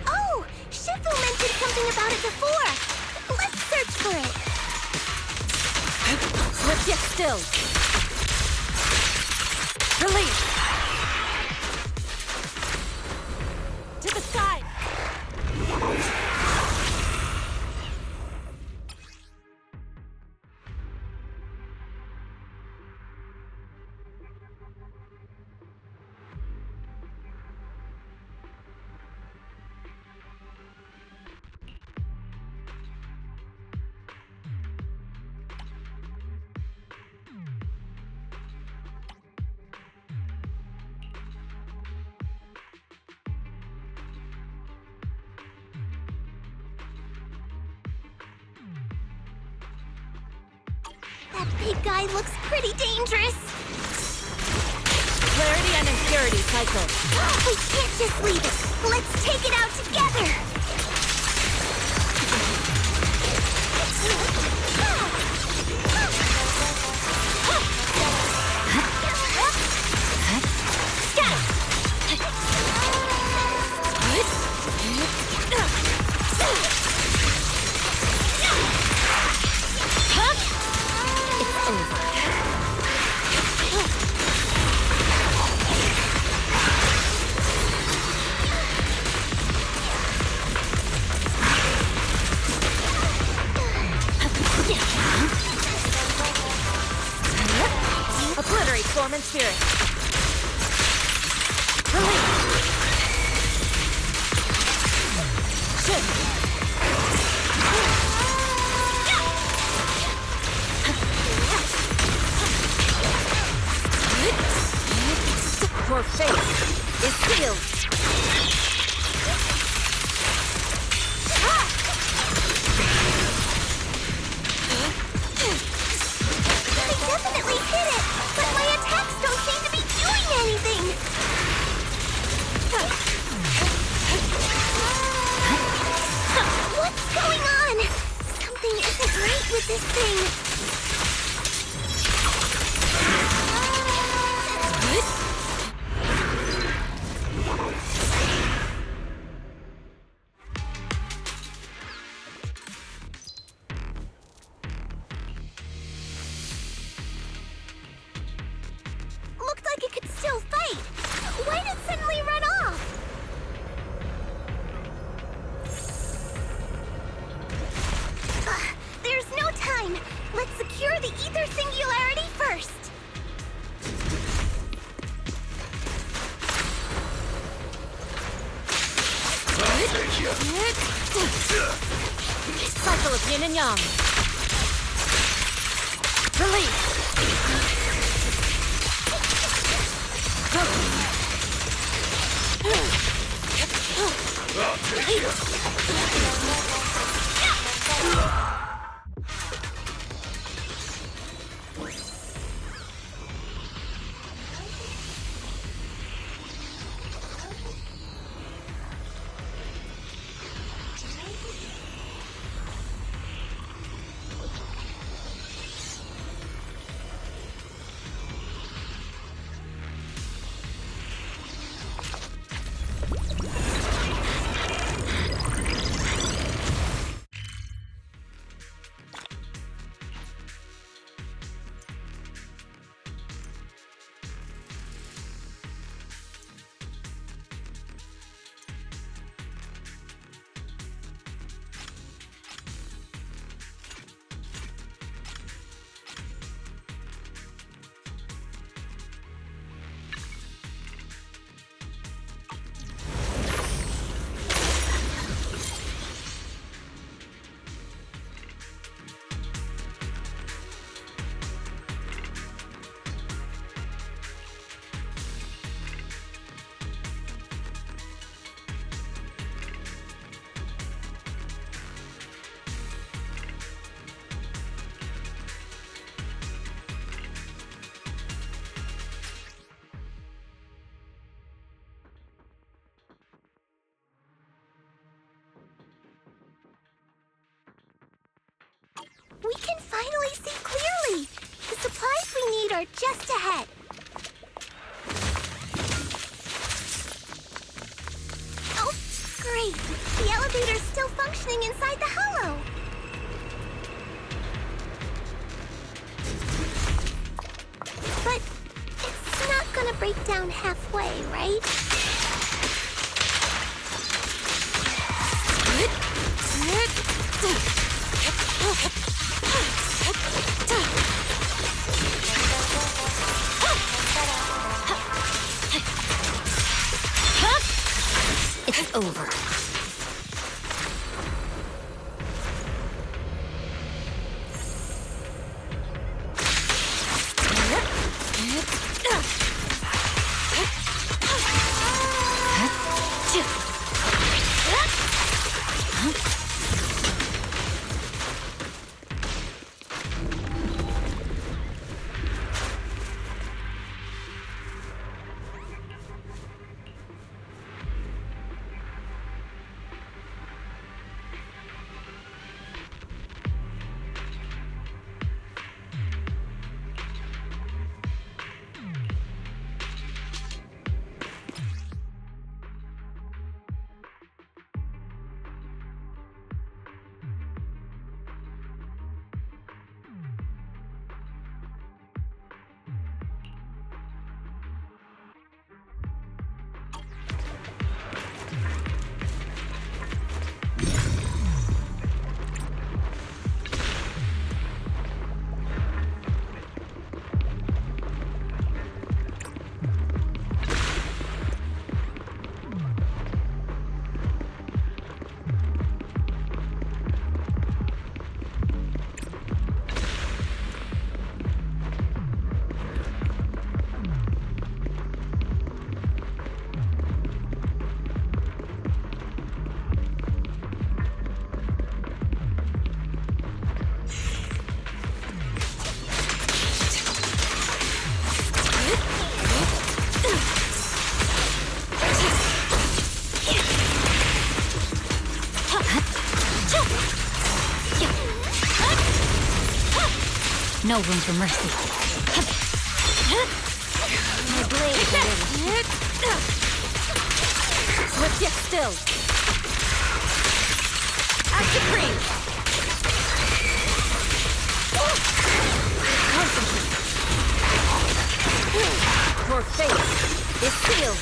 S9: Oh, Shifu mentioned something about it before. Let's search for it.
S20: Slip yet still. Release! To the side!
S9: That big guy looks pretty dangerous.
S20: Clarity and impurity cycle.
S9: We can't just leave it. Let's take it out together.
S20: Obliterate form and spirit. Release. Shift. Your fate is sealed.
S9: I definitely hit it, but my attacks don't seem to be doing anything. What's going on? Something isn't right with this thing. Looked like it could still fight. Why did it suddenly run off? There's no time. Let's secure the ether singularity first.
S20: Cycle of yin and yang. Release.
S9: We can finally see clearly! The supplies we need are just ahead. Oh, great! The elevator's still functioning inside the hollow! But it's not gonna break down halfway, right?
S2: It's over.
S6: No room for mercy. My blade is ready. Let's get still. Act supreme. Concentrate. Your fate is sealed.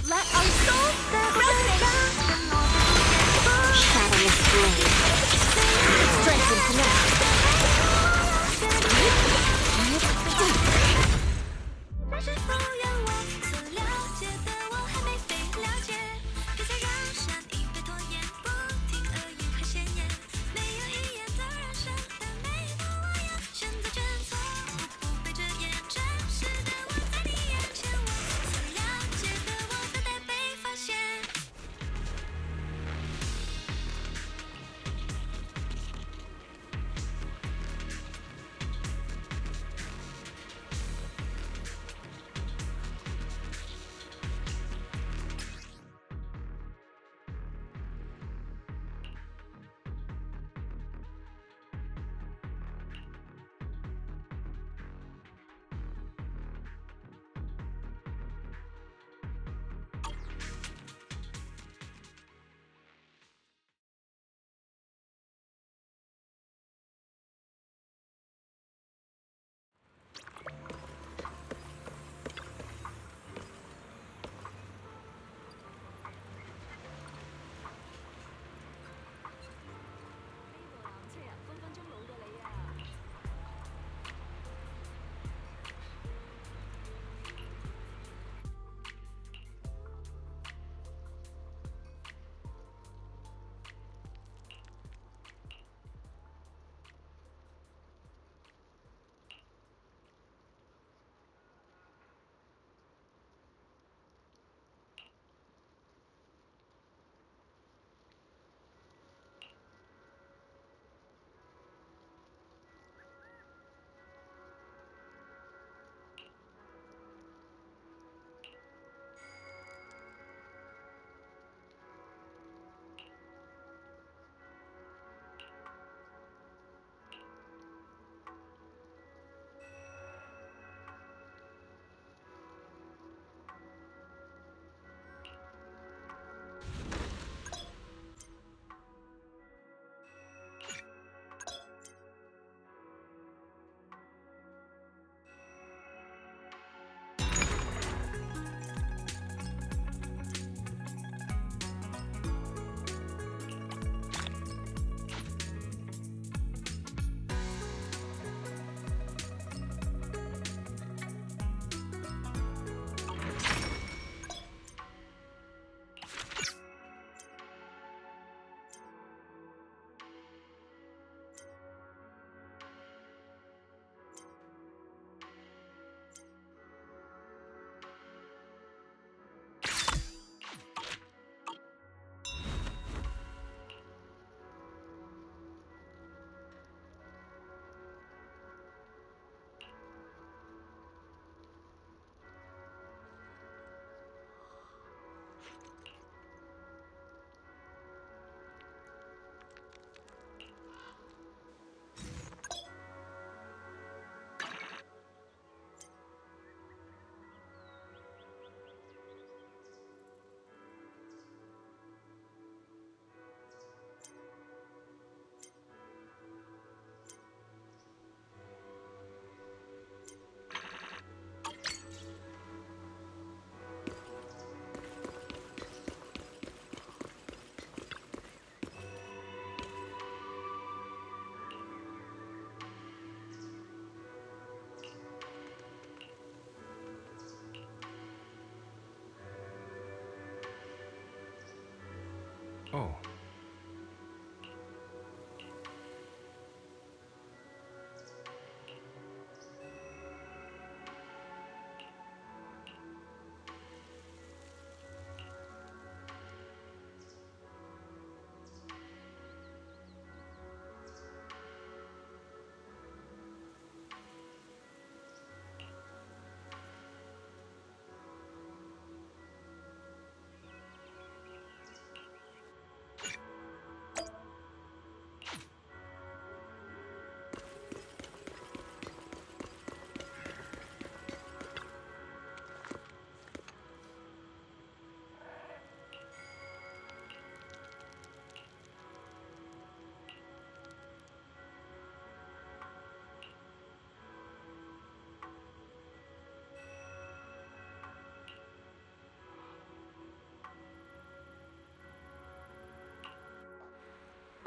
S9: Let our souls
S6: Shadowless blade. Strengthen connect.
S9: 是否有我所了解的我还没被了解？别再让善意被拖延，不停耳语。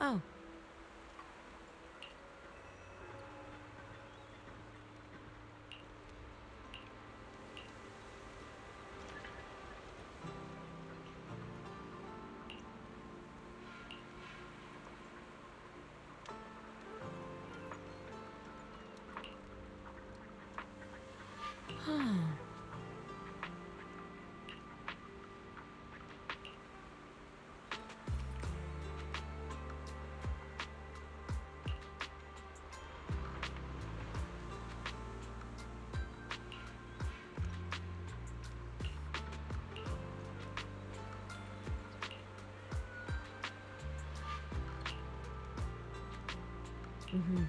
S20: Oh. Huh. Mm-hmm.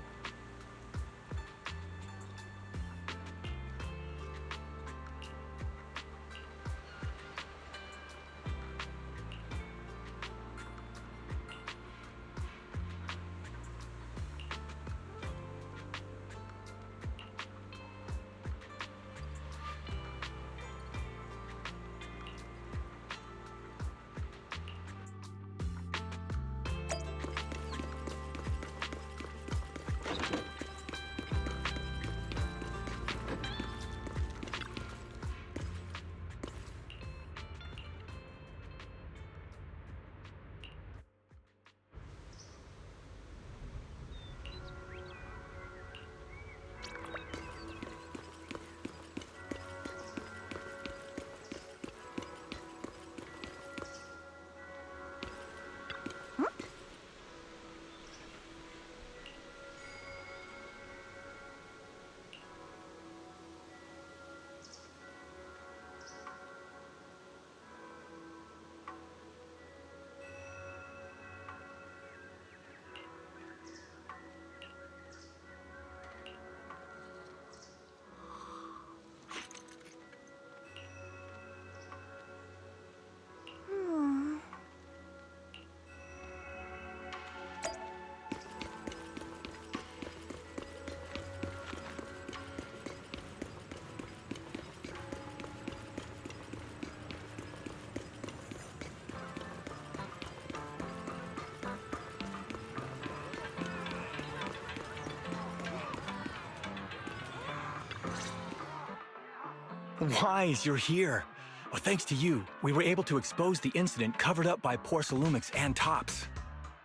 S21: Wise, you're here. Well, thanks to you, we were able to expose the incident covered up by Porcelumix and Tops.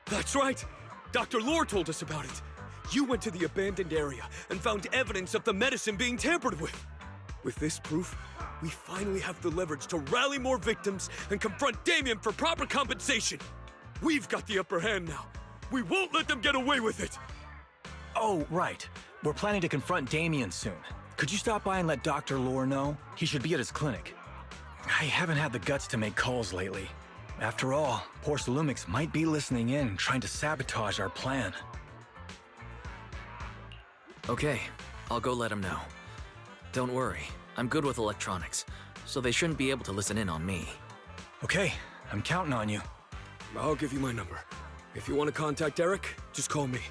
S19: That's right! Dr. Lore told us about it. You went to the abandoned area and found evidence of the medicine being tampered with. With this proof, we finally have the leverage to rally more victims and confront Damien for proper compensation. We've got the upper hand now. We won't let them get away with it.
S21: Oh, right. We're planning to confront Damien soon. Could you stop by and let Dr. Lore know? He should be at his clinic. I haven't had the guts to make calls lately. After all, Porcelumix might be listening in, trying to sabotage our plan.
S1: Okay, I'll go let him know. Don't worry, I'm good with electronics, so they shouldn't be able to listen in on me.
S21: Okay, I'm counting on you.
S19: I'll give you my number. If you want to contact Eric, just call me.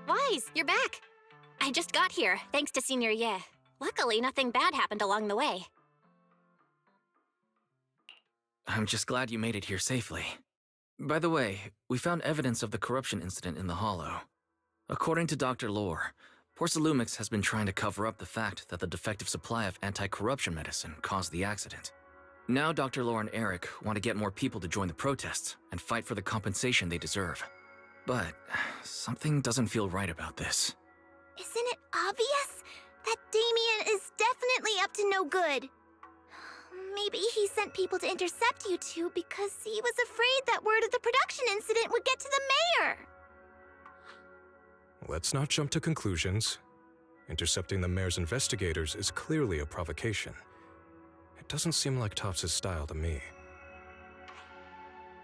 S2: Wise, you're back. I just got here, thanks to Senior Ye. Luckily, nothing bad happened along the way.
S1: I'm just glad you made it here safely. By the way, we found evidence of the corruption incident in the Hollow. According to Dr. Lore, Porcelumix has been trying to cover up the fact that the defective supply of anti-corruption medicine caused the accident. Now Dr. Lore and Eric want to get more people to join the protests and fight for the compensation they deserve. But something doesn't feel right about this.
S9: Isn't it obvious that Damien is definitely up to no good? Maybe he sent people to intercept you two because he was afraid that word of the production incident would get to the mayor.
S16: Let's not jump to conclusions. Intercepting the mayor's investigators is clearly a provocation. It doesn't seem like Topps' style to me.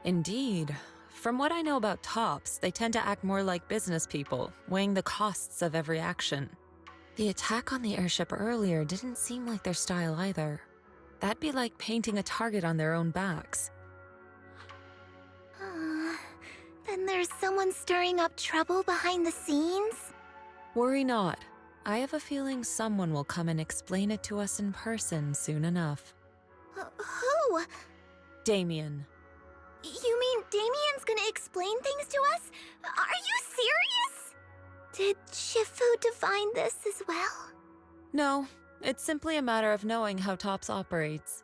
S20: Indeed. From what I know about Topps, they tend to act more like business people, weighing the costs of every action. The attack on the airship earlier didn't seem like their style either. That'd be like painting a target on their own backs.
S9: Then there's someone stirring up trouble behind the scenes?
S20: Worry not. I have a feeling someone will come and explain it to us in person soon enough.
S9: Who?
S20: Damien.
S9: You mean Damien's gonna explain things to us? Are you serious? Did Shifu divine this as well?
S20: No, it's simply a matter of knowing how Topps operates.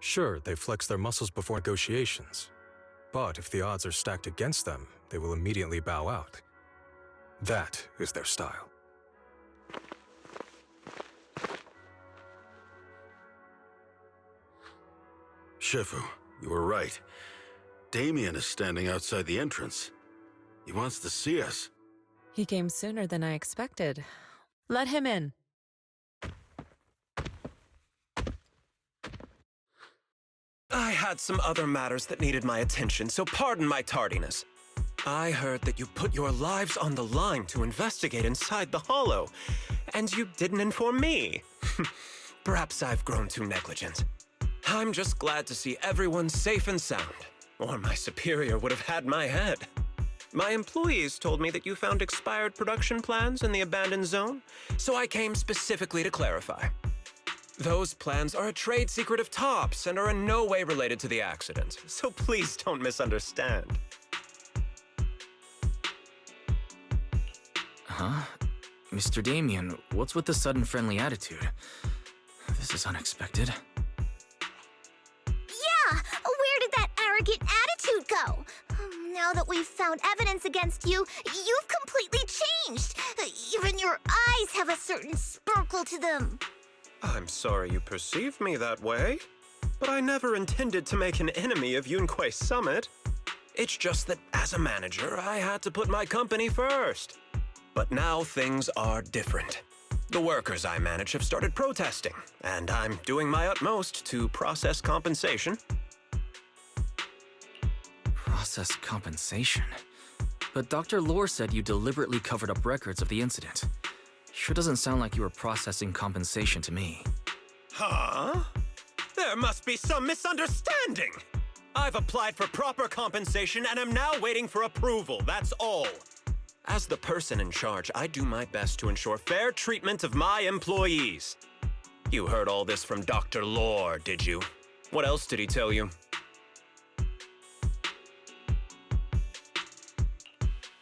S16: Sure, they flex their muscles before negotiations. But if the odds are stacked against them, they will immediately bow out. That is their style.
S8: Shifu, you were right. Damien is standing outside the entrance. He wants to see us.
S20: He came sooner than I expected. Let him in.
S17: I had some other matters that needed my attention, so pardon my tardiness. I heard that you put your lives on the line to investigate inside the Hollow, and you didn't inform me. Perhaps I've grown too negligent. I'm just glad to see everyone safe and sound, or my superior would have had my head. My employees told me that you found expired production plans in the abandoned zone, so I came specifically to clarify. Those plans are a trade secret of Topps and are in no way related to the accident, so please don't misunderstand.
S1: Huh? Mr. Damien, what's with the sudden friendly attitude? This is unexpected.
S9: Yeah! Where did that arrogant attitude go? Now that we've found evidence against you, you've completely changed! Even your eyes have a certain sparkle to them.
S17: I'm sorry you perceive me that way, but I never intended to make an enemy of Yunquei Summit. It's just that as a manager, I had to put my company first. But now things are different. The workers I manage have started protesting, and I'm doing my utmost to process compensation.
S1: Process compensation? But Dr. Lore said you deliberately covered up records of the incident. Sure doesn't sound like you were processing compensation to me.
S17: Huh? There must be some misunderstanding. I've applied for proper compensation and am now waiting for approval, that's all. As the person in charge, I do my best to ensure fair treatment of my employees. You heard all this from Dr. Lore, did you? What else did he tell you?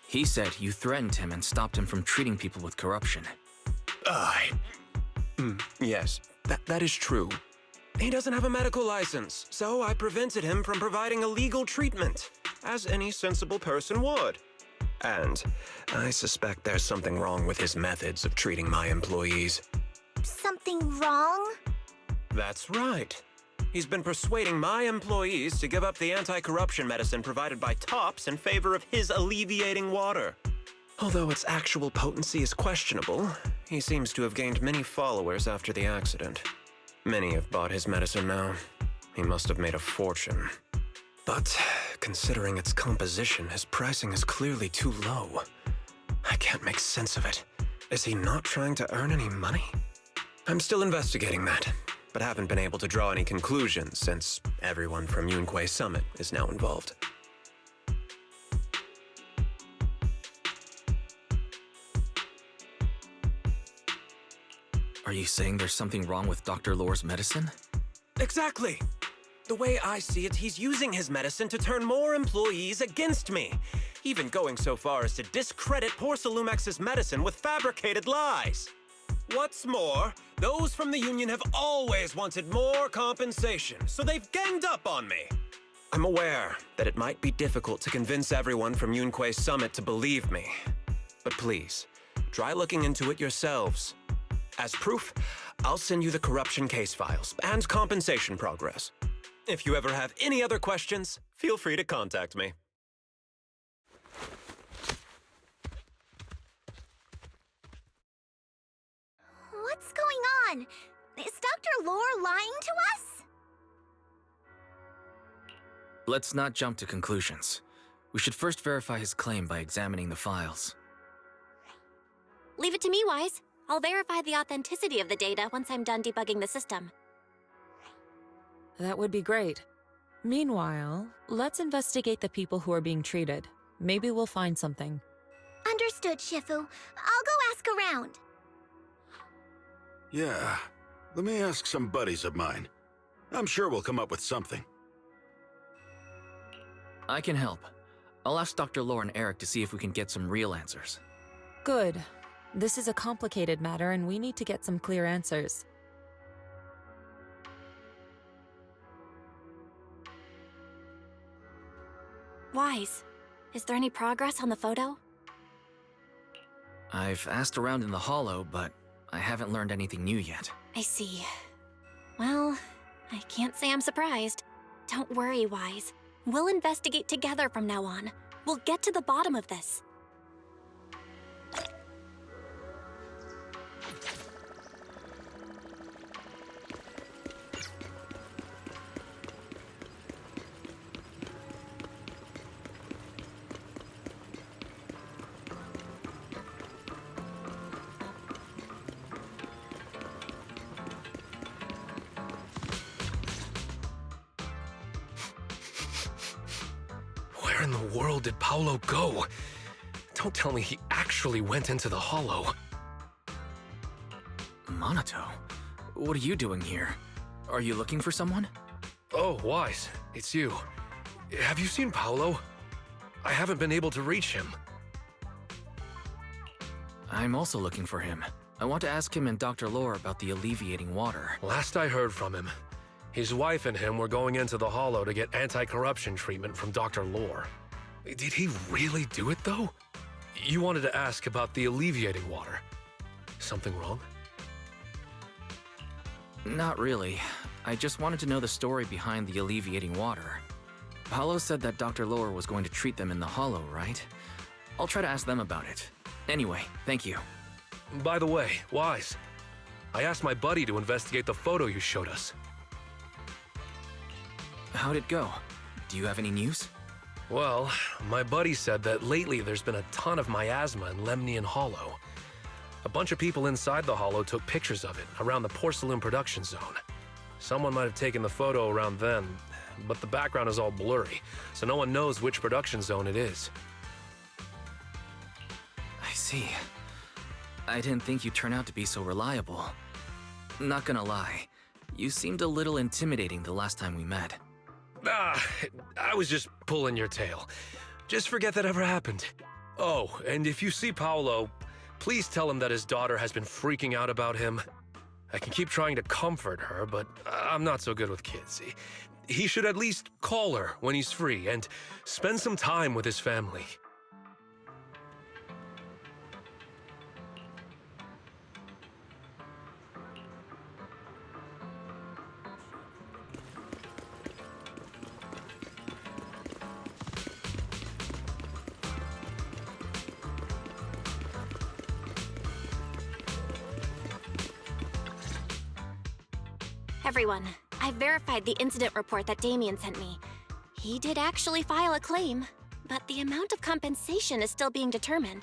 S1: He said you threatened him and stopped him from treating people with corruption.
S17: Yes, that is true. He doesn't have a medical license, so I prevented him from providing a legal treatment, as any sensible person would. And I suspect there's something wrong with his methods of treating my employees.
S9: Something wrong?
S17: That's right. He's been persuading my employees to give up the anti-corruption medicine provided by Topps in favor of his alleviating water. Although its actual potency is questionable, he seems to have gained many followers after the accident. Many have bought his medicine now. He must have made a fortune. But considering its composition, his pricing is clearly too low. I can't make sense of it. Is he not trying to earn any money? I'm still investigating that, but haven't been able to draw any conclusions since everyone from Yunquei Summit is now involved.
S1: Are you saying there's something wrong with Dr. Lore's medicine?
S17: Exactly! The way I see it, he's using his medicine to turn more employees against me, even going so far as to discredit Porcelumex's medicine with fabricated lies. What's more, those from the union have always wanted more compensation, so they've ganged up on me. I'm aware that it might be difficult to convince everyone from Yunquei Summit to believe me. But please, try looking into it yourselves. As proof, I'll send you the corruption case files and compensation progress. If you ever have any other questions, feel free to contact me.
S9: What's going on? Is Dr. Lore lying to us?
S1: Let's not jump to conclusions. We should first verify his claim by examining the files.
S2: Leave it to me, Wise. I'll verify the authenticity of the data once I'm done debugging the system.
S20: That would be great. Meanwhile, let's investigate the people who are being treated. Maybe we'll find something.
S9: Understood, Shifu. I'll go ask around.
S8: Yeah, let me ask some buddies of mine. I'm sure we'll come up with something.
S1: I can help. I'll ask Dr. Lore and Eric to see if we can get some real answers.
S20: Good. This is a complicated matter and we need to get some clear answers.
S2: Wise, is there any progress on the photo?
S1: I've asked around in the Hollow, but I haven't learned anything new yet.
S2: I see. Well, I can't say I'm surprised. Don't worry, Wise. We'll investigate together from now on. We'll get to the bottom of this.
S18: Where in the world did Paolo go? Don't tell me he actually went into the Hollow.
S1: Monato, what are you doing here? Are you looking for someone?
S18: Oh, Wise, it's you. Have you seen Paolo? I haven't been able to reach him.
S1: I'm also looking for him. I want to ask him and Dr. Lore about the alleviating water.
S18: Last I heard from him, his wife and him were going into the Hollow to get anti-corruption treatment from Dr. Lore. Did he really do it, though? You wanted to ask about the alleviating water. Something wrong?
S1: Not really. I just wanted to know the story behind the alleviating water. Paolo said that Dr. Lore was going to treat them in the Hollow, right? I'll try to ask them about it. Anyway, thank you.
S18: By the way, Wise, I asked my buddy to investigate the photo you showed us.
S1: How'd it go? Do you have any news?
S18: Well, my buddy said that lately there's been a ton of miasma in Lemnian Hollow. A bunch of people inside the Hollow took pictures of it around the porcelain production zone. Someone might have taken the photo around then, but the background is all blurry, so no one knows which production zone it is.
S1: I see. I didn't think you'd turn out to be so reliable. Not gonna lie, you seemed a little intimidating the last time we met.
S18: I was just pulling your tail. Just forget that ever happened. Oh, and if you see Paolo, please tell him that his daughter has been freaking out about him. I can keep trying to comfort her, but I'm not so good with kids. He should at least call her when he's free and spend some time with his family.
S2: Everyone, I've verified the incident report that Damien sent me. He did actually file a claim, but the amount of compensation is still being determined.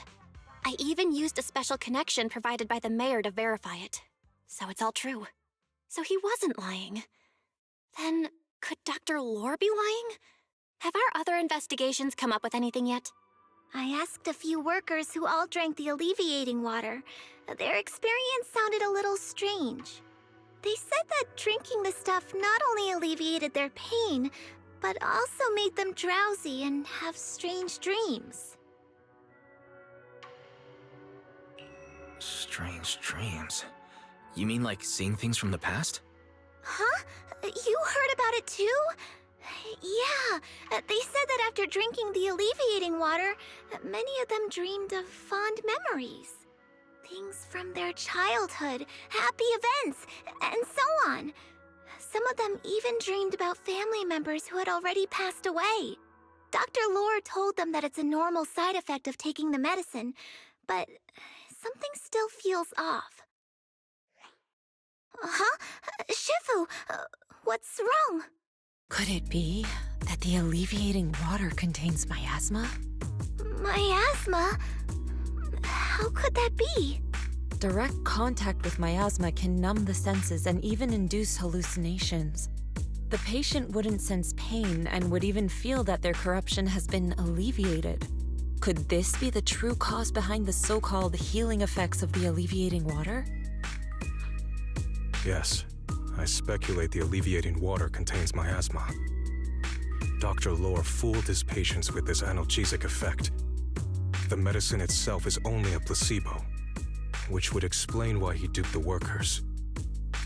S2: I even used a special connection provided by the mayor to verify it. So it's all true. So he wasn't lying. Then, could Dr. Lore be lying? Have our other investigations come up with anything yet?
S9: I asked a few workers who all drank the alleviating water. Their experience sounded a little strange. They said that drinking the stuff not only alleviated their pain, but also made them drowsy and have strange dreams.
S1: Strange dreams. You mean like seeing things from the past?
S9: Huh? You heard about it too? Yeah, they said that after drinking the alleviating water, many of them dreamed of fond memories. Things from their childhood, happy events, and so on. Some of them even dreamed about family members who had already passed away. Dr. Lore told them that it's a normal side effect of taking the medicine, but something still feels off. Huh? Shifu, what's wrong?
S20: Could it be that the alleviating water contains miasma?
S9: Miasma? How could that be?
S20: Direct contact with miasma can numb the senses and even induce hallucinations. The patient wouldn't sense pain and would even feel that their corruption has been alleviated. Could this be the true cause behind the so-called healing effects of the alleviating water?
S16: Yes, I speculate the alleviating water contains miasma. Dr. Lore fooled his patients with this analgesic effect. The medicine itself is only a placebo, which would explain why he duped the workers.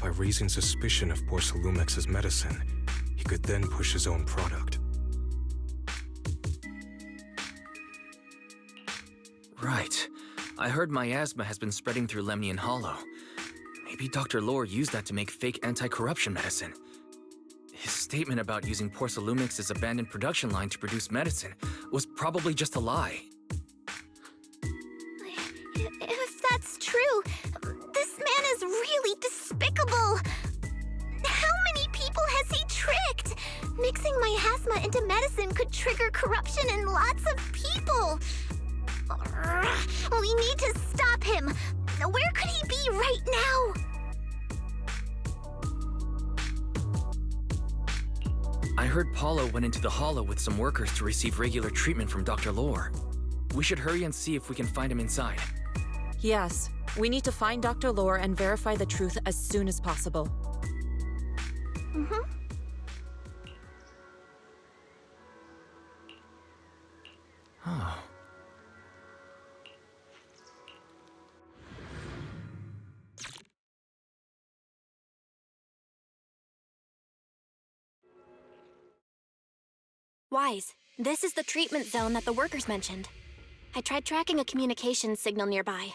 S16: By raising suspicion of Porcelumex's medicine, he could then push his own product.
S1: Right. I heard miasma has been spreading through Lemnian Hollow. Maybe Dr. Lore used that to make fake anti-corruption medicine. His statement about using Porcelumex's abandoned production line to produce medicine was probably just a lie.
S9: If that's true, this man is really despicable. How many people has he tricked? Mixing miasma into medicine could trigger corruption in lots of people. We need to stop him. Where could he be right now?
S1: I heard Paulo went into the Hollow with some workers to receive regular treatment from Dr. Lore. We should hurry and see if we can find him inside.
S20: Yes, we need to find Dr. Lore and verify the truth as soon as possible.
S9: Mm-hmm.
S1: Oh.
S2: Wise, this is the treatment zone that the workers mentioned. I tried tracking a communications signal nearby.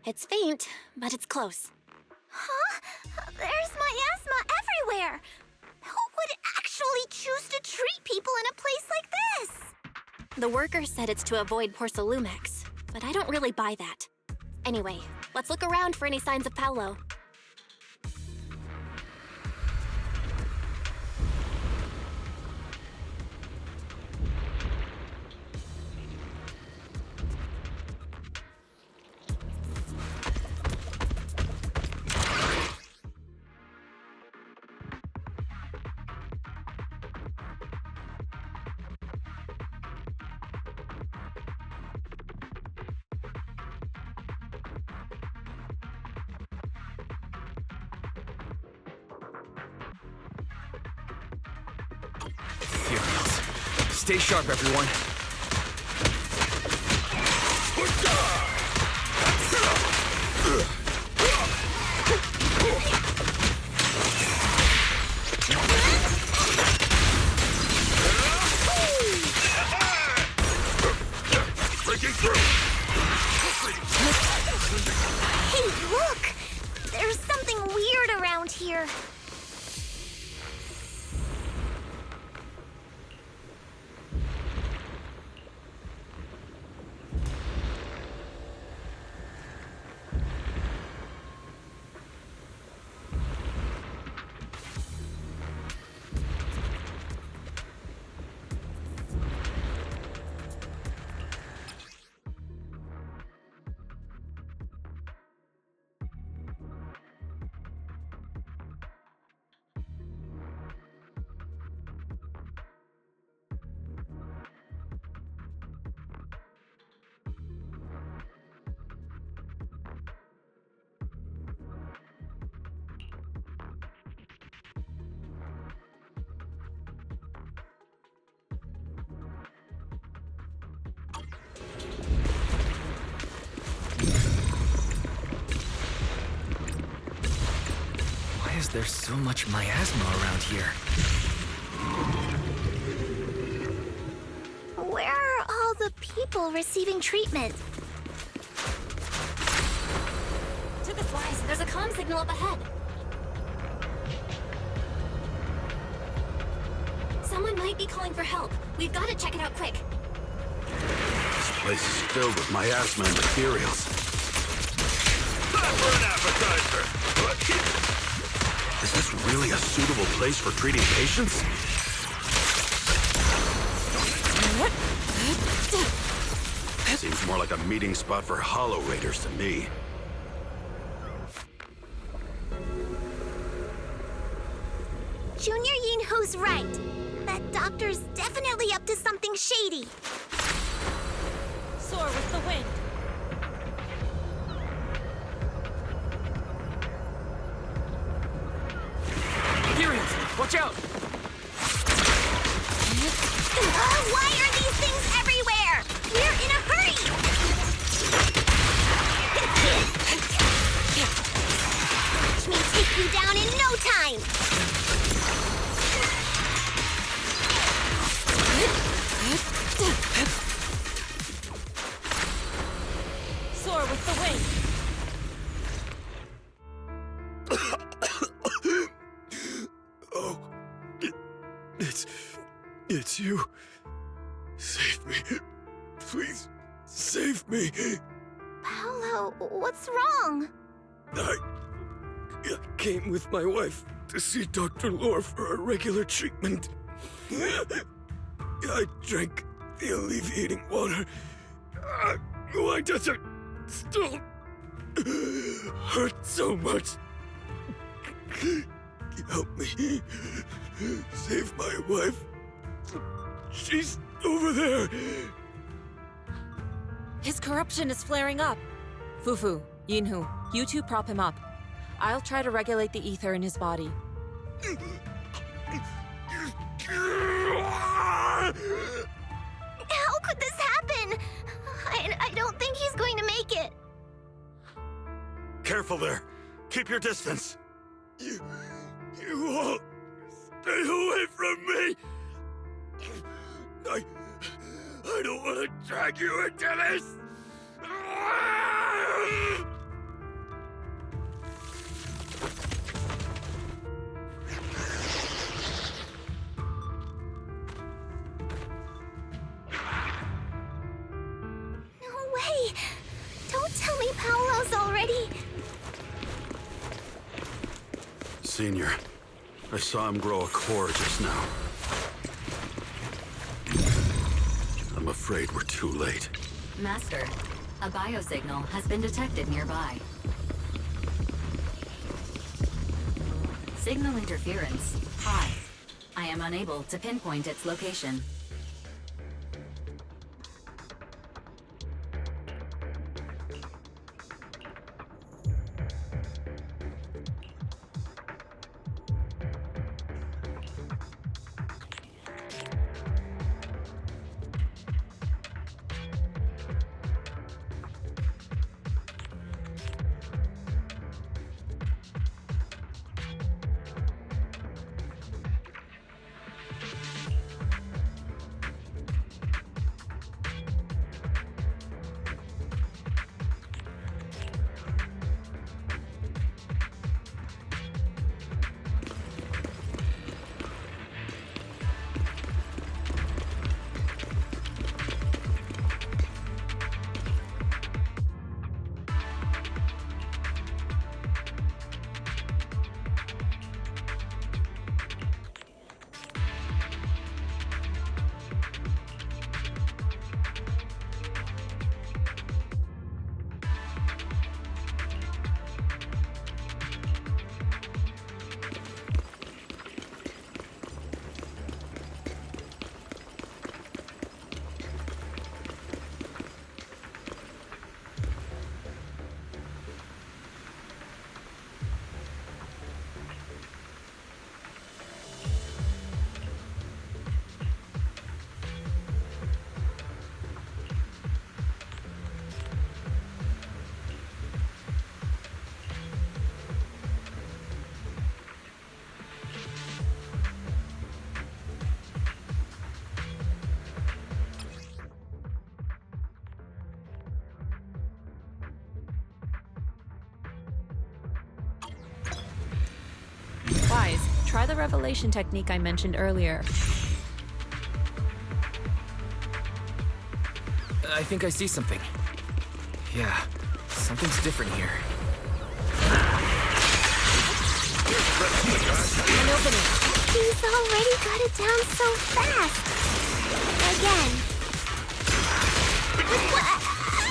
S2: It's faint, but it's close.
S9: Huh? There's miasma everywhere! Who would actually choose to treat people in a place like this?
S2: The workers said it's to avoid Porcelumex, but I don't really buy that. Anyway, let's look around for any signs of Paulo.
S1: Stay sharp, everyone.
S8: Breaking through!
S9: Hey, look! There's something weird around here.
S1: there's so much miasma around here?
S9: Where are all the people receiving treatment?
S2: To the flies, there's a comm signal up ahead. Someone might be calling for help. We've got to check it out quick.
S8: This place is filled with miasma and materials. Time for an appetizer! Is this really a suitable place for treating patients? Seems more like a meeting spot for Hollow Raiders to me.
S9: Junior Yinhu's right. That doctor's definitely up to something shady.
S6: Soar with the wind.
S5: Ethereals! Watch out!
S9: Why are these things everywhere? We're in a hurry! Watch me take you down in no time!
S6: Soar with the wind.
S19: Oh, it's you. Save me. Please, save me.
S9: Paolo, what's wrong?
S19: I came with my wife to see Dr. Lore for a regular treatment. I drank the alleviating water. Why does it still hurt so much? Help me. Save my wife. She's over there.
S20: His corruption is flaring up. Fufu, Yinhu, you two prop him up. I'll try to regulate the ether in his body.
S9: How could this happen? I don't think he's going to make it.
S8: Careful there. Keep your distance.
S19: You all stay away from me. I don't want to drag you into this.
S9: No way! Don't tell me Paolo's already...
S8: Senior, I saw him grow a core just now. I'm afraid we're too late.
S7: Master, a biosignal has been detected nearby. Signal interference high. I am unable to pinpoint its location.
S20: try the revelation technique I mentioned earlier.
S1: I think I see something. Yeah, something's different here.
S2: An opening.
S9: He's already got it down so fast. Again. What? I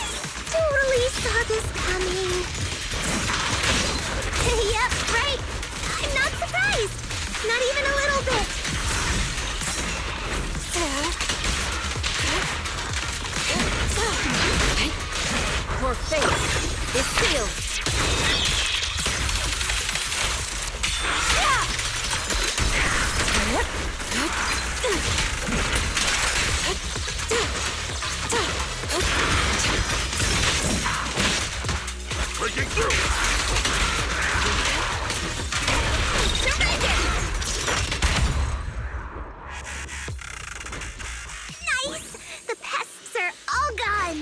S9: totally saw this coming. Yep, right. I'm not surprised. Not even a little bit.
S2: Your fate is sealed.
S8: Breaking through!
S9: Nice! The pests are all gone.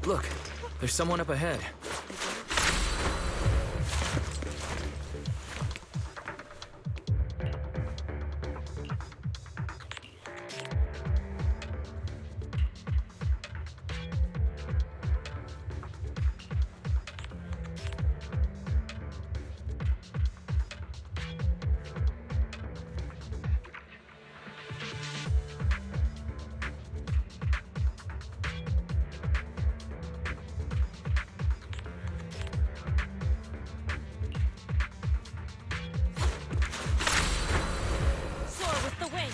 S1: Look, there's someone up ahead.
S6: Soar with the wind.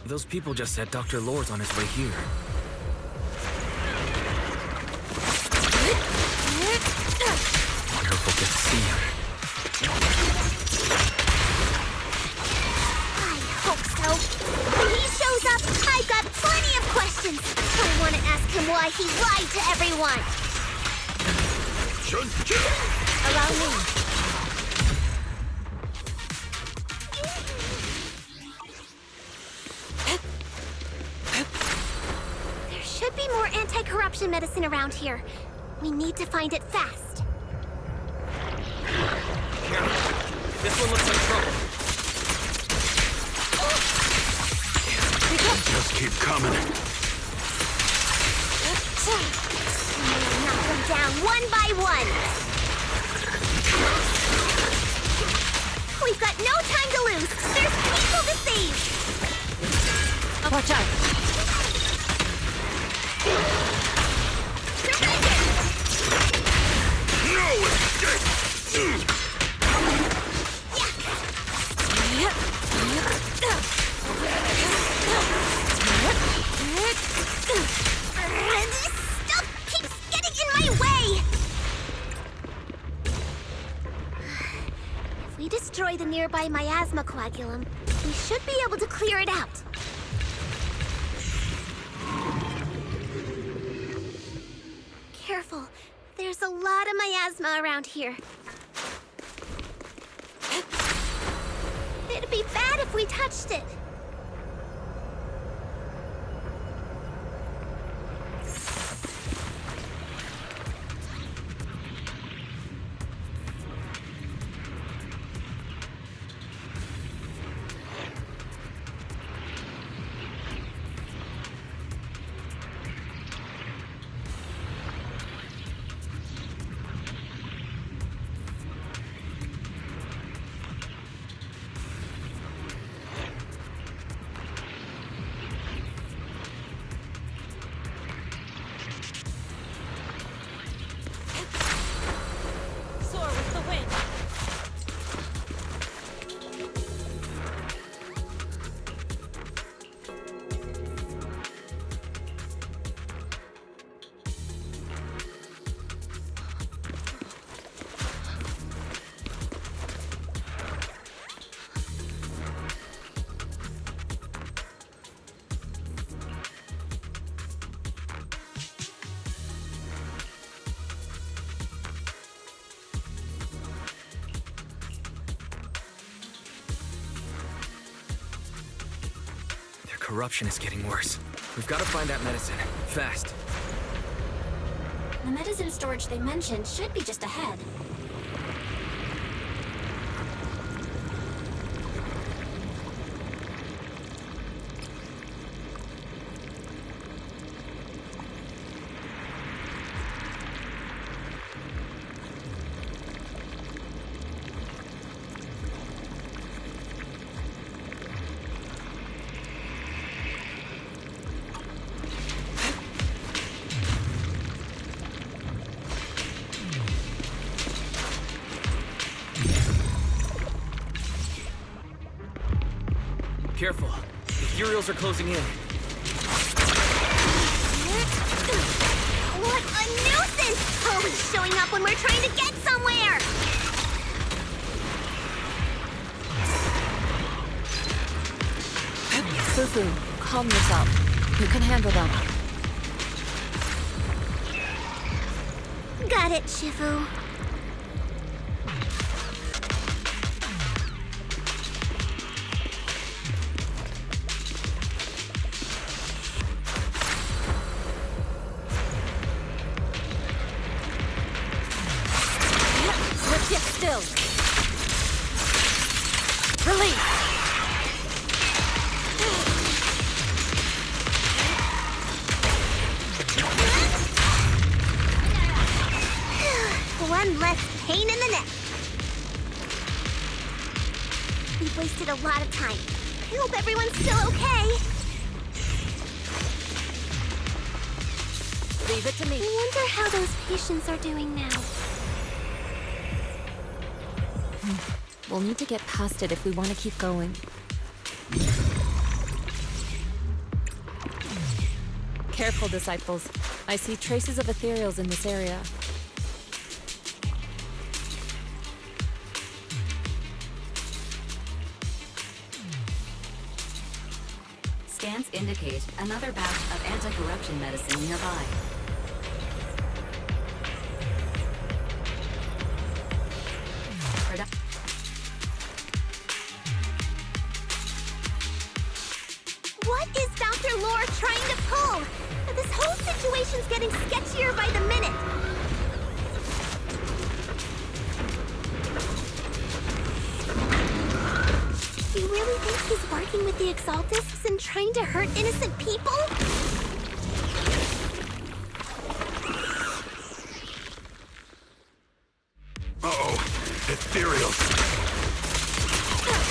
S1: Those people just said Dr. Lore's on his way here. Wonder if we'll get to see him.
S9: I hope so. When he shows up, I've got plenty of questions. I want to ask him why he lied to everyone.
S2: Allow me.
S9: There should be more anti-corruption medicine around here. We need to find it fast.
S5: This one looks like trouble.
S8: Just keep coming.
S9: Knock them down one by one. We've got no time to lose. There's people to save.
S2: Watch out.
S8: No escape!
S9: This stuff keeps getting in my way! If we destroy the nearby miasma coagulum, we should be able to clear it out. Careful. There's a lot of miasma around here. It'd be bad if we touched it.
S1: corruption is getting worse. We've got to find that medicine. Fast.
S2: The medicine storage they mentioned should be just ahead.
S1: Careful. Ethereals are closing in.
S9: What a nuisance! Always showing up when we're trying to get somewhere!
S20: Fufu, calm yourself. You can handle them.
S9: Got it, Shifu.
S6: Sit still. Release.
S9: One less pain in the neck. We've wasted a lot of time. I hope everyone's still okay.
S6: Leave it to me.
S9: I wonder how those patients are doing now.
S20: We'll need to get past it if we want to keep going. Careful, disciples. I see traces of ethereals in this area.
S7: Scans indicate another batch of anti-corruption medicine nearby.
S9: What is Dr. Lore trying to pull? This whole situation's getting sketchier by the minute. You really think he's working with the Exaltists and trying to hurt innocent people?
S8: Uh-oh. Ethereals.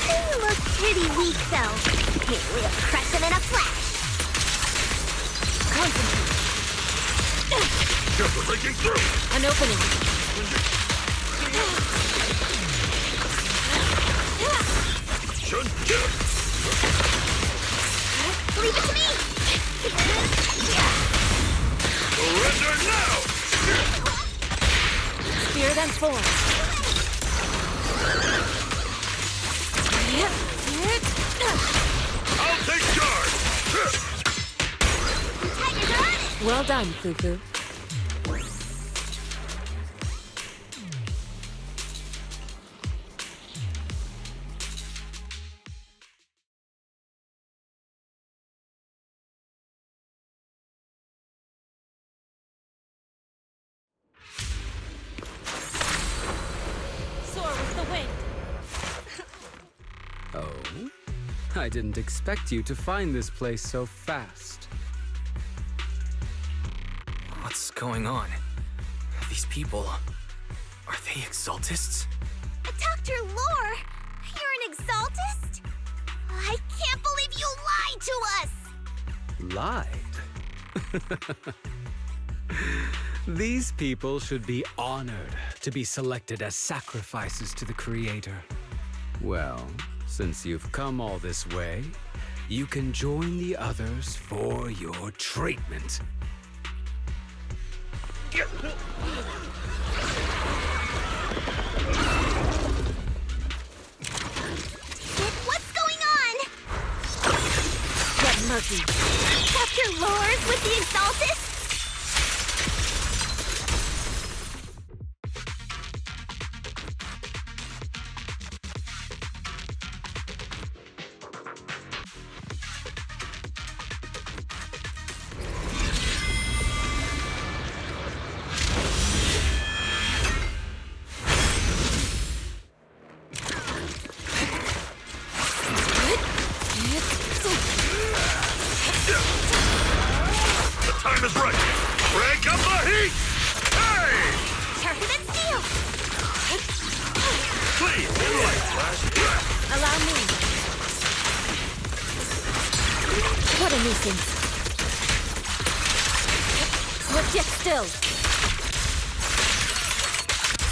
S9: They look pretty weak, though. We'll crush them in a flash.
S6: Concentrate.
S8: Just breaking through.
S6: An opening.
S9: Leave it to me!
S8: Surrender now!
S6: Spirit and form.
S8: I'll take charge!
S9: Tigers are on it!
S20: Well done, Fufu.
S6: Soar with the wind.
S4: Oh? I didn't expect you to find this place so fast.
S1: What's going on? These people... Are they Exaltists?
S9: Dr. Lore! You're an Exaltist? I can't believe you lied to us!
S4: Lied? These people should be honored to be selected as sacrifices to the Creator. Well, since you've come all this way, you can join the others for your treatment.
S9: What's going on?
S6: Get murky.
S9: Dr. Lore's with the Exaltists?
S8: time is right. Crank up the heat! Hey!
S9: Sharper than steel!
S8: Please, in light, Flash.
S6: Allow me. What a nuisance. Look yet still.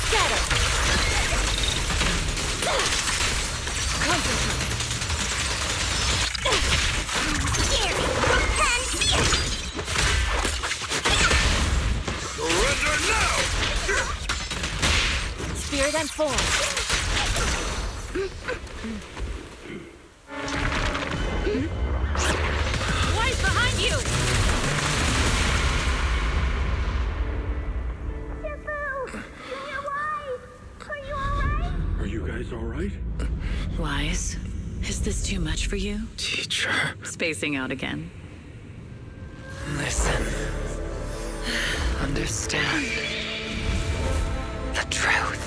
S6: Scatter. Concentrate.
S8: Surrender now!
S6: Spirit and form. Wise behind you!
S8: Are you guys all right?
S10: Wise, is this too much for you?
S1: Teacher.
S10: Spacing out again.
S1: Listen. Understand. The truth.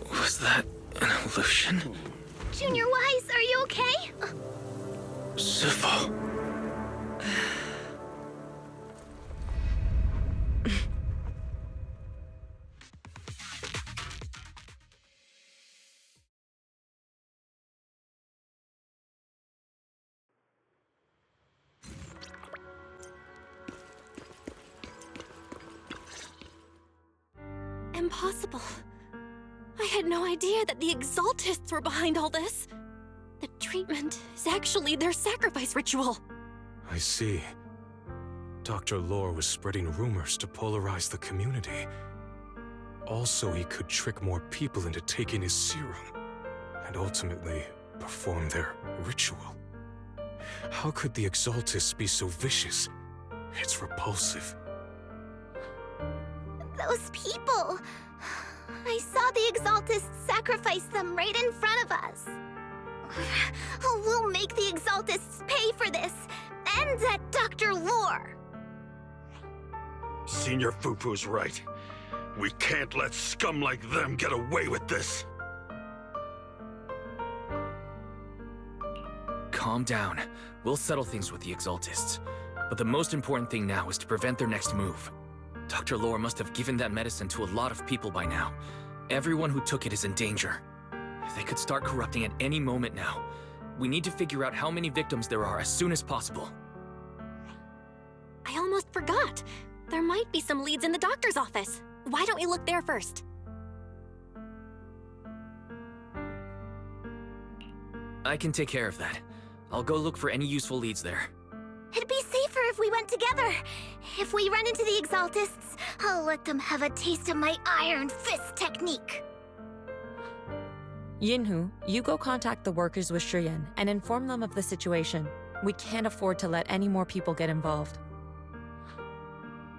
S1: Was that an illusion?
S9: Junior Wise, are you okay?
S1: Sifu.
S2: Impossible. I had no idea that the Exaltists were behind all this. The treatment is actually their sacrifice ritual.
S16: I see. Dr. Lore was spreading rumors to polarize the community. Also, he could trick more people into taking his serum, and ultimately perform their ritual. How could the Exaltists be so vicious? It's repulsive.
S9: Those people. I saw the Exaltists sacrifice them right in front of us. We'll make the Exaltists pay for this. And that Dr. Lore.
S8: Senior Fufu's right. We can't let scum like them get away with this.
S1: Calm down. We'll settle things with the Exaltists. But the most important thing now is to prevent their next move. Dr. Lore must have given that medicine to a lot of people by now. Everyone who took it is in danger. They could start corrupting at any moment now. We need to figure out how many victims there are as soon as possible.
S2: I almost forgot. There might be some leads in the doctor's office. Why don't we look there first?
S1: I can take care of that. I'll go look for any useful leads there.
S9: It'd be safer if we went together. If we run into the Exaltists, I'll let them have a taste of my Iron Fist technique.
S20: Yinhu, you go contact the workers with Shiyan and inform them of the situation. We can't afford to let any more people get involved.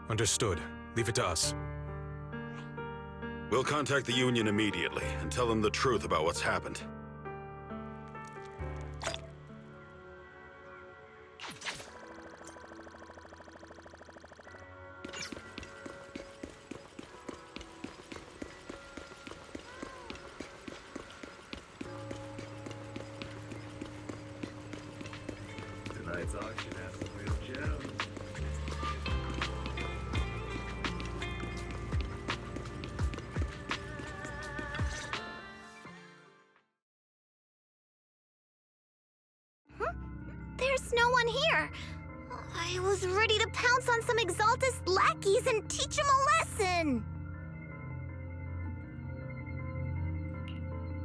S16: Understood. Leave it to us.
S8: We'll contact the Union immediately and tell them the truth about what's happened.
S22: Tonight's auction has some real gems.
S9: There's no one here. I was ready to pounce on some Exaltist lackeys and teach them a lesson.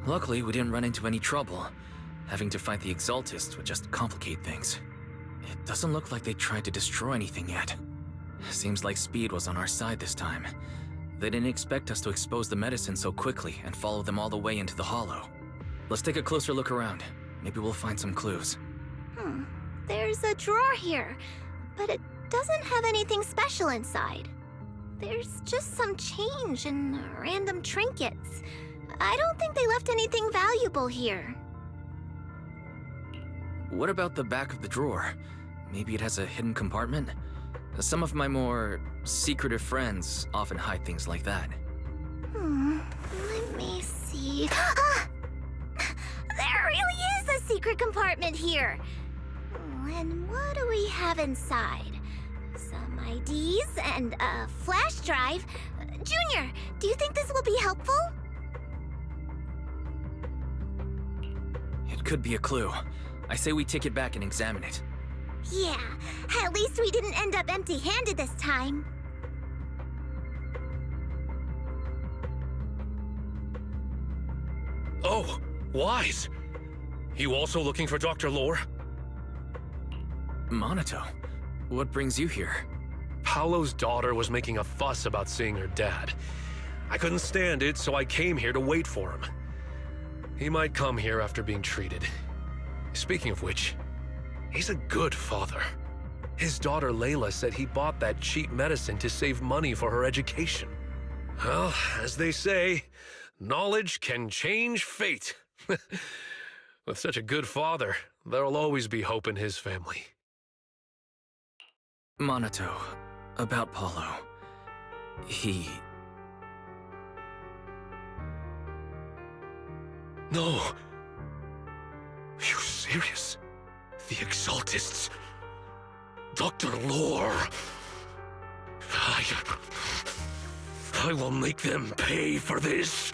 S1: Luckily, we didn't run into any trouble. Having to fight the Exaltists would just complicate things. It doesn't look like they tried to destroy anything yet. Seems like speed was on our side this time. They didn't expect us to expose the medicine so quickly and follow them all the way into the hollow. Let's take a closer look around. Maybe we'll find some clues.
S9: There's a drawer here, but it doesn't have anything special inside. There's just some change and random trinkets. I don't think they left anything valuable here.
S1: What about the back of the drawer? Maybe it has a hidden compartment? Some of my more secretive friends often hide things like that.
S9: Let me see. Ah! There really is a secret compartment here. And what do we have inside? Some IDs and a flash drive. Junior, do you think this will be helpful?
S1: It could be a clue. I say we take it back and examine it.
S9: Yeah, at least we didn't end up empty-handed this time.
S18: Oh, Wise! You also looking for Dr. Lore?
S1: Monato, what brings you here?
S18: Paolo's daughter was making a fuss about seeing her dad. I couldn't stand it, so I came here to wait for him. He might come here after being treated. Speaking of which, he's a good father. His daughter Layla said he bought that cheap medicine to save money for her education. Well, as they say, knowledge can change fate. With such a good father, there'll always be hope in his family.
S1: Monato, about Paulo. He...
S18: No. Are you serious? The Exaltists? Dr. Lore? I will make them pay for this.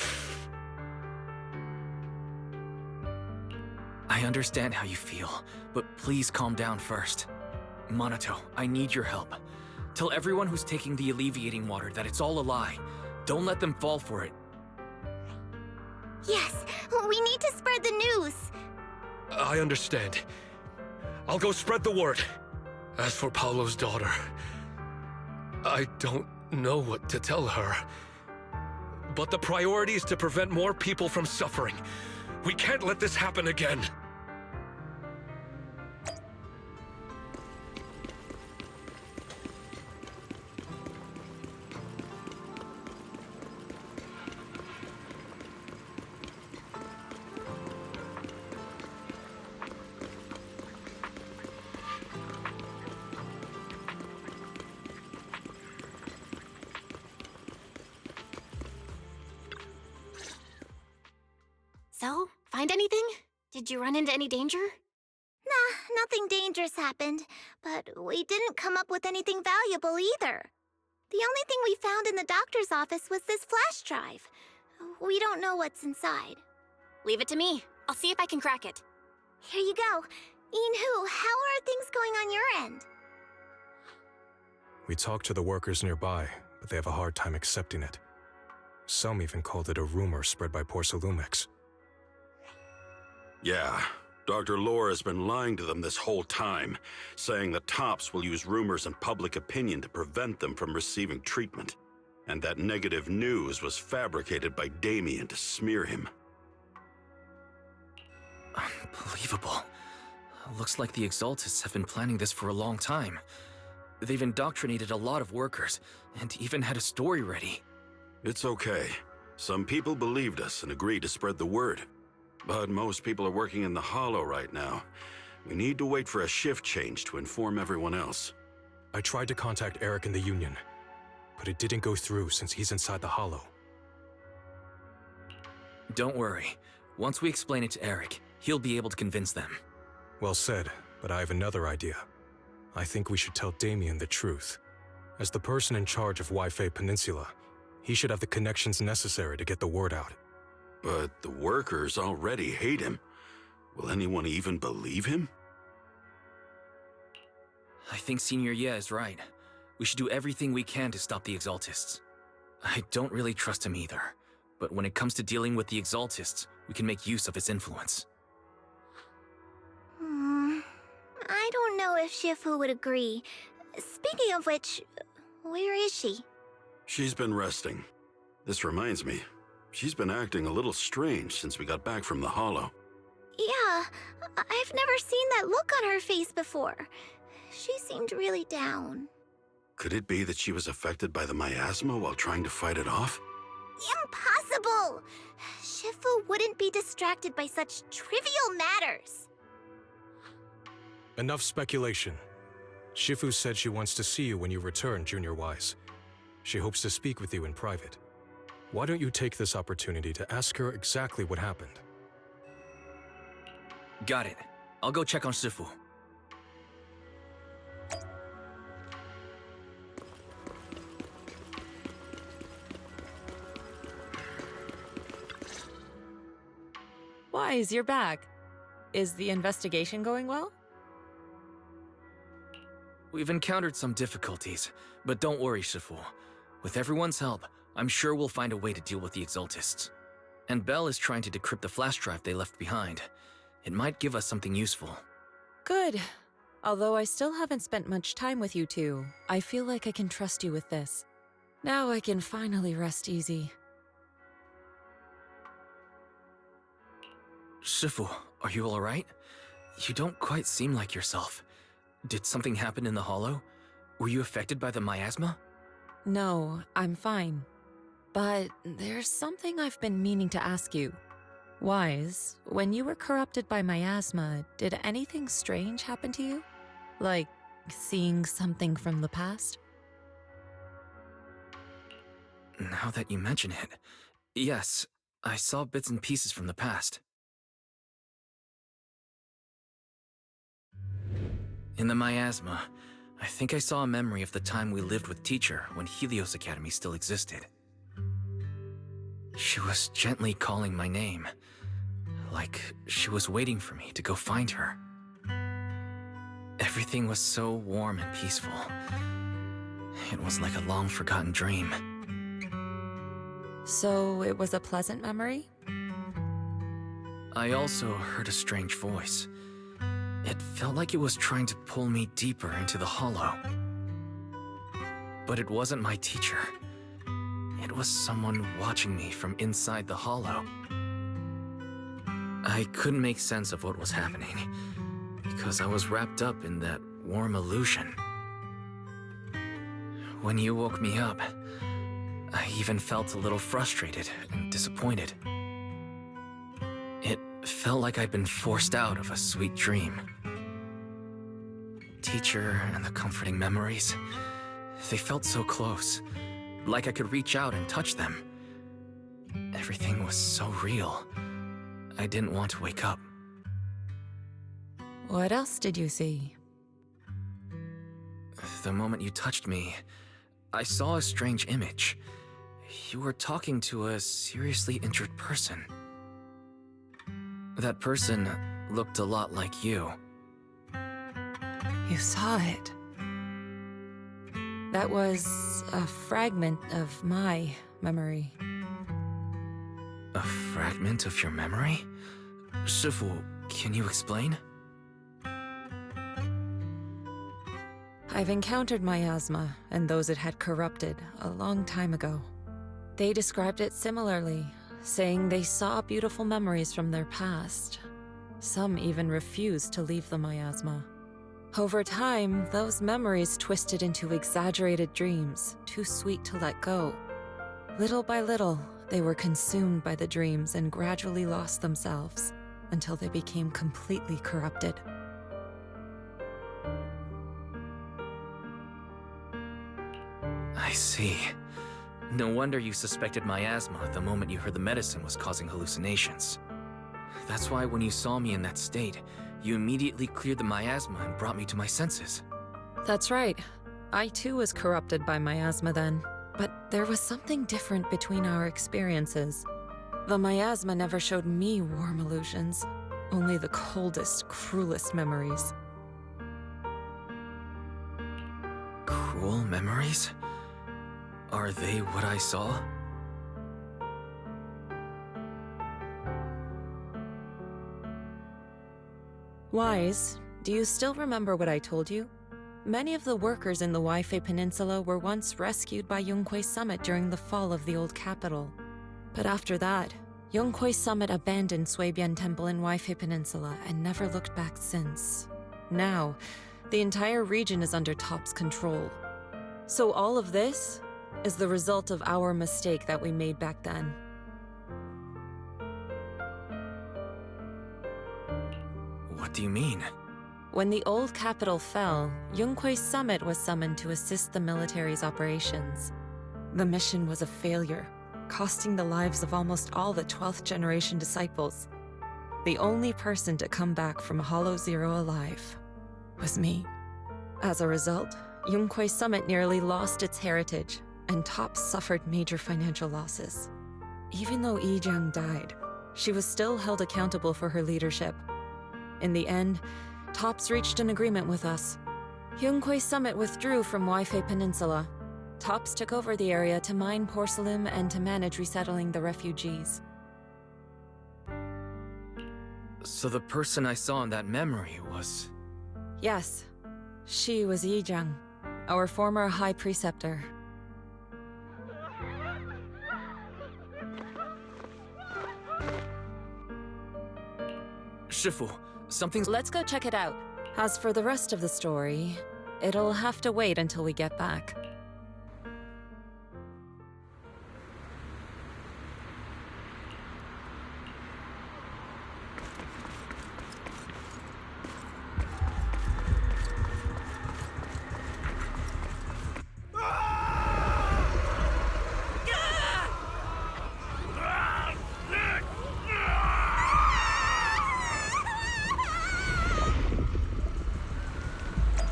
S1: I understand how you feel, but please calm down first. Monato, I need your help. Tell everyone who's taking the alleviating water that it's all a lie. Don't let them fall for it.
S9: Yes, we need to spread the news.
S18: I understand. I'll go spread the word. As for Paolo's daughter, I don't know what to tell her. But the priority is to prevent more people from suffering. We can't let this happen again.
S2: So, find anything? Did you run into any danger?
S9: Nah, nothing dangerous happened, but we didn't come up with anything valuable either. The only thing we found in the doctor's office was this flash drive. We don't know what's inside.
S2: Leave it to me. I'll see if I can crack it.
S9: Here you go. Inhu, how are things going on your end?
S16: We talked to the workers nearby, but they have a hard time accepting it. Some even called it a rumor spread by Porsalumex.
S8: Yeah, Dr. Lore has been lying to them this whole time, saying the Tops will use rumors and public opinion to prevent them from receiving treatment, and that negative news was fabricated by Damien to smear him.
S1: Unbelievable. Looks like the Exaltists have been planning this for a long time. They've indoctrinated a lot of workers, and even had a story ready.
S8: It's okay. Some people believed us and agreed to spread the word. But most people are working in the Hollow right now. We need to wait for a shift change to inform everyone else.
S16: I tried to contact Eric in the Union, but it didn't go through since he's inside the Hollow.
S1: Don't worry. Once we explain it to Eric, he'll be able to convince them.
S16: Well said, but I have another idea. I think we should tell Damien the truth. As the person in charge of Wi-Fi Peninsula, he should have the connections necessary to get the word out.
S8: But the workers already hate him. Will anyone even believe him?
S1: I think Senior Ye is right. We should do everything we can to stop the Exaltists. I don't really trust him either, but when it comes to dealing with the Exaltists, we can make use of his influence.
S9: I don't know if Shifu would agree. Speaking of which, where is she?
S8: She's been resting. This reminds me, she's been acting a little strange since we got back from the Hollow.
S9: Yeah, I've never seen that look on her face before. She seemed really down.
S8: Could it be that she was affected by the miasma while trying to fight it off?
S9: Impossible! Shifu wouldn't be distracted by such trivial matters.
S16: Enough speculation. Shifu said she wants to see you when you return, Junior Wise. She hopes to speak with you in private. Why don't you take this opportunity to ask her exactly what happened?
S1: Got it. I'll go check on Shifu.
S20: Wise, you're back. Is the investigation going well?
S1: We've encountered some difficulties, but don't worry, Shifu. With everyone's help, I'm sure we'll find a way to deal with the Exaltists. And Belle is trying to decrypt the flash drive they left behind. It might give us something useful.
S20: Good. Although I still haven't spent much time with you two, I feel like I can trust you with this. Now I can finally rest easy.
S1: Shifu, are you alright? You don't quite seem like yourself. Did something happen in the Hollow? Were you affected by the miasma?
S20: No, I'm fine. But there's something I've been meaning to ask you. Wise, when you were corrupted by miasma, did anything strange happen to you? Like seeing something from the past?
S1: Now that you mention it, yes, I saw bits and pieces from the past. In the miasma, I think I saw a memory of the time we lived with Teacher when Helios Academy still existed. She was gently calling my name, like she was waiting for me to go find her. Everything was so warm and peaceful. It was like a long-forgotten dream.
S20: So it was a pleasant memory?
S1: I also heard a strange voice. It felt like it was trying to pull me deeper into the Hollow. But it wasn't my teacher. It was someone watching me from inside the Hollow. I couldn't make sense of what was happening, because I was wrapped up in that warm illusion. When you woke me up, I even felt a little frustrated and disappointed. It felt like I'd been forced out of a sweet dream. Teacher and the comforting memories, they felt so close, like I could reach out and touch them. Everything was so real. I didn't want to wake up.
S20: What else did you see?
S1: The moment you touched me, I saw a strange image. You were talking to a seriously injured person. That person looked a lot like you.
S20: You saw it. That was a fragment of my memory.
S1: A fragment of your memory? Shifu, can you explain?
S20: I've encountered miasma and those it had corrupted a long time ago. They described it similarly, saying they saw beautiful memories from their past. Some even refused to leave the miasma. Over time, those memories twisted into exaggerated dreams, too sweet to let go. Little by little, they were consumed by the dreams and gradually lost themselves, until they became completely corrupted.
S1: I see. No wonder you suspected miasma the moment you heard the medicine was causing hallucinations. That's why when you saw me in that state, you immediately cleared the miasma and brought me to my senses.
S20: That's right. I too was corrupted by miasma then, but there was something different between our experiences. The miasma never showed me warm illusions, only the coldest, cruelest memories.
S1: Cruel memories? Are they what I saw?
S20: Wise, do you still remember what I told you? Many of the workers in the Waifei Peninsula were once rescued by Yonghui Summit during the fall of the old capital. But after that, Yonghui Summit abandoned Shuibian Temple in Waifei Peninsula and never looked back since. Now, the entire region is under Top's control. So all of this is the result of our mistake that we made back then.
S1: What do you mean?
S20: When the old capital fell, Yonghui Summit was summoned to assist the military's operations. The mission was a failure, costing the lives of almost all the 12th generation disciples. the only person to come back from Hollow Zero alive was me. As a result, Yunquay Summit nearly lost its heritage, and TOPS suffered major financial losses. Even though Yijang died, she was still held accountable for her leadership. In the end, TOPS reached an agreement with us. Yunquay Summit withdrew from Waifei Peninsula. TOPS took over the area to mine porcelain and to manage resettling the refugees.
S1: So the person I saw in that memory was...
S20: Yes, she was Yijang, our former High Preceptor.
S1: Shifu, something's...
S20: Let's go check it out. As for the rest of the story, it'll have to wait until we get back.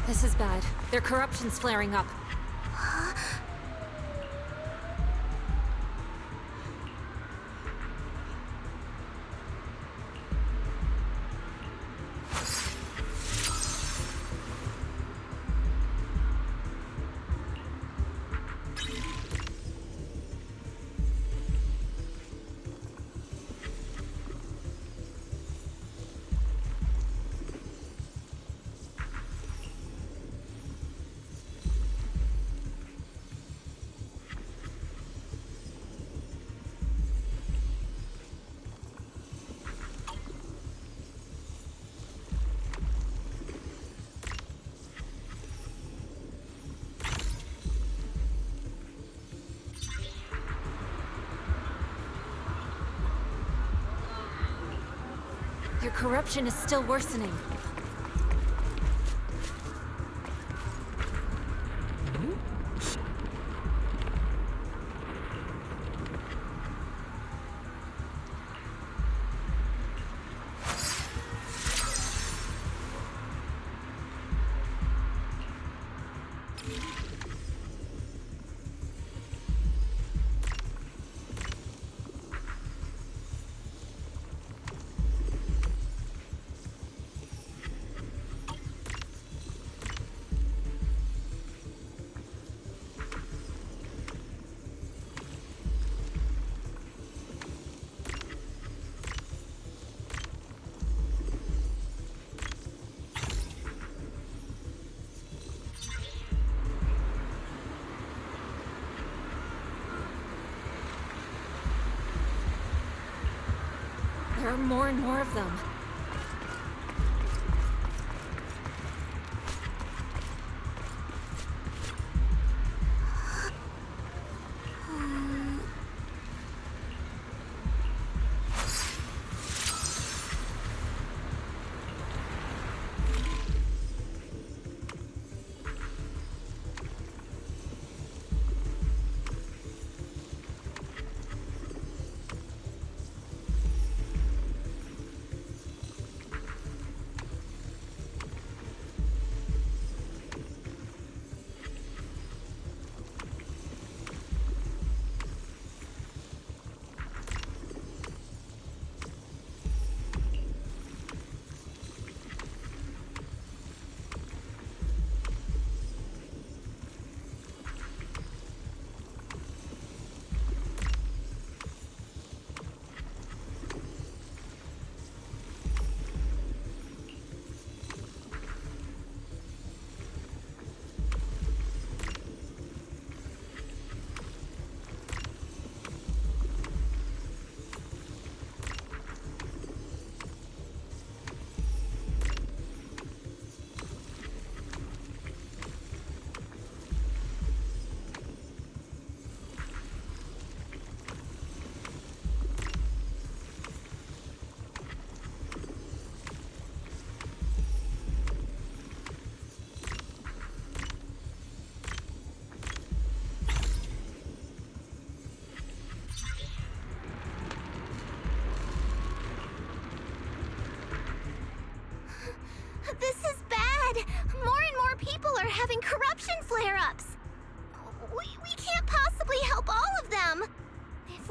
S6: This is bad. Their corruption's flaring up. Their corruption is still worsening. There are more and more of them.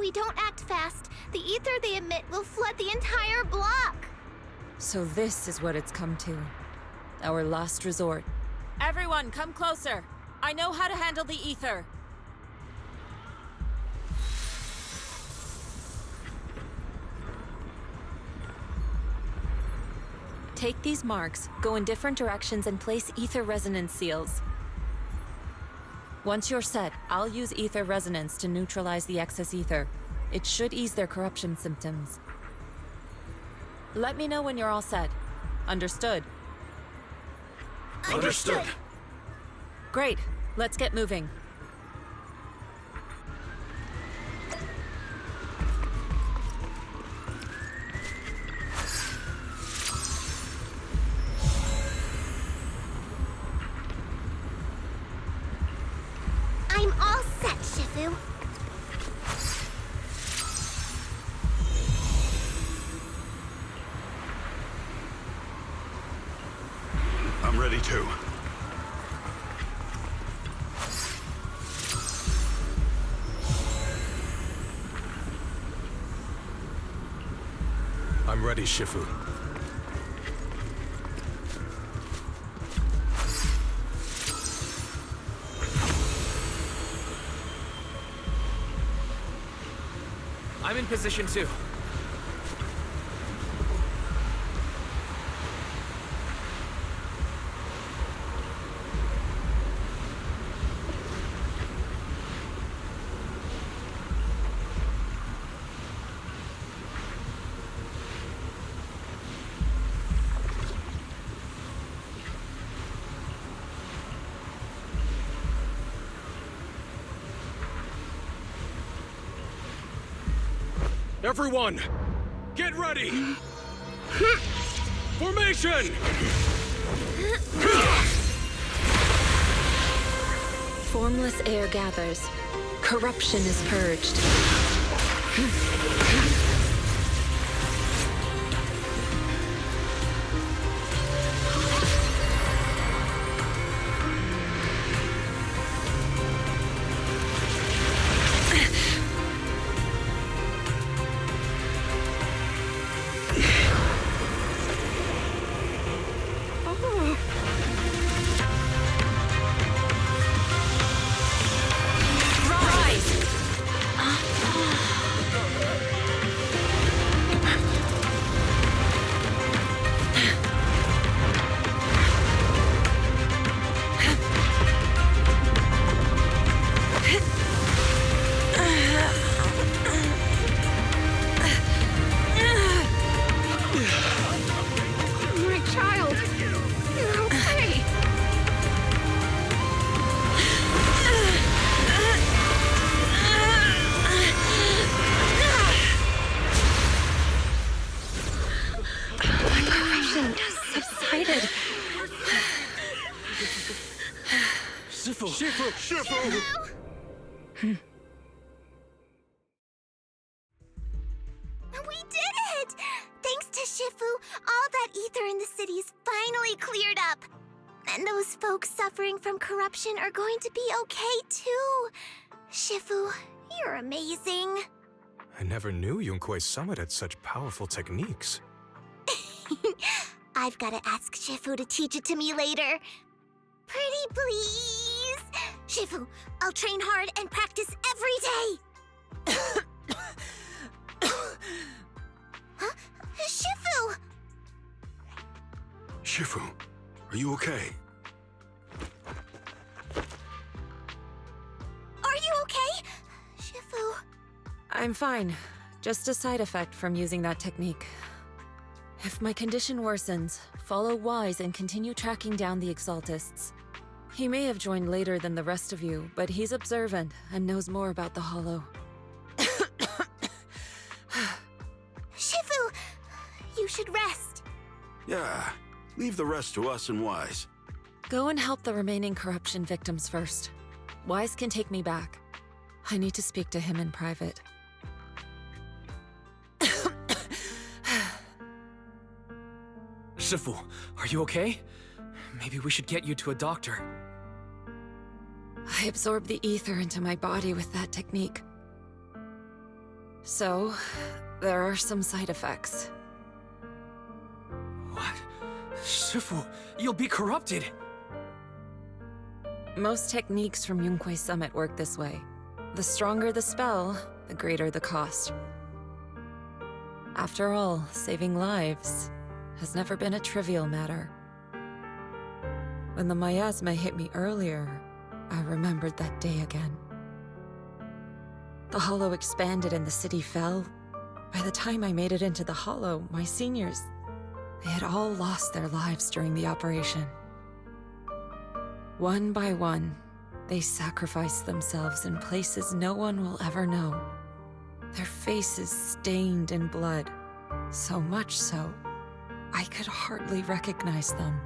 S9: we don't act fast, the ether they emit will flood the entire block.
S20: So this is what it's come to. Our last resort. Everyone, come closer. I know how to handle the ether. Take these marks, go in different directions, and place ether resonance seals. Once you're set, I'll use ether resonance to neutralize the excess ether. It should ease their corruption symptoms. Let me know when you're all set. Understood?
S8: Understood.
S20: Great. Let's get moving.
S9: I'm all set, Shifu.
S8: I'm ready too.
S16: I'm ready, Shifu.
S5: I'm in position too.
S19: Everyone, get ready! Formation!
S20: Formless air gathers. Corruption is purged.
S8: Shifu!
S9: We did it! Thanks to Shifu, all that ether in the city's finally cleared up. And those folks suffering from corruption are going to be okay too. Shifu, you're amazing.
S16: I never knew Yunquei Summit had such powerful techniques.
S9: I've got to ask Shifu to teach it to me later. Pretty please? Shifu, I'll train hard and practice every day. Huh? Shifu!
S8: Shifu, are you okay?
S9: Are you okay? Shifu...
S20: I'm fine. Just a side effect from using that technique. If my condition worsens, follow Wise and continue tracking down the Exaltists. He may have joined later than the rest of you, but he's observant and knows more about the Hollow.
S9: Shifu! You should rest.
S8: Yeah, leave the rest to us and Wise.
S20: Go and help the remaining corruption victims first. Wise can take me back. I need to speak to him in private.
S5: Shifu, are you okay? Maybe we should get you to a doctor.
S20: I absorbed the ether into my body with that technique. So, there are some side effects.
S5: What? Shifu, you'll be corrupted!
S20: Most techniques from Yunquei Summit work this way. The stronger the spell, the greater the cost. After all, saving lives has never been a trivial matter. When the miasma hit me earlier, I remembered that day again. The hollow expanded and the city fell. By the time I made it into the hollow, my seniors, they had all lost their lives during the operation. One by one, they sacrificed themselves in places no one will ever know. Their faces stained in blood, so much so, I could hardly recognize them.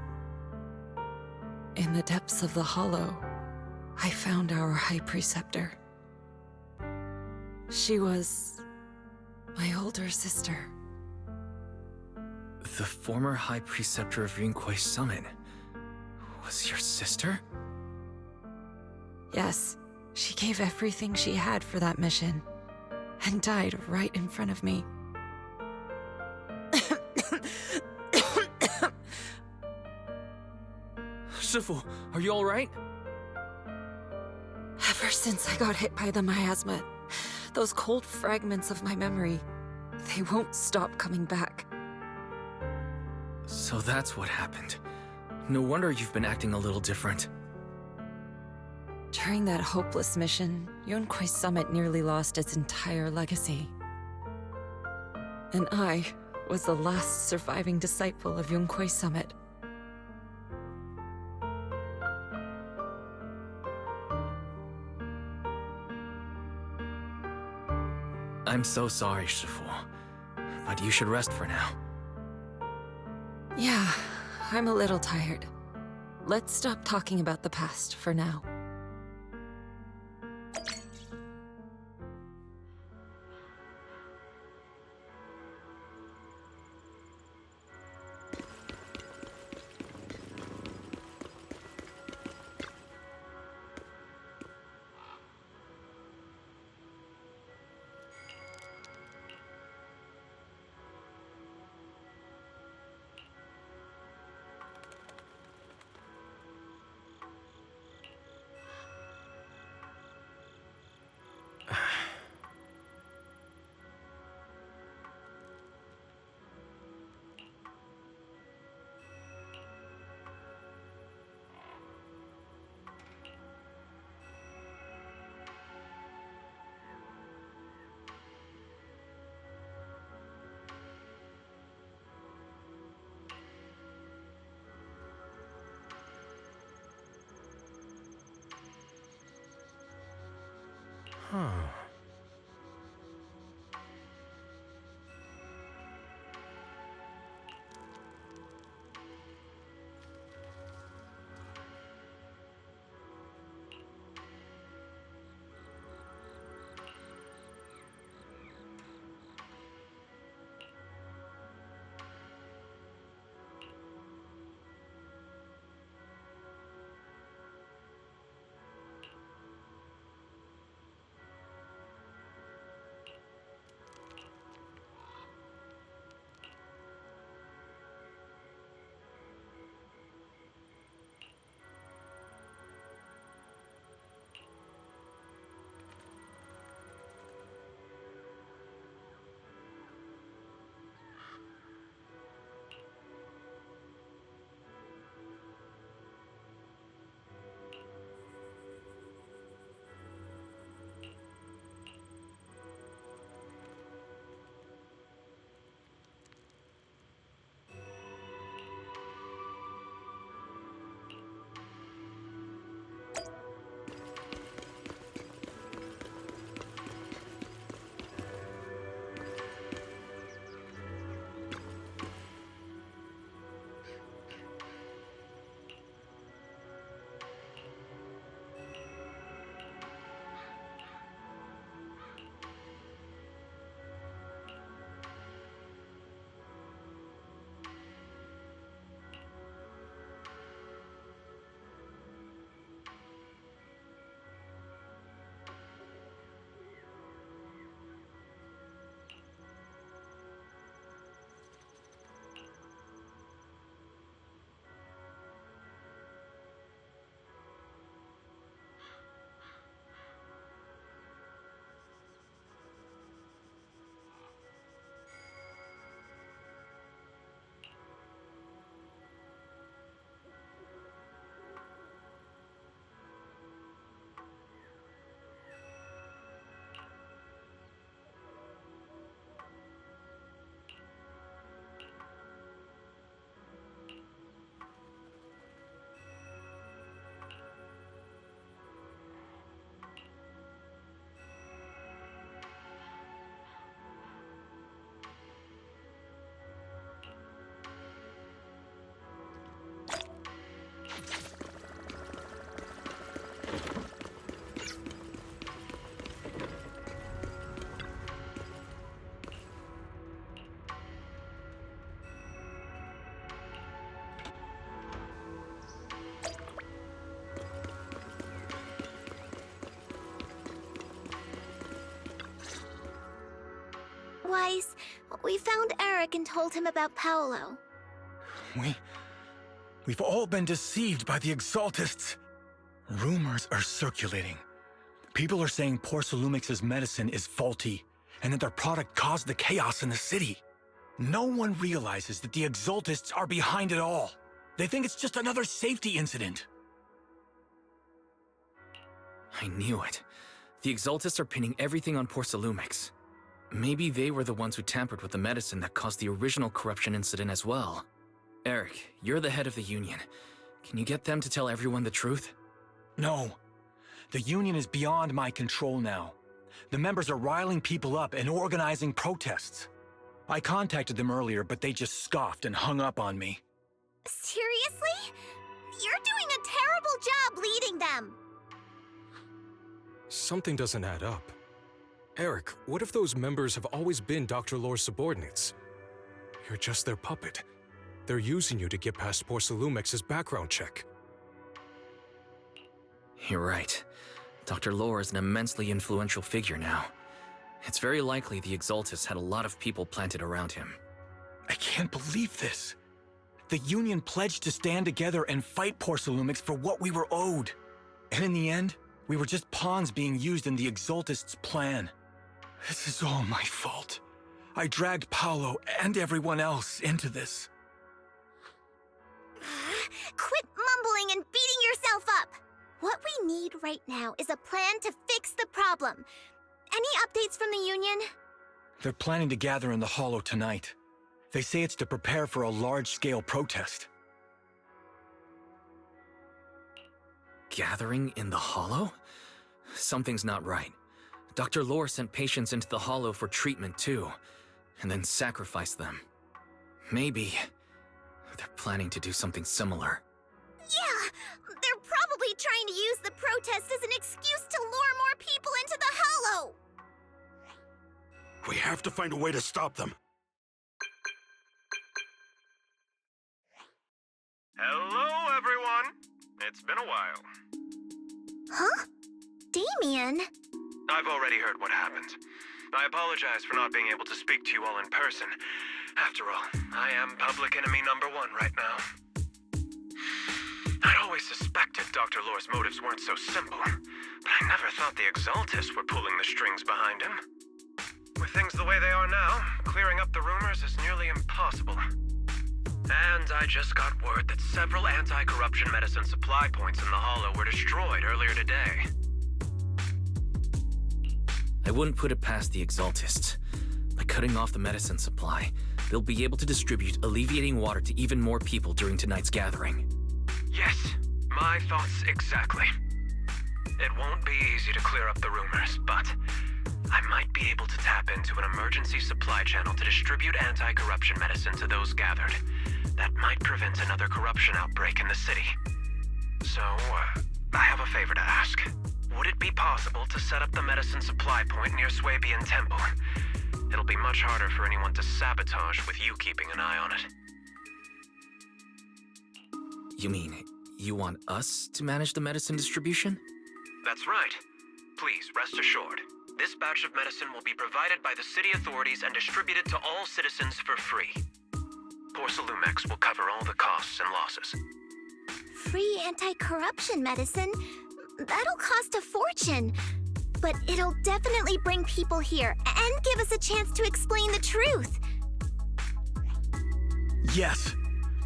S20: In the depths of the hollow, I found our High Preceptor. She was my older sister.
S1: The former High Preceptor of Yunquei Summit was your sister?
S20: Yes, she gave everything she had for that mission, and died right in front of me.
S5: Shifu, are you alright?
S20: Ever since I got hit by the miasma, those cold fragments of my memory, they won't stop coming back.
S1: So that's what happened. No wonder you've been acting a little different.
S20: During that hopeless mission, Yunquei Summit nearly lost its entire legacy. And I was the last surviving disciple of Yunquei Summit.
S1: I'm so sorry, Shifu. But you should rest for now.
S20: Yeah, I'm a little tired. Let's stop talking about the past for now.
S16: Huh.
S9: Wise, we found Eric and told him about Paolo.
S21: We've all been deceived by the Exaltists. Rumors are circulating. People are saying Porcelumix's medicine is faulty, and that their product caused the chaos in the city. No one realizes that the Exaltists are behind it all. They think it's just another safety incident.
S1: I knew it. The Exaltists are pinning everything on Porcelumix. Maybe they were the ones who tampered with the medicine that caused the original corruption incident as well. Eric, you're the head of the Union. Can you get them to tell everyone the truth?
S21: No. The Union is beyond my control now. The members are riling people up and organizing protests. I contacted them earlier, but they just scoffed and hung up on me.
S9: Seriously? You're doing a terrible job leading them!
S16: Something doesn't add up. Eric, what if those members have always been Dr. Lore's subordinates? You're just their puppet. They're using you to get past Porcelumix's background check.
S1: You're right. Dr. Lore is an immensely influential figure now. It's very likely the Exaltists had a lot of people planted around him.
S21: I can't believe this. The Union pledged to stand together and fight Porcelumix for what we were owed. And in the end, we were just pawns being used in the Exaltists' plan. This is all my fault. I dragged Paolo and everyone else into this.
S9: Quit mumbling and beating yourself up! What we need right now is a plan to fix the problem. Any updates from the Union?
S21: They're planning to gather in the Hollow tonight. They say it's to prepare for a large-scale protest.
S1: Gathering in the Hollow? Something's not right. Dr. Lore sent patients into the Hollow for treatment too, and then sacrificed them. Maybe they're planning to do something similar.
S9: Yeah, they're probably trying to use the protest as an excuse to lure more people into the Hollow!
S8: We have to find a way to stop them.
S17: Hello, everyone. It's been a while.
S9: Huh? Damien?
S17: I've already heard what happened. I apologize for not being able to speak to you all in person. After all, I am public enemy #1 right now. I'd always suspected Dr. Lore's motives weren't so simple, but I never thought the Exaltists were pulling the strings behind him. With things the way they are now, clearing up the rumors is nearly impossible. And I just got word that several anti-corruption medicine supply points in the Hollow were destroyed earlier today.
S1: I wouldn't put it past the Exaltists. By cutting off the medicine supply, they'll be able to distribute alleviating water to even more people during tonight's gathering.
S17: Yes, my thoughts exactly. It won't be easy to clear up the rumors, but I might be able to tap into an emergency supply channel to distribute anti-corruption medicine to those gathered. That might prevent another corruption outbreak in the city. So, I have a favor to ask. Would it be possible to set up the medicine supply point near Swabian Temple? It'll be much harder for anyone to sabotage with you keeping an eye on it.
S1: You mean, you want us to manage the medicine distribution?
S17: That's right. Please, rest assured. This batch of medicine will be provided by the city authorities and distributed to all citizens for free. Porcelumix will cover all the costs and losses.
S9: Free anti-corruption medicine? That'll cost a fortune. But it'll definitely bring people here and give us a chance to explain the truth.
S21: Yes.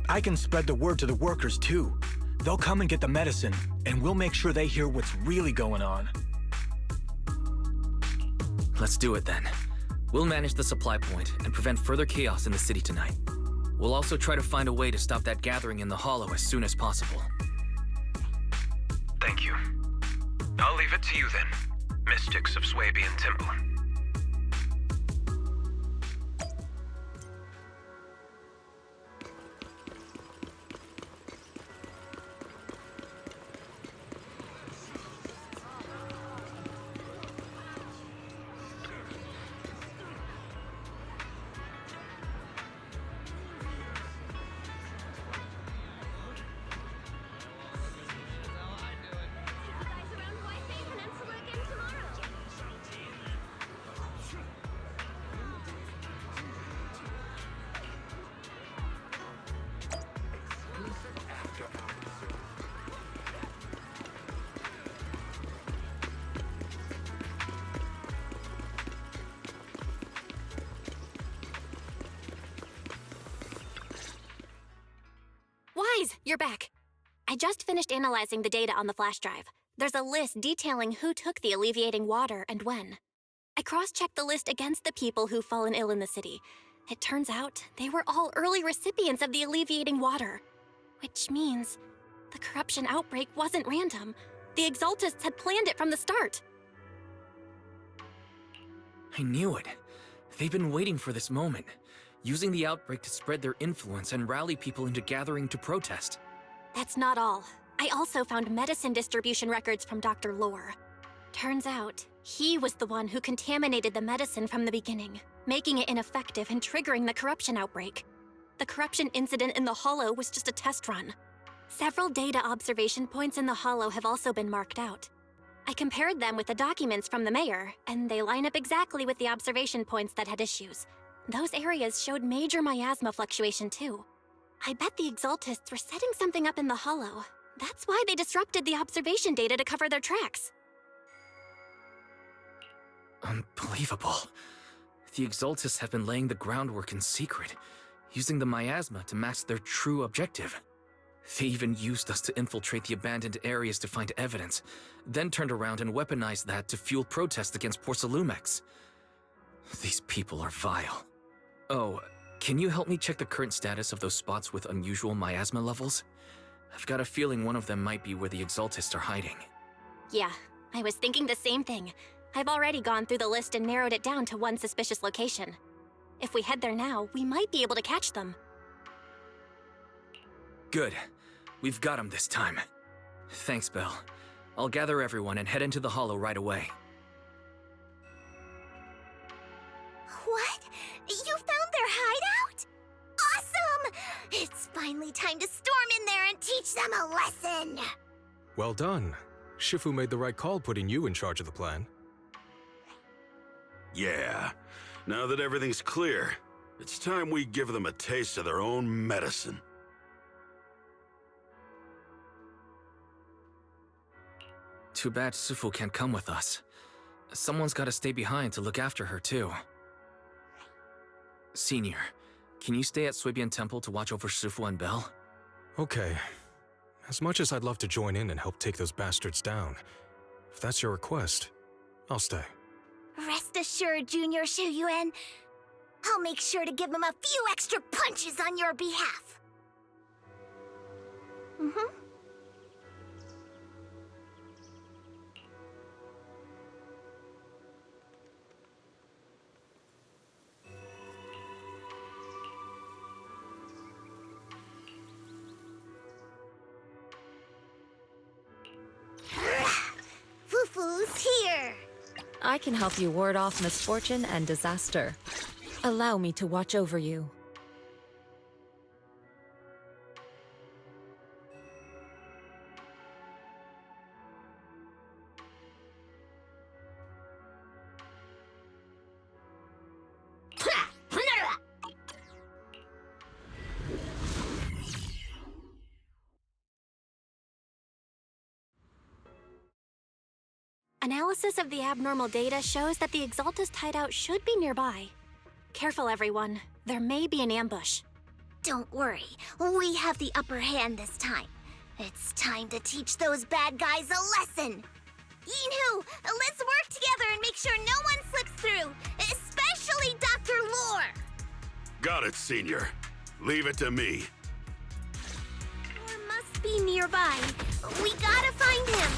S21: I can spread the word to the workers too. They'll come and get the medicine, and we'll make sure they hear what's really going on.
S1: Let's do it then. We'll manage the supply point and prevent further chaos in the city tonight. We'll also try to find a way to stop that gathering in the Hollow as soon as possible.
S17: Thank you. I'll leave it to you then, mystics of Swabian Temple.
S2: you're back. I just finished analyzing the data on the flash drive. There's a list detailing who took the alleviating water and when. I cross-checked the list against the people who've fallen ill in the city. It turns out they were all early recipients of the alleviating water. Which means the corruption outbreak wasn't random. The Exaltists had planned it from the start.
S1: I knew it. They've been waiting for this moment, using the outbreak to spread their influence and rally people into gathering to protest.
S2: That's not all. I also found medicine distribution records from Dr. Lore. Turns out, he was the one who contaminated the medicine from the beginning, making it ineffective and triggering the corruption outbreak. The corruption incident in the Hollow was just a test run. Several data observation points in the Hollow have also been marked out. I compared them with the documents from the mayor, and they line up exactly with the observation points that had issues. Those areas showed major miasma fluctuation too. I bet the Exaltists were setting something up in the Hollow. That's why they disrupted the observation data to cover their tracks.
S1: Unbelievable. The Exaltists have been laying the groundwork in secret, using the miasma to mask their true objective. They even used us to infiltrate the abandoned areas to find evidence, then turned around and weaponized that to fuel protests against Porcelumex. These people are vile. Oh, can you help me check the current status of those spots with unusual miasma levels? I've got a feeling one of them might be where the Exaltists are hiding.
S2: Yeah, I was thinking the same thing. I've already gone through the list and narrowed it down to one suspicious location. If we head there now, we might be able to catch them.
S1: Good. We've got them this time. Thanks, Belle. I'll gather everyone and head into the Hollow right away.
S9: What? You found their hideout? Awesome! It's finally time to storm in there and teach them a lesson!
S16: Well done. Shifu made the right call putting you in charge of the plan.
S8: Yeah. Now that everything's clear, it's time we give them a taste of their own medicine.
S1: Too bad Sufu can't come with us. Someone's got to stay behind to look after her, too. Senior, can you stay at Swabian Temple to watch over Sufu and Belle?
S16: Okay. As much as I'd love to join in and help take those bastards down, if that's your request, I'll stay.
S9: Rest assured, Junior Shuyuan. I'll make sure to give him a few extra punches on your behalf. Fufu's here.
S3: I can help you ward off misfortune and disaster. Allow me to watch over you.
S2: Analysis of the abnormal data shows that the Exaltist hideout should be nearby. Careful, everyone. There may be an ambush.
S9: Don't worry. We have the upper hand this time. It's time to teach those bad guys a lesson. Yinhu, let's work together and make sure no one slips through, especially Dr. Lore.
S8: Got it, Senior. Leave it to me.
S9: Lore must be nearby. We gotta find him.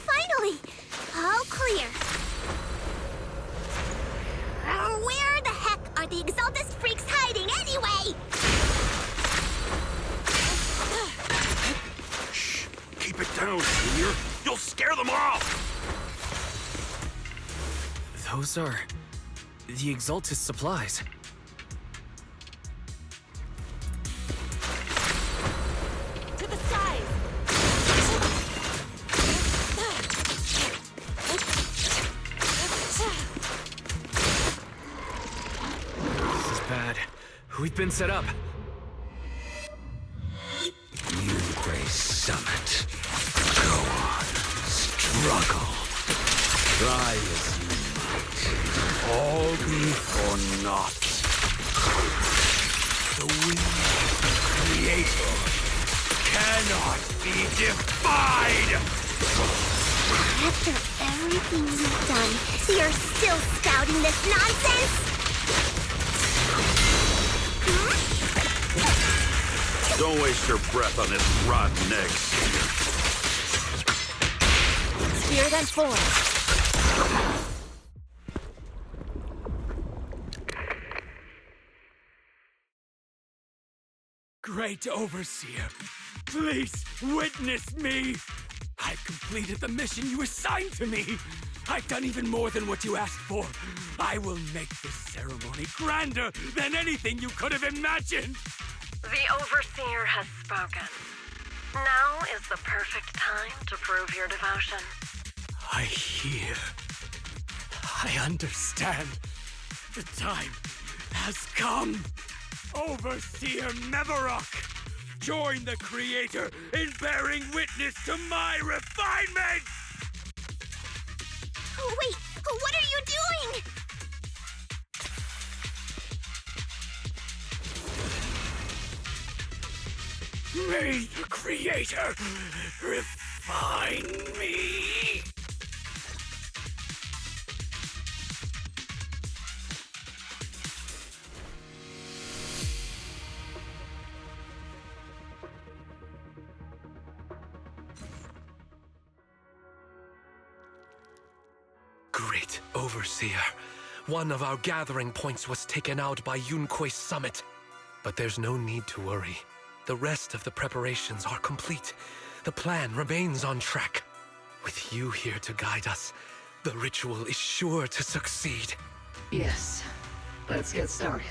S9: Finally! All clear. Where the heck are the Exaltist freaks hiding anyway?
S8: Shh! Keep it down, Senior. You'll scare them off!
S1: Those are the Exaltist supplies.
S2: To the side!
S1: This is bad. We've been set up.
S18: Summit. Go on, struggle. Try as you might. All be for naught. The will creator cannot be defied!
S9: After everything you've done, you're still spouting this nonsense?
S8: Don't waste your breath on this rotten egg.
S2: Spear them forward.
S5: Great Overseer, please witness me! I've completed the mission you assigned to me! I've done even more than what you asked for. I will make this ceremony grander than anything you could have imagined!
S14: The Overseer has spoken. Now is the perfect time to prove your devotion.
S5: I hear. I understand. The time has come. Overseer Mevarok, join the Creator in bearing witness to my refinement!
S9: Oh, wait, what are you doing?
S5: May the Creator refine me!
S18: Great Overseer. One of our gathering points was taken out by Yunque's summit. But there's no need to worry. The rest of the preparations are complete. The plan remains on track. With you here to guide us, the ritual is sure to succeed.
S7: Yes, let's get started.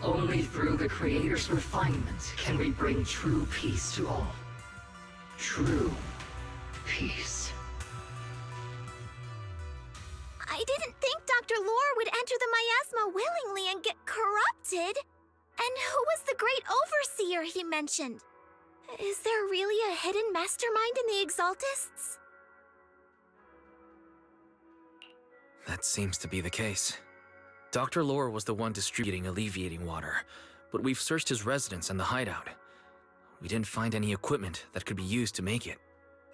S7: Only through the Creator's refinement can we bring true peace to all. True peace.
S9: I didn't think Dr. Lore would enter the miasma willingly and get corrupted. And who was the great overseer he mentioned? Is there really a hidden mastermind in the Exaltists?
S1: That seems to be the case. Dr. Lore was the one distributing alleviating water, but we've searched his residence and the hideout. We didn't find any equipment that could be used to make it.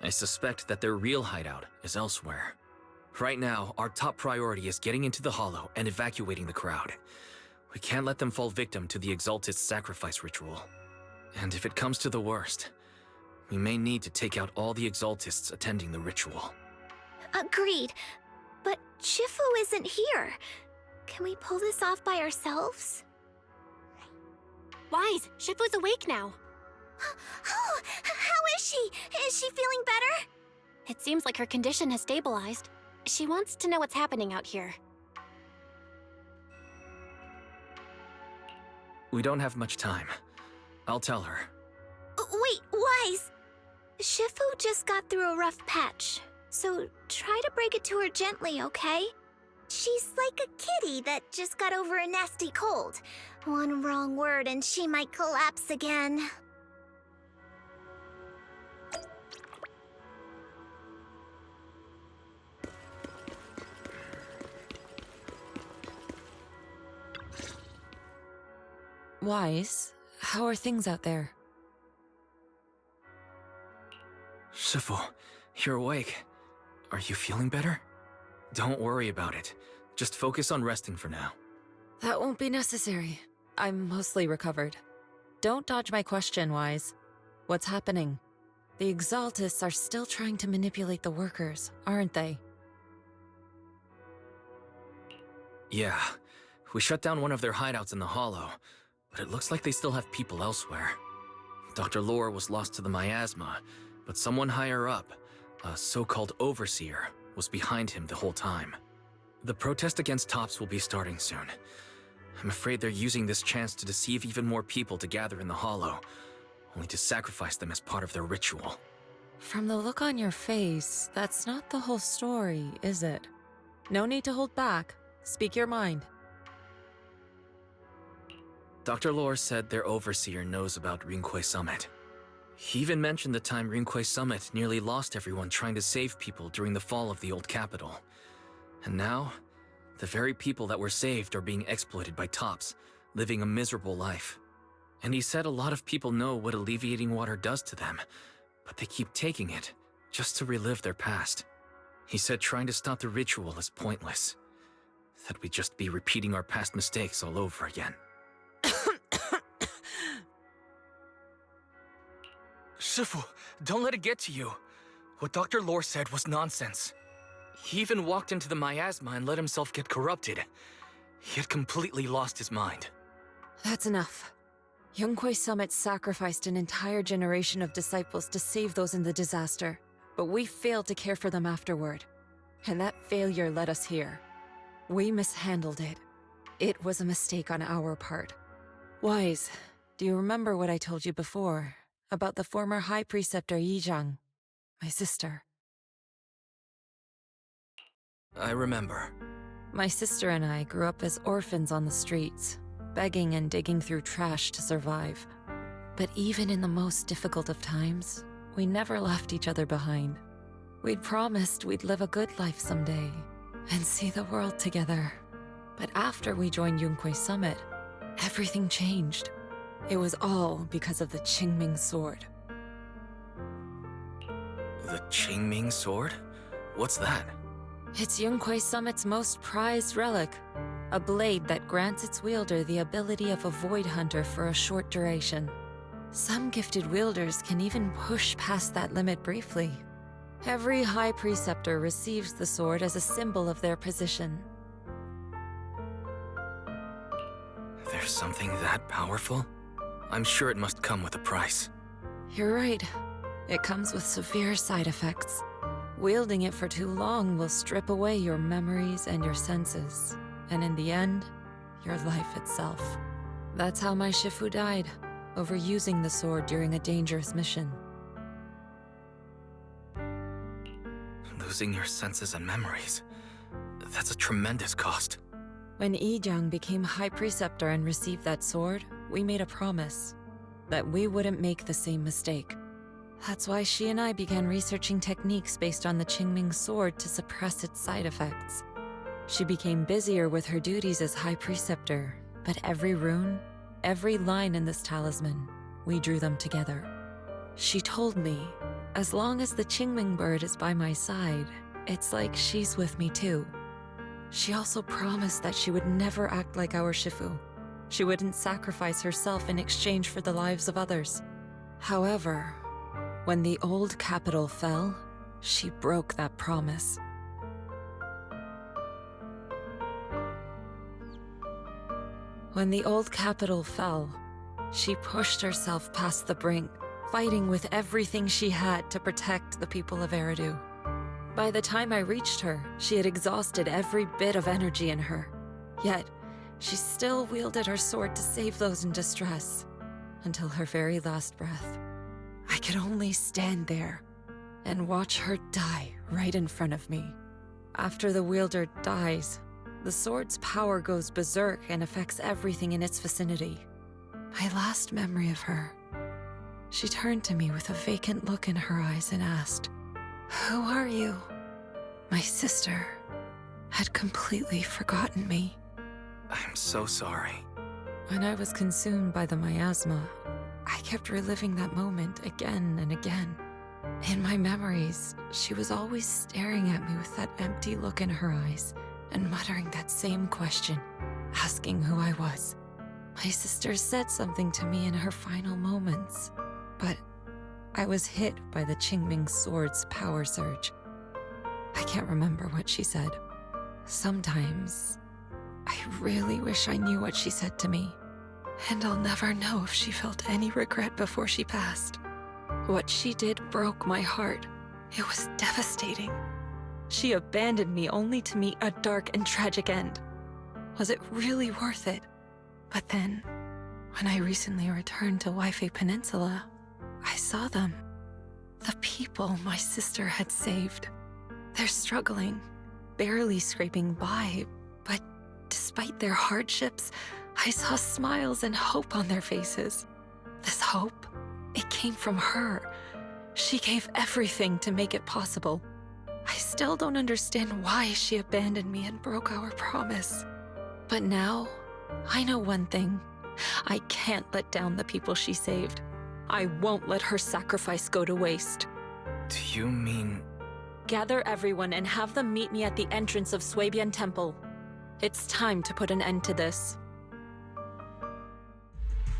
S1: I suspect that their real hideout is elsewhere. Right now, our top priority is getting into the Hollow and evacuating the crowd. We can't let them fall victim to the Exaltist sacrifice ritual. And if it comes to the worst, we may need to take out all the Exaltists attending the ritual.
S9: Agreed. But Shifu isn't here. Can we pull this off by ourselves?
S2: Wise, Shifu's awake now.
S9: Oh, how is she? Is she feeling better?
S2: It seems like her condition has stabilized. She wants to know what's happening out here.
S1: We don't have much time. I'll tell her.
S9: Wait, Wise! Shifu just got through a rough patch, so try to break it to her gently, okay? She's like a kitty that just got over a nasty cold. One wrong word and she might collapse again.
S20: Wise, how are things out there?
S1: Shifu, you're awake. Are you feeling better? Don't worry about it. Just focus on resting for now.
S20: That won't be necessary. I'm mostly recovered. Don't dodge my question, Wise. What's happening? The Exaltists are still trying to manipulate the workers, aren't they?
S1: Yeah. We shut down one of their hideouts in the Hollow, but it looks like they still have people elsewhere. Dr. Lore was lost to the miasma, but someone higher up, a so-called overseer, was behind him the whole time. The protest against Tops will be starting soon. I'm afraid they're using this chance to deceive even more people to gather in the Hollow, only to sacrifice them as part of their ritual.
S20: From the look on your face, that's not the whole story, is it? No need to hold back. Speak your mind.
S1: Dr. Lore said their overseer knows about Rinque Summit. He even mentioned the time Rinquay Summit nearly lost everyone trying to save people during the fall of the old capital. And now, the very people that were saved are being exploited by tops, living a miserable life. And he said a lot of people know what alleviating water does to them, but they keep taking it just to relive their past. He said trying to stop the ritual is pointless, that we'd just be repeating our past mistakes all over again.
S13: Shifu, don't let it get to you. What Dr. Lore said was nonsense. He even walked into the miasma and let himself get corrupted. He had completely lost his mind.
S3: That's enough. Yunquay Summit sacrificed an entire generation of disciples to save those in the disaster, but we failed to care for them afterward. And that failure led us here. We mishandled it. It was a mistake on our part. Wise, do you remember what I told you before about the former High Preceptor Yizhang, my sister?
S1: I remember.
S3: My sister and I grew up as orphans on the streets, begging and digging through trash to survive. But even in the most difficult of times, we never left each other behind. We'd promised we'd live a good life someday and see the world together. But after we joined Yunquay Summit, everything changed. It was all because of the Qingming sword.
S1: The Qingming sword? What's that?
S3: It's Yunquay Summit's most prized relic. A blade that grants its wielder the ability of a void hunter for a short duration. Some gifted wielders can even push past that limit briefly. Every High Preceptor receives the sword as a symbol of their position.
S1: There's something that powerful? I'm sure it must come with a price.
S3: You're right. It comes with severe side effects. Wielding it for too long will strip away your memories and your senses. And in the end, your life itself. That's how my Shifu died, overusing the sword during a dangerous mission.
S1: Losing your senses and memories. That's a tremendous cost.
S3: When Yizhang became High Preceptor and received that sword, we made a promise that we wouldn't make the same mistake. That's why she and I began researching techniques based on the Qingming sword to suppress its side effects. She became busier with her duties as High Preceptor, but every rune, every line in this talisman, we drew them together. She told me, as long as the Qingming bird is by my side, it's like she's with me too. She also promised that she would never act like our Shifu. She wouldn't sacrifice herself in exchange for the lives of others. However, when the old capital fell, she broke that promise. When the old capital fell, she pushed herself past the brink, fighting with everything she had to protect the people of Eridu. By the time I reached her, she had exhausted every bit of energy in her. Yet, she still wielded her sword to save those in distress, until her very last breath. I could only stand there and watch her die right in front of me. After the wielder dies, the sword's power goes berserk and affects everything in its vicinity. My last memory of her, she turned to me with a vacant look in her eyes and asked, "Who are you?" My sister had completely forgotten me.
S1: I'm so sorry.
S3: When I was consumed by the miasma, I kept reliving that moment again and again. In my memories, she was always staring at me with that empty look in her eyes and muttering that same question, asking who I was. My sister said something to me in her final moments, but I was hit by the Qingming sword's power surge. I can't remember what she said. Sometimes, I really wish I knew what she said to me, and I'll never know if she felt any regret before she passed. What she did broke my heart. It was devastating. She abandoned me only to meet a dark and tragic end. Was it really worth it? But then, when I recently returned to Waifei Peninsula, I saw them. The people my sister had saved. They're struggling, barely scraping by, but despite their hardships, I saw smiles and hope on their faces. This hope,
S20: It came from her. She gave everything to make it possible. I still don't understand why she abandoned me and broke our promise. But now, I know one thing. I can't let down the people she saved. I won't let her sacrifice go to waste.
S1: Do you mean...
S20: Gather everyone and have them meet me at the entrance of Swabian Temple. It's time to put an end to this.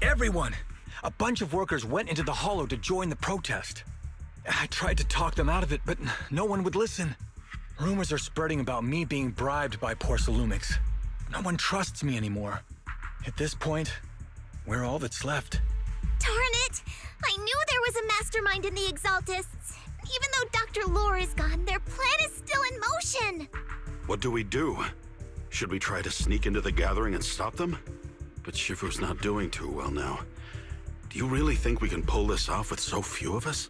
S21: Everyone! A bunch of workers went into the Hollow to join the protest. I tried to talk them out of it, but no one would listen. Rumors are spreading about me being bribed by Porcelumix. No one trusts me anymore. At this point, we're all that's left.
S9: Darn it! I knew there was a mastermind in the Exaltists. Even though Dr. Lore is gone, their plan is still in motion.
S8: What do we do? Should we try to sneak into the gathering and stop them? But Shifu's not doing too well now. Do you really think we can pull this off with so few of us?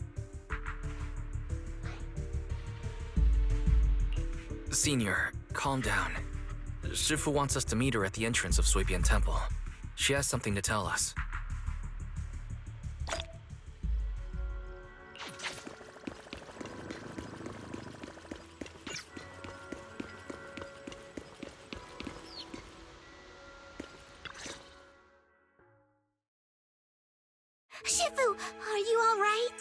S1: Senior, calm down. Shifu wants us to meet her at the entrance of Swabian Temple. She has something to tell us.
S9: Shifu, are you all right?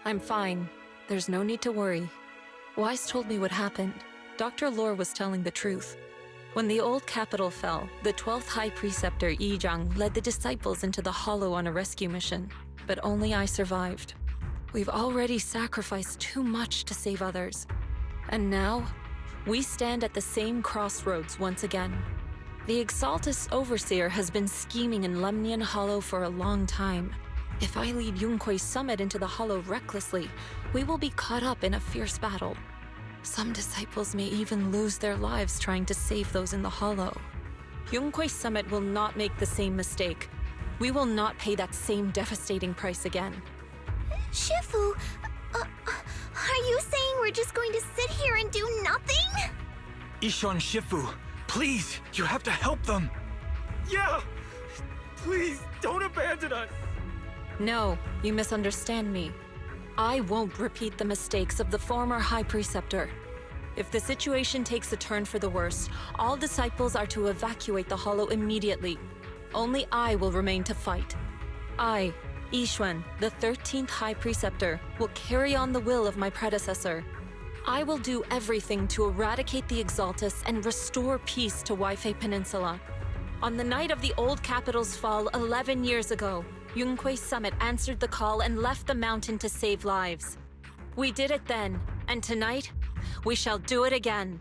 S20: I'm fine. There's no need to worry. Wise told me what happened. Dr. Lore was telling the truth. When the old capital fell, the 12th High Preceptor Yi Zhang led the disciples into the Hollow on a rescue mission, but only I survived. We've already sacrificed too much to save others. And now, we stand at the same crossroads once again. The Exaltus Overseer has been scheming in Lemnian Hollow for a long time. If I lead Yunque's summit into the Hollow recklessly, we will be caught up in a fierce battle. Some disciples may even lose their lives trying to save those in the Hollow. Yunque's summit will not make the same mistake. We will not pay that same devastating price again.
S9: Shifu, are you saying we're just going to sit here and do nothing?
S21: Ishan Shifu, please, you have to help them.
S13: Yeah! Please, don't abandon us!
S20: No, you misunderstand me. I won't repeat the mistakes of the former High Preceptor. If the situation takes a turn for the worse, all disciples are to evacuate the Hollow immediately. Only I will remain to fight. I, Yixuan, the 13th High Preceptor, will carry on the will of my predecessor. I will do everything to eradicate the Exaltus and restore peace to Waifei Peninsula. On the night of the old capital's fall 11 years ago, Yunque's summit answered the call and left the mountain to save lives. We did it then, and tonight, we shall do it again.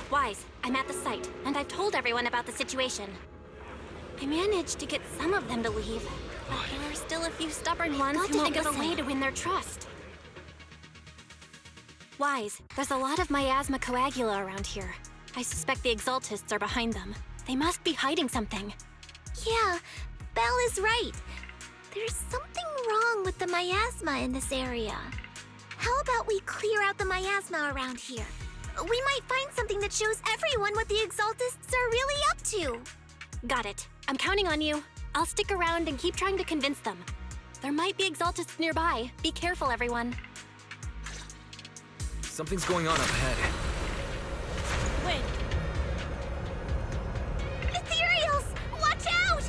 S2: Wise, I'm at the site, and I've told everyone about the situation. I managed to get some of them to leave, but there are still a few stubborn ones who won't think of a way to win their trust. Wise, there's a lot of miasma coagula around here. I suspect the Exaltists are behind them. They must be hiding something.
S9: Yeah, Belle is right. There's something wrong with the miasma in this area. How about we clear out the miasma around here? We might find something that shows everyone what the Exaltists are really up to.
S2: Got it. I'm counting on you. I'll stick around and keep trying to convince them. There might be Exaltists nearby. Be careful, everyone.
S1: Something's going on up ahead.
S2: Wait.
S9: Ethereals! Watch out!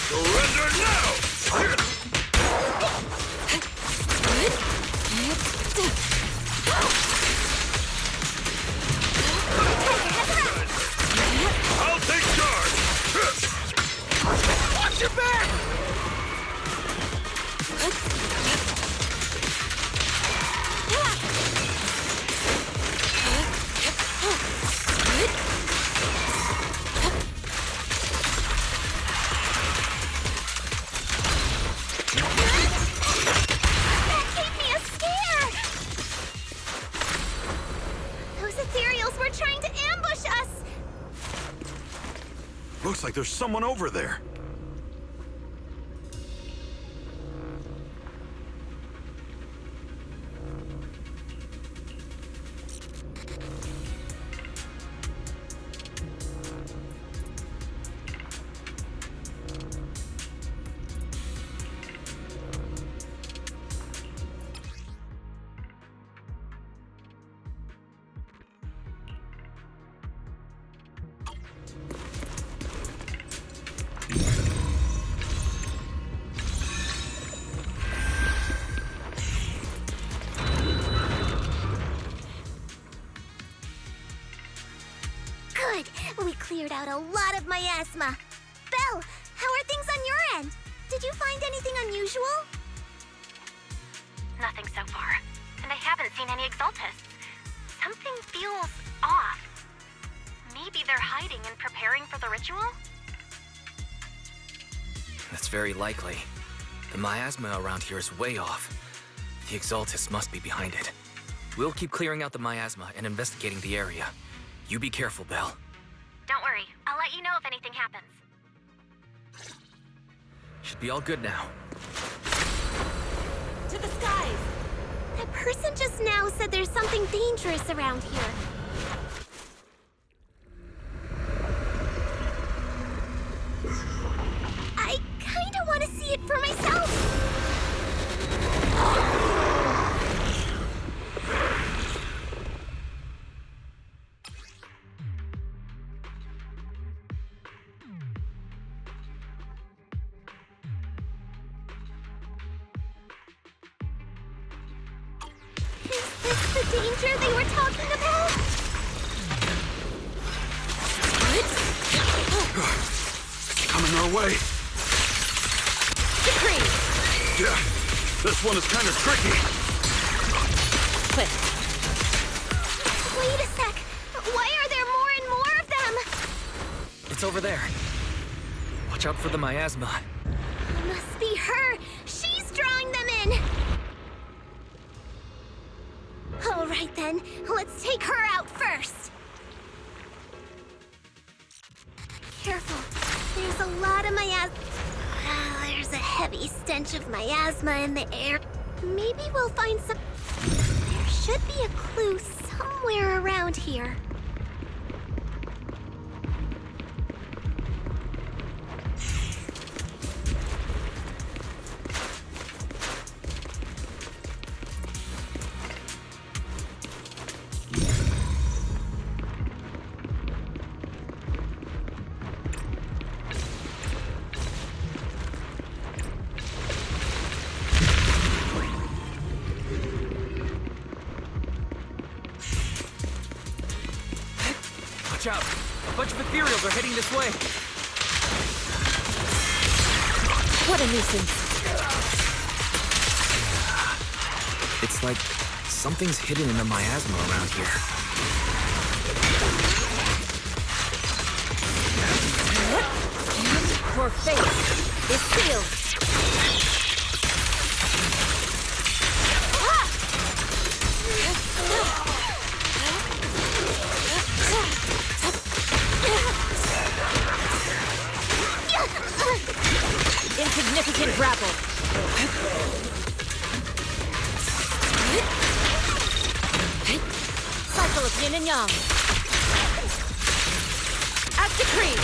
S8: Surrender now!
S5: Watch your back!
S9: That gave me a scare! Those ethereals were trying to ambush us!
S8: Looks like there's someone over there.
S9: Good! We cleared out a lot of miasma. Belle, how are things on your end? Did you find anything unusual?
S2: Nothing so far. And I haven't seen any Exaltists. Something feels off. Maybe they're hiding and preparing for the ritual?
S1: That's very likely. The miasma around here is way off. The Exaltists must be behind it. We'll keep clearing out the miasma and investigating the area. You be careful, Belle.
S2: Don't worry. I'll let you know if anything happens.
S1: Should be all good now.
S9: To the skies! That person just now said there's something dangerous around here. I kinda want to see it for myself! Is this the danger they were talking about?
S8: It's coming our way.
S9: Decree!
S8: Yeah, this one is kind of tricky.
S9: Quick. Wait a sec. Why are there more and more of them?
S1: It's over there. Watch out for the miasma.
S9: Must be her. She's drawing them in. All right then, let's take her out first. Careful. There's a lot of miasma. There's a heavy stench of miasma in the air. Maybe we'll find some... There should be a clue somewhere around here.
S13: Watch out! A bunch of ethereals are heading this way!
S3: What a nuisance.
S1: It's like something's hidden in the miasma around here.
S6: Your face is sealed. Insignificant rabble. Cycle of yin and yang. As decreed.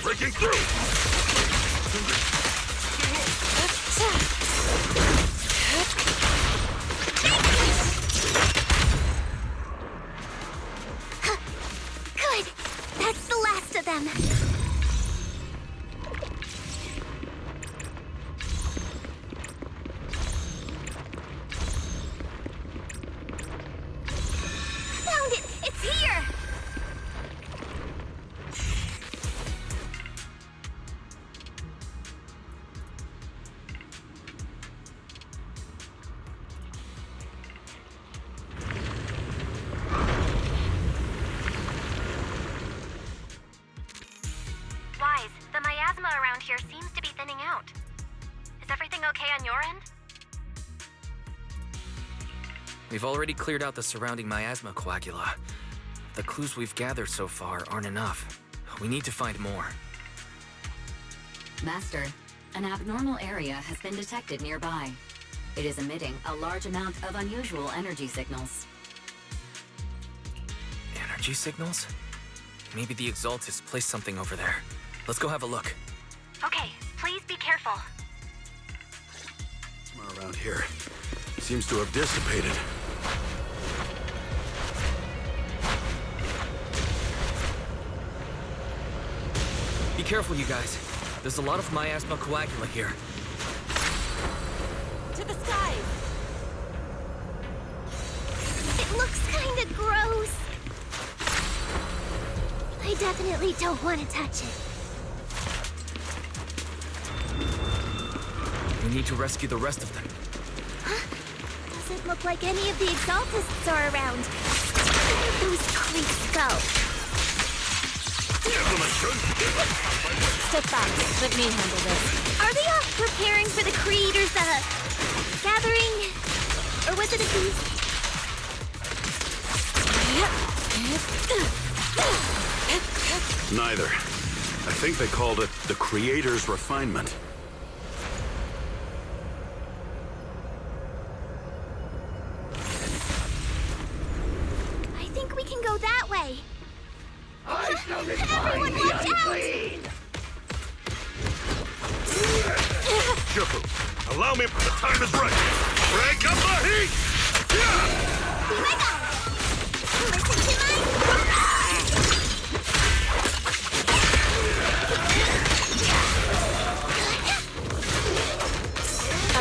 S8: Breaking through!
S9: Good. That's the last of them.
S2: miasma around here seems to be thinning out. Is everything okay on your end?
S1: We've already cleared out the surrounding miasma coagula. The clues we've gathered so far aren't enough. We need to find more.
S12: Master, an abnormal area has been detected nearby. It is emitting a large amount of unusual energy signals.
S1: Energy signals? Maybe the Exaltus placed something over there. Let's go have a look.
S2: Okay, please be careful.
S8: Somewhere around here. Seems to have dissipated.
S1: Be careful, you guys. There's a lot of miasma coagula here.
S2: To the sky! It looks kinda gross.
S9: I definitely don't want to touch it.
S1: We need to rescue the rest of them.
S9: Doesn't look like any of the Exaltists are around. Where did those creeps go?
S6: Step back. Let me handle this.
S9: Are they off preparing for the Creator's, gathering? Or was it a feast?
S8: Neither. I think they called it the Creator's refinement.
S9: I think we can go that way.
S5: I shall
S9: Everyone watch out!
S8: Shifu, allow me. The time is right. Break up the heat!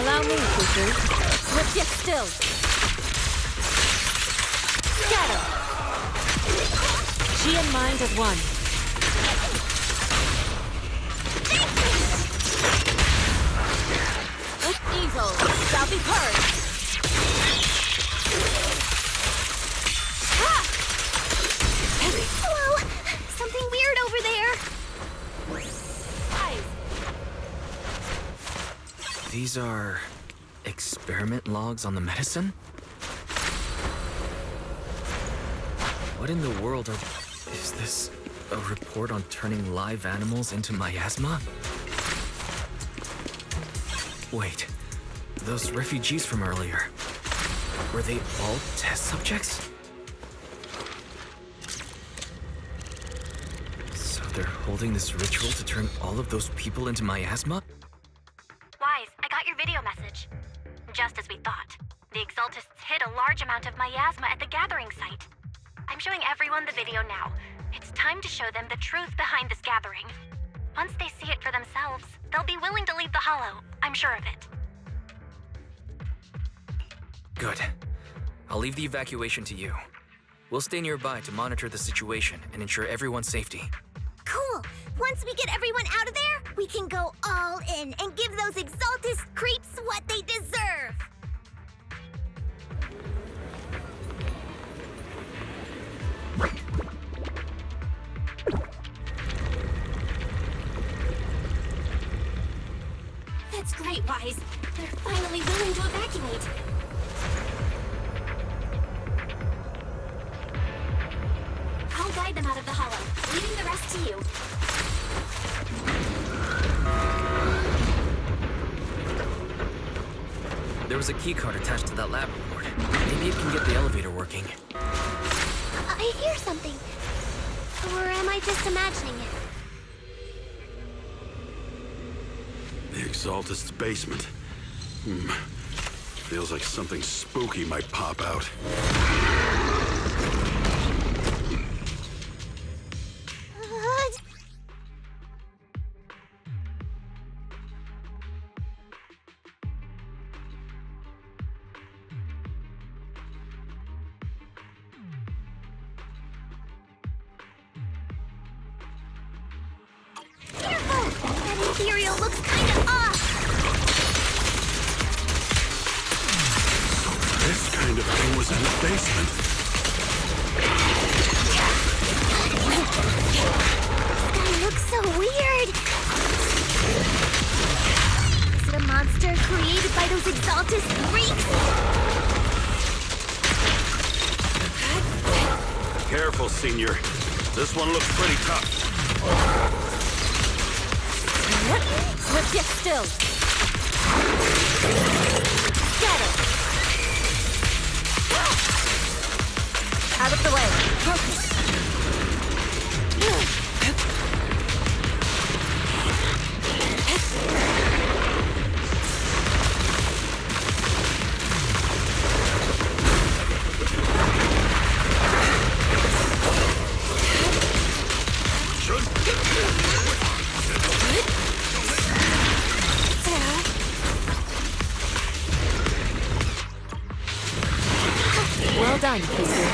S6: Allow me, Cuckoo. Let's get still. Scatter! Chi and mind as one. Easel shall be purged.
S9: Hello! Something weird over there.
S1: These are experiment logs on the medicine? What in the world are... Is this a report on turning live animals into miasma? Wait, those refugees from earlier, were they all test subjects? So they're holding this ritual to turn all of those people into miasma?
S2: Wise, I got your video message. Just as we thought. The Exaltists hid a large amount of miasma at the gathering site. I'm showing everyone the video now. It's time to show them the truth behind this gathering. Once they see it for themselves, they'll be willing to leave the Hollow. I'm sure of it.
S1: Good. I'll leave the evacuation to you. We'll stay nearby to monitor the situation and ensure everyone's safety.
S9: Cool! Once we get everyone out of there, we can go all in and give those Exaltist creeps what they deserve!
S2: That's great, Wise. They're finally willing to evacuate. I'll guide them out of the Hollow, leaving the rest to you.
S1: There was a keycard attached to that lab report. Maybe it can get the elevator working.
S9: I hear something. Or am I just imagining it?
S8: The Exaltist's basement. Feels like something spooky might pop out.
S9: Careful! That ethereal looks kinda off!
S8: This kind of thing was in the basement.
S9: This guy looks so weird!
S8: Careful, Senior. This one looks pretty tough.
S6: Swift yet still. Get it. Out of the way. Focus. Well done, Fufu.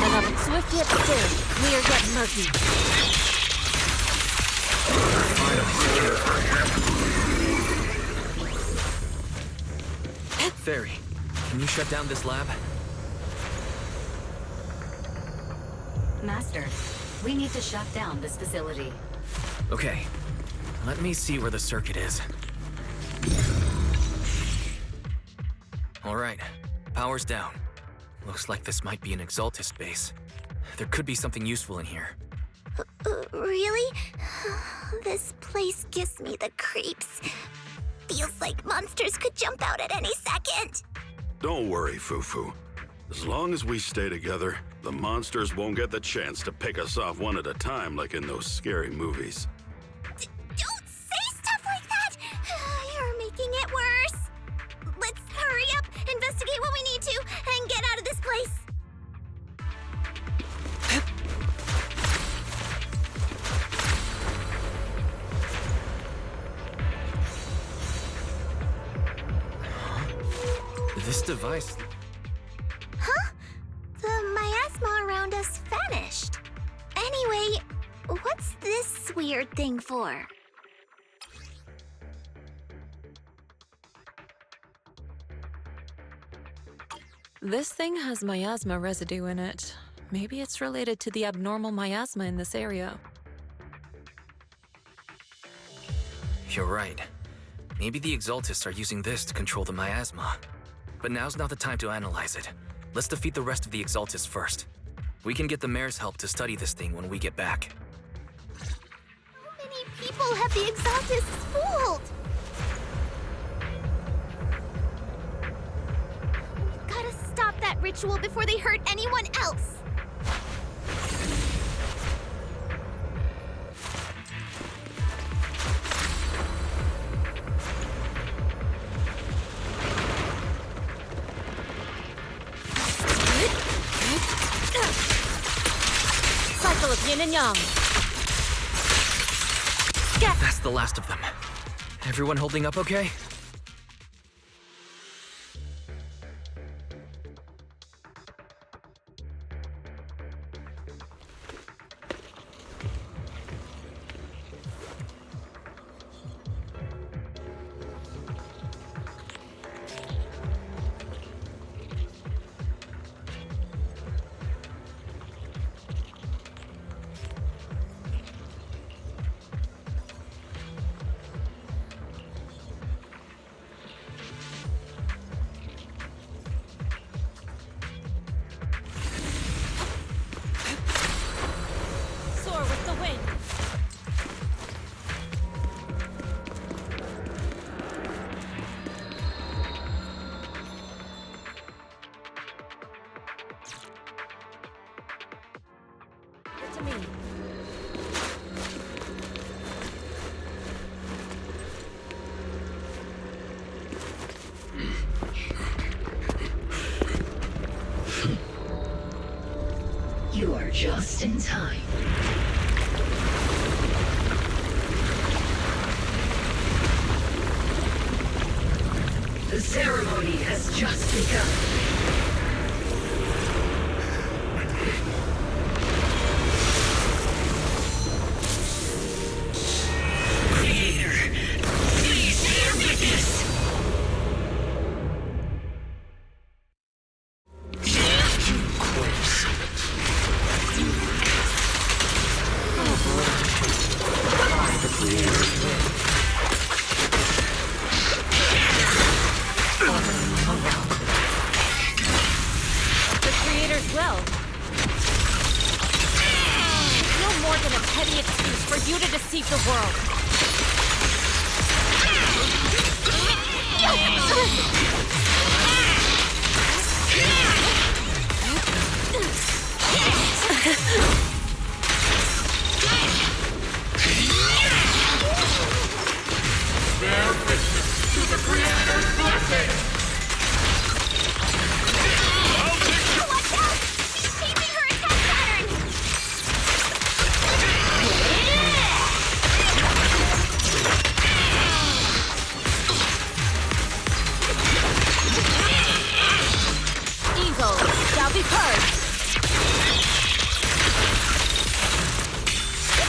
S6: Another swift yet still, clear yet murky.
S1: Fairy, can you shut down this lab?
S12: Master, we need to shut down this facility.
S1: Okay, let me see where the circuit is. All right, power's down. Looks like this might be an Exaltus base. There could be something useful in here.
S9: Really? This place gives me the creeps. Feels like monsters could jump out at any second.
S8: Don't worry, Fufu. As long as we stay together, the monsters won't get the chance to pick us off one at a time like in those scary movies.
S9: Don't say stuff like that! You're making it worse. Let's hurry up, investigate what we need to, and get out of this place.
S1: This device...
S9: Huh? The miasma around us vanished. Anyway, what's this weird thing for?
S20: This thing has miasma residue in it. Maybe it's related to the abnormal miasma in this area.
S1: You're right. Maybe the Exaltists are using this to control the miasma. But now's not the time to analyze it. Let's defeat the rest of the Exaltists first. We can get the mayor's help to study this thing when we get back.
S9: How many people have the Exaltists fooled? We've gotta stop that ritual before they hurt anyone else.
S6: Cycle of yin and yang.
S1: That's the last of them. Everyone holding up okay?
S6: Soar with the wind. Get to me.
S7: You are just in time. The ceremony has just begun.
S6: will. It's no more than a petty excuse for you to deceive the world.
S5: Bear witness to the Creator's blessing!
S9: Watch out! She's changing her attack pattern!
S6: Evil shall be purged.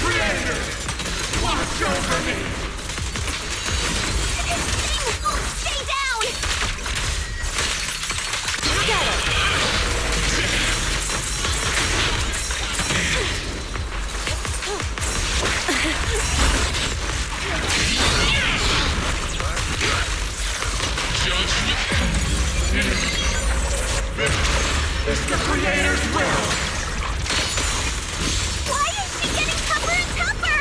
S5: Creator! Watch over me!
S9: Stay down!
S6: Scatter.
S5: It's the Creator's will!
S9: Why is she getting tougher and tougher?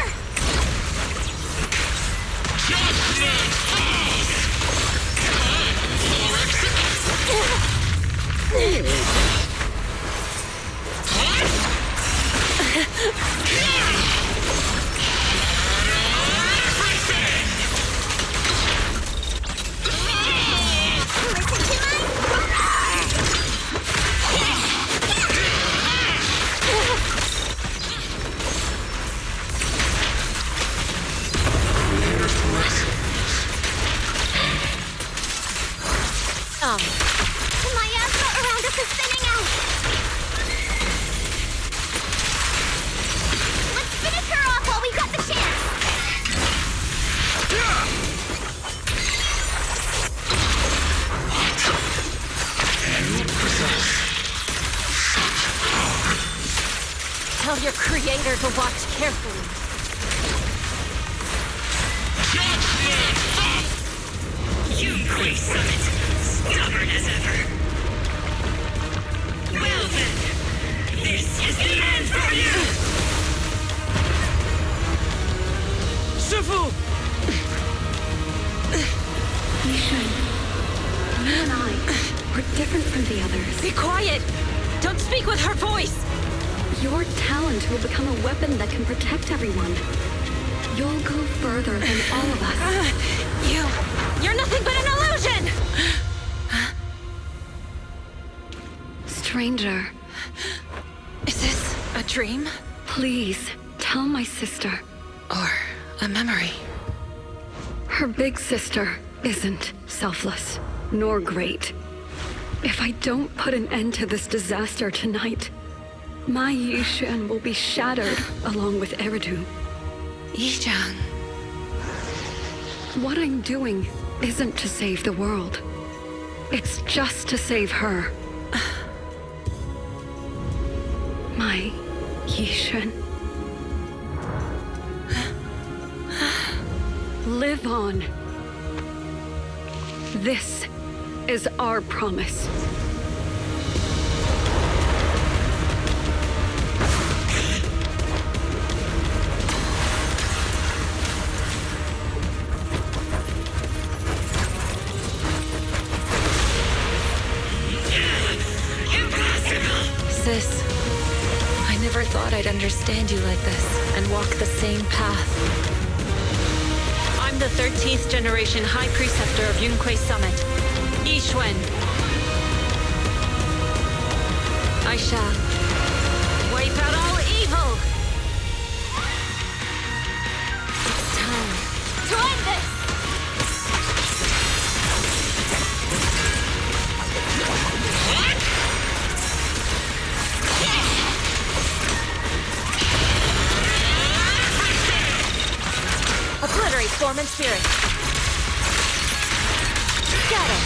S9: The miasma around us is thinning out! Let's finish her off while we got the chance!
S5: You possess
S6: Tell your creator to watch carefully.
S10: Yunquei Summit, stubborn as ever. Well then, this is the end for you!
S13: Shifu!
S11: Yishun, you and I, we're different from the others.
S6: Be quiet! Don't speak with her voice!
S11: Your talent will become a weapon that can protect everyone. You'll go further than all of us.
S6: You're nothing but an illusion!
S11: Stranger.
S20: Is this a dream?
S11: Please, tell my sister.
S20: Or a memory?
S11: Her big sister isn't selfless, nor great. If I don't put an end to this disaster tonight, my Yishan will be shattered along with Eridu.
S20: Yichang.
S11: What I'm doing isn't to save the world. It's just to save her. My Yishan. Live on. This is our promise.
S20: Sis, I never thought I'd understand you like this and walk the same path. I'm the 13th generation High Preceptor of Yunquei Summit, Yixuan. I shall wipe out all evil! It's time
S6: to end this! Obliterate form and spirit. Scatter.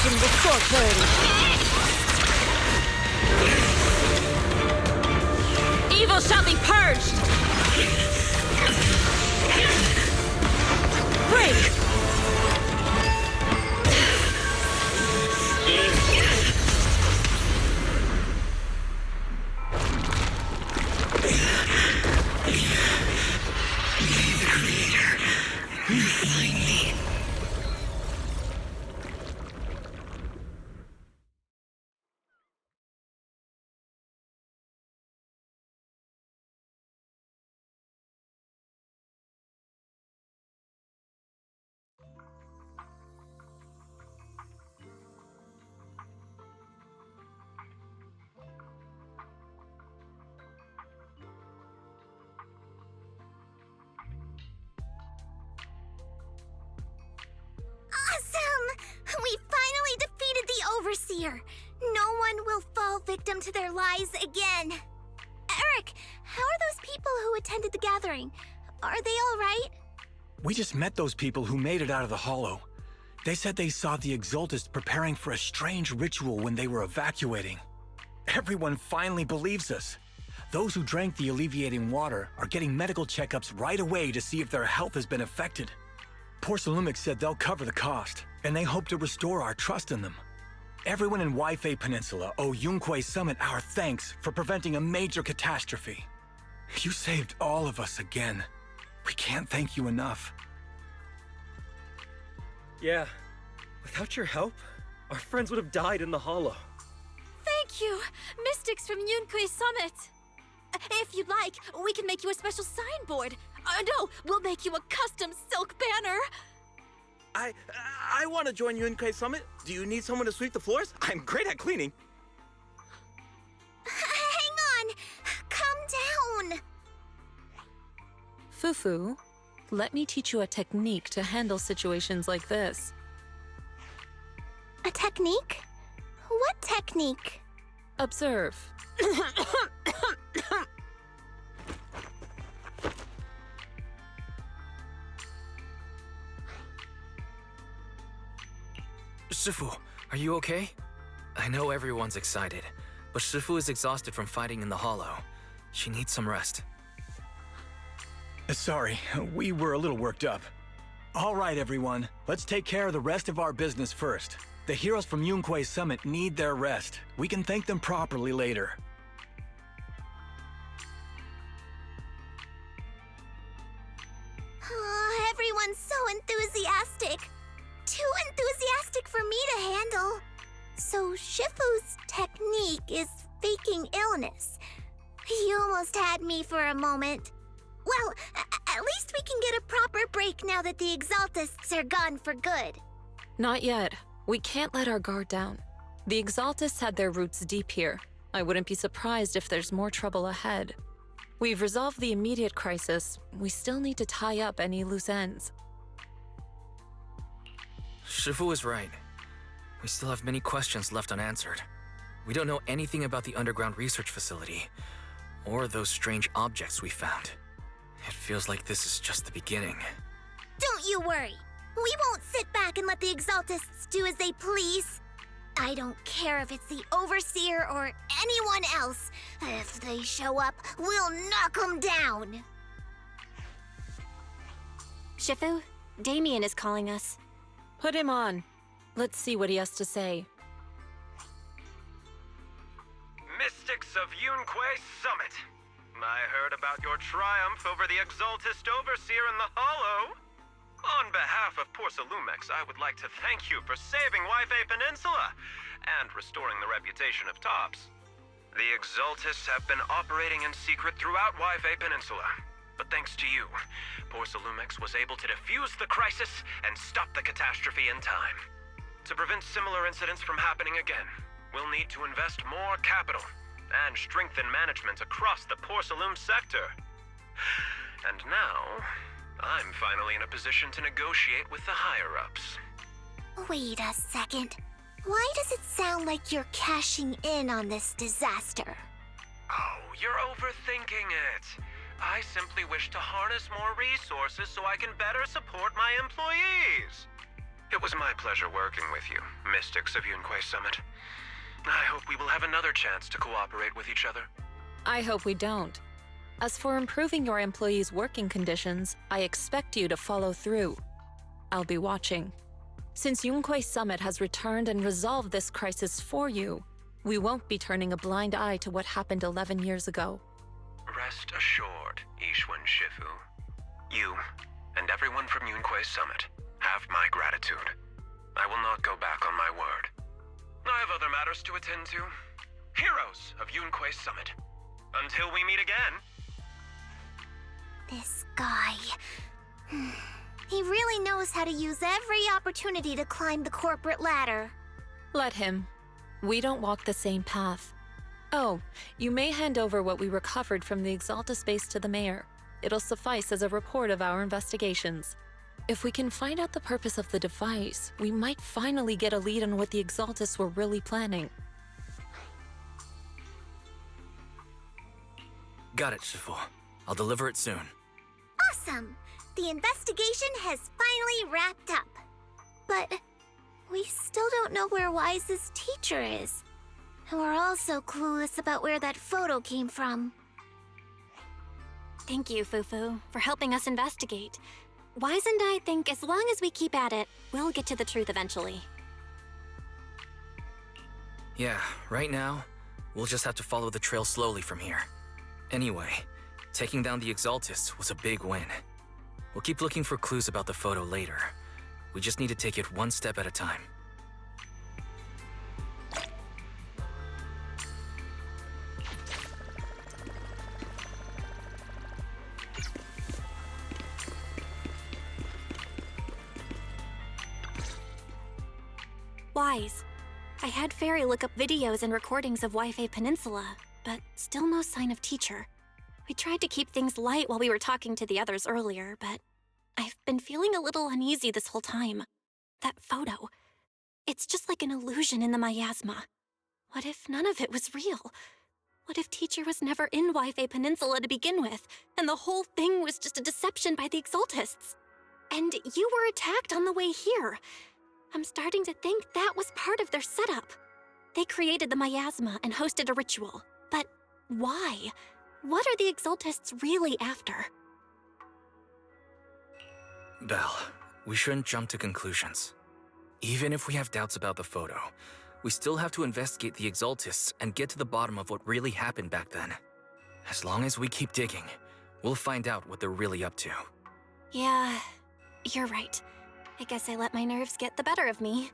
S6: corruption will soar purity. Evil shall be purged! Break!
S9: Awesome! We finally defeated the Overseer! No one will fall victim to their lies again. Eric, how are those people who attended the gathering? Are they all right?
S21: We just met those people who made it out of the Hollow. They said they saw the Exaltists preparing for a strange ritual when they were evacuating. Everyone finally believes us. Those who drank the alleviating water are getting medical checkups right away to see if their health has been affected. Porcelumix said they'll cover the cost, and they hope to restore our trust in them. Everyone in Waifei Peninsula owe Yunquei Summit our thanks for preventing a major catastrophe. You saved all of us again. We can't thank you enough.
S4: Yeah, without your help, our friends would have died in the Hollow.
S6: Thank you, Mystics from Yunquei Summit. If you'd like, we can make you a special signboard. No, we'll make you a custom silk banner.
S15: I want to join Yunquei Summit. Do you need someone to sweep the floors? I'm great at cleaning.
S9: Hang on! Calm down!
S20: Fufu, let me teach you a technique to handle situations like this.
S9: A technique? What technique?
S20: Observe.
S1: Shifu, are you okay? I know everyone's excited, but Shifu is exhausted from fighting in the Hollow. She needs some rest.
S21: Sorry, we were a little worked up. All right, everyone. Let's take care of the rest of our business first. The heroes from Yunquei Summit need their rest. We can thank them properly later.
S9: Oh, everyone's so enthusiastic. Too enthusiastic for me to handle. So Shifu's technique is faking illness. You almost had me for a moment. Well, at least we can get a proper break now that the Exaltists are gone for good.
S20: Not yet. We can't let our guard down. The Exaltists had their roots deep here. I wouldn't be surprised if there's more trouble ahead. We've resolved the immediate crisis. We still need to tie up any loose ends.
S1: Shifu is right. We still have many questions left unanswered. We don't know anything about the underground research facility, or those strange objects we found. It feels like this is just the beginning.
S9: Don't you worry. We won't sit back and let the Exaltists do as they please. I don't care if it's the Overseer or anyone else. If they show up, we'll knock them down.
S2: Shifu, Damien is calling us.
S20: Put him on. Let's see what he has to say.
S17: Mystics of Yunquei Summit. I heard about your triumph over the Exaltist Overseer in the Hollow. On behalf of Porcelumix, I would like to thank you for saving Waifei Peninsula and restoring the reputation of Tops. The Exaltists have been operating in secret throughout Waifei Peninsula, but thanks to you, Porcelumix was able to defuse the crisis and stop the catastrophe in time. To prevent similar incidents from happening again, we'll need to invest more capital and strengthen management across the Porcelum sector. And now, I'm finally in a position to negotiate with the higher-ups.
S9: Wait a second. Why does it sound like you're cashing in on this disaster?
S17: Oh, you're overthinking it. I simply wish to harness more resources so I can better support my employees. It was my pleasure working with you, Mystics of Yunquay Summit. I hope we will have another chance to cooperate with each other.
S20: I hope we don't. As for improving your employees' working conditions, I expect you to follow through. I'll be watching. Since Yunquay Summit has returned and resolved this crisis for you, we won't be turning a blind eye to what happened 11 years ago.
S17: Rest assured, Ishwan Shifu. You, and everyone from Yunquay Summit, have my gratitude. I will not go back on my word. I have other matters to attend to. Heroes of Yunquay Summit. Until we meet again.
S9: This guy... He really knows how to use every opportunity to climb the corporate ladder.
S20: Let him. We don't walk the same path. Oh, you may hand over what we recovered from the Exaltus base to the mayor. It'll suffice as a report of our investigations. If we can find out the purpose of the device, we might finally get a lead on what the Exaltus were really planning.
S1: Got it, Shifu. I'll deliver it soon.
S9: Awesome! The investigation has finally wrapped up. But we still don't know where Wise's teacher is. And we're also clueless about where that photo came from.
S2: Thank you, Fufu, for helping us investigate. Wise and I think as long as we keep at it, we'll get to the truth eventually.
S1: Yeah, right now, we'll just have to follow the trail slowly from here. Anyway, taking down the Exaltus was a big win. We'll keep looking for clues about the photo later. We just need to take it one step at a time.
S2: Wise. I had Fairy look up videos and recordings of Wi-Fi Peninsula, but still no sign of teacher. We tried to keep things light while we were talking to the others earlier, but I've been feeling a little uneasy this whole time. That photo, it's just like an illusion in the miasma. What if none of it was real? What if teacher was never in Wi-Fi Peninsula to begin with, and the whole thing was just a deception by the Exaltists? And you were attacked on the way here. I'm starting to think that was part of their setup. They created the miasma and hosted a ritual. But why? What are the Exaltists really after?
S1: Belle, we shouldn't jump to conclusions. Even if we have doubts about the photo, we still have to investigate the Exaltists and get to the bottom of what really happened back then. As long as we keep digging, we'll find out what they're really up to.
S2: Yeah, you're right. I guess I let my nerves get the better of me.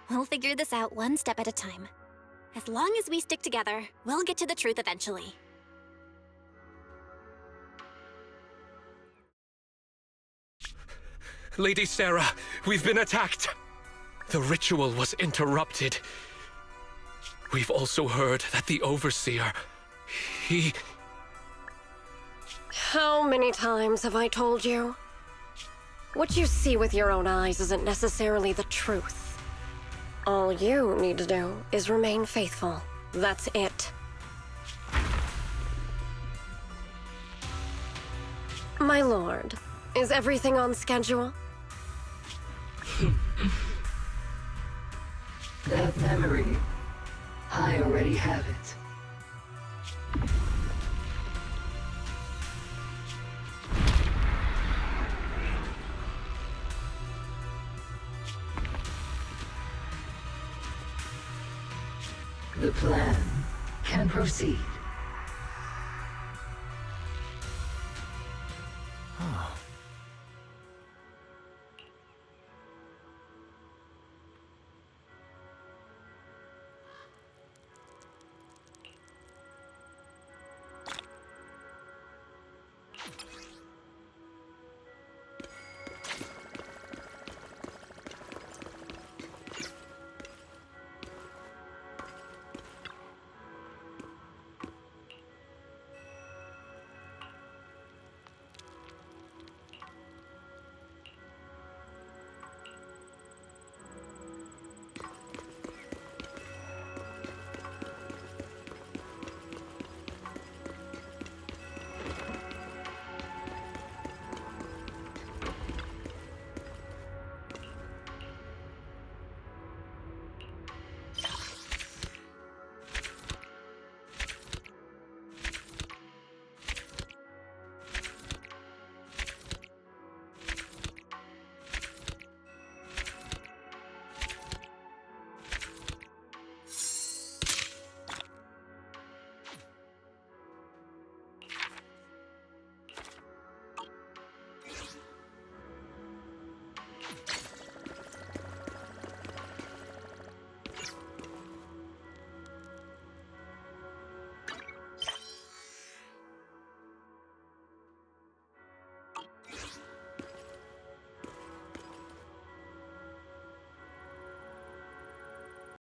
S2: We'll figure this out one step at a time. As long as we stick together, we'll get to the truth eventually.
S18: Lady Sarah, we've been attacked. The ritual was interrupted. We've also heard that the Overseer, he...
S14: How many times have I told you? What you see with your own eyes isn't necessarily the truth. All you need to do is remain faithful. That's it. My lord, is everything on schedule?
S7: That memory, I already have it. The plan can proceed.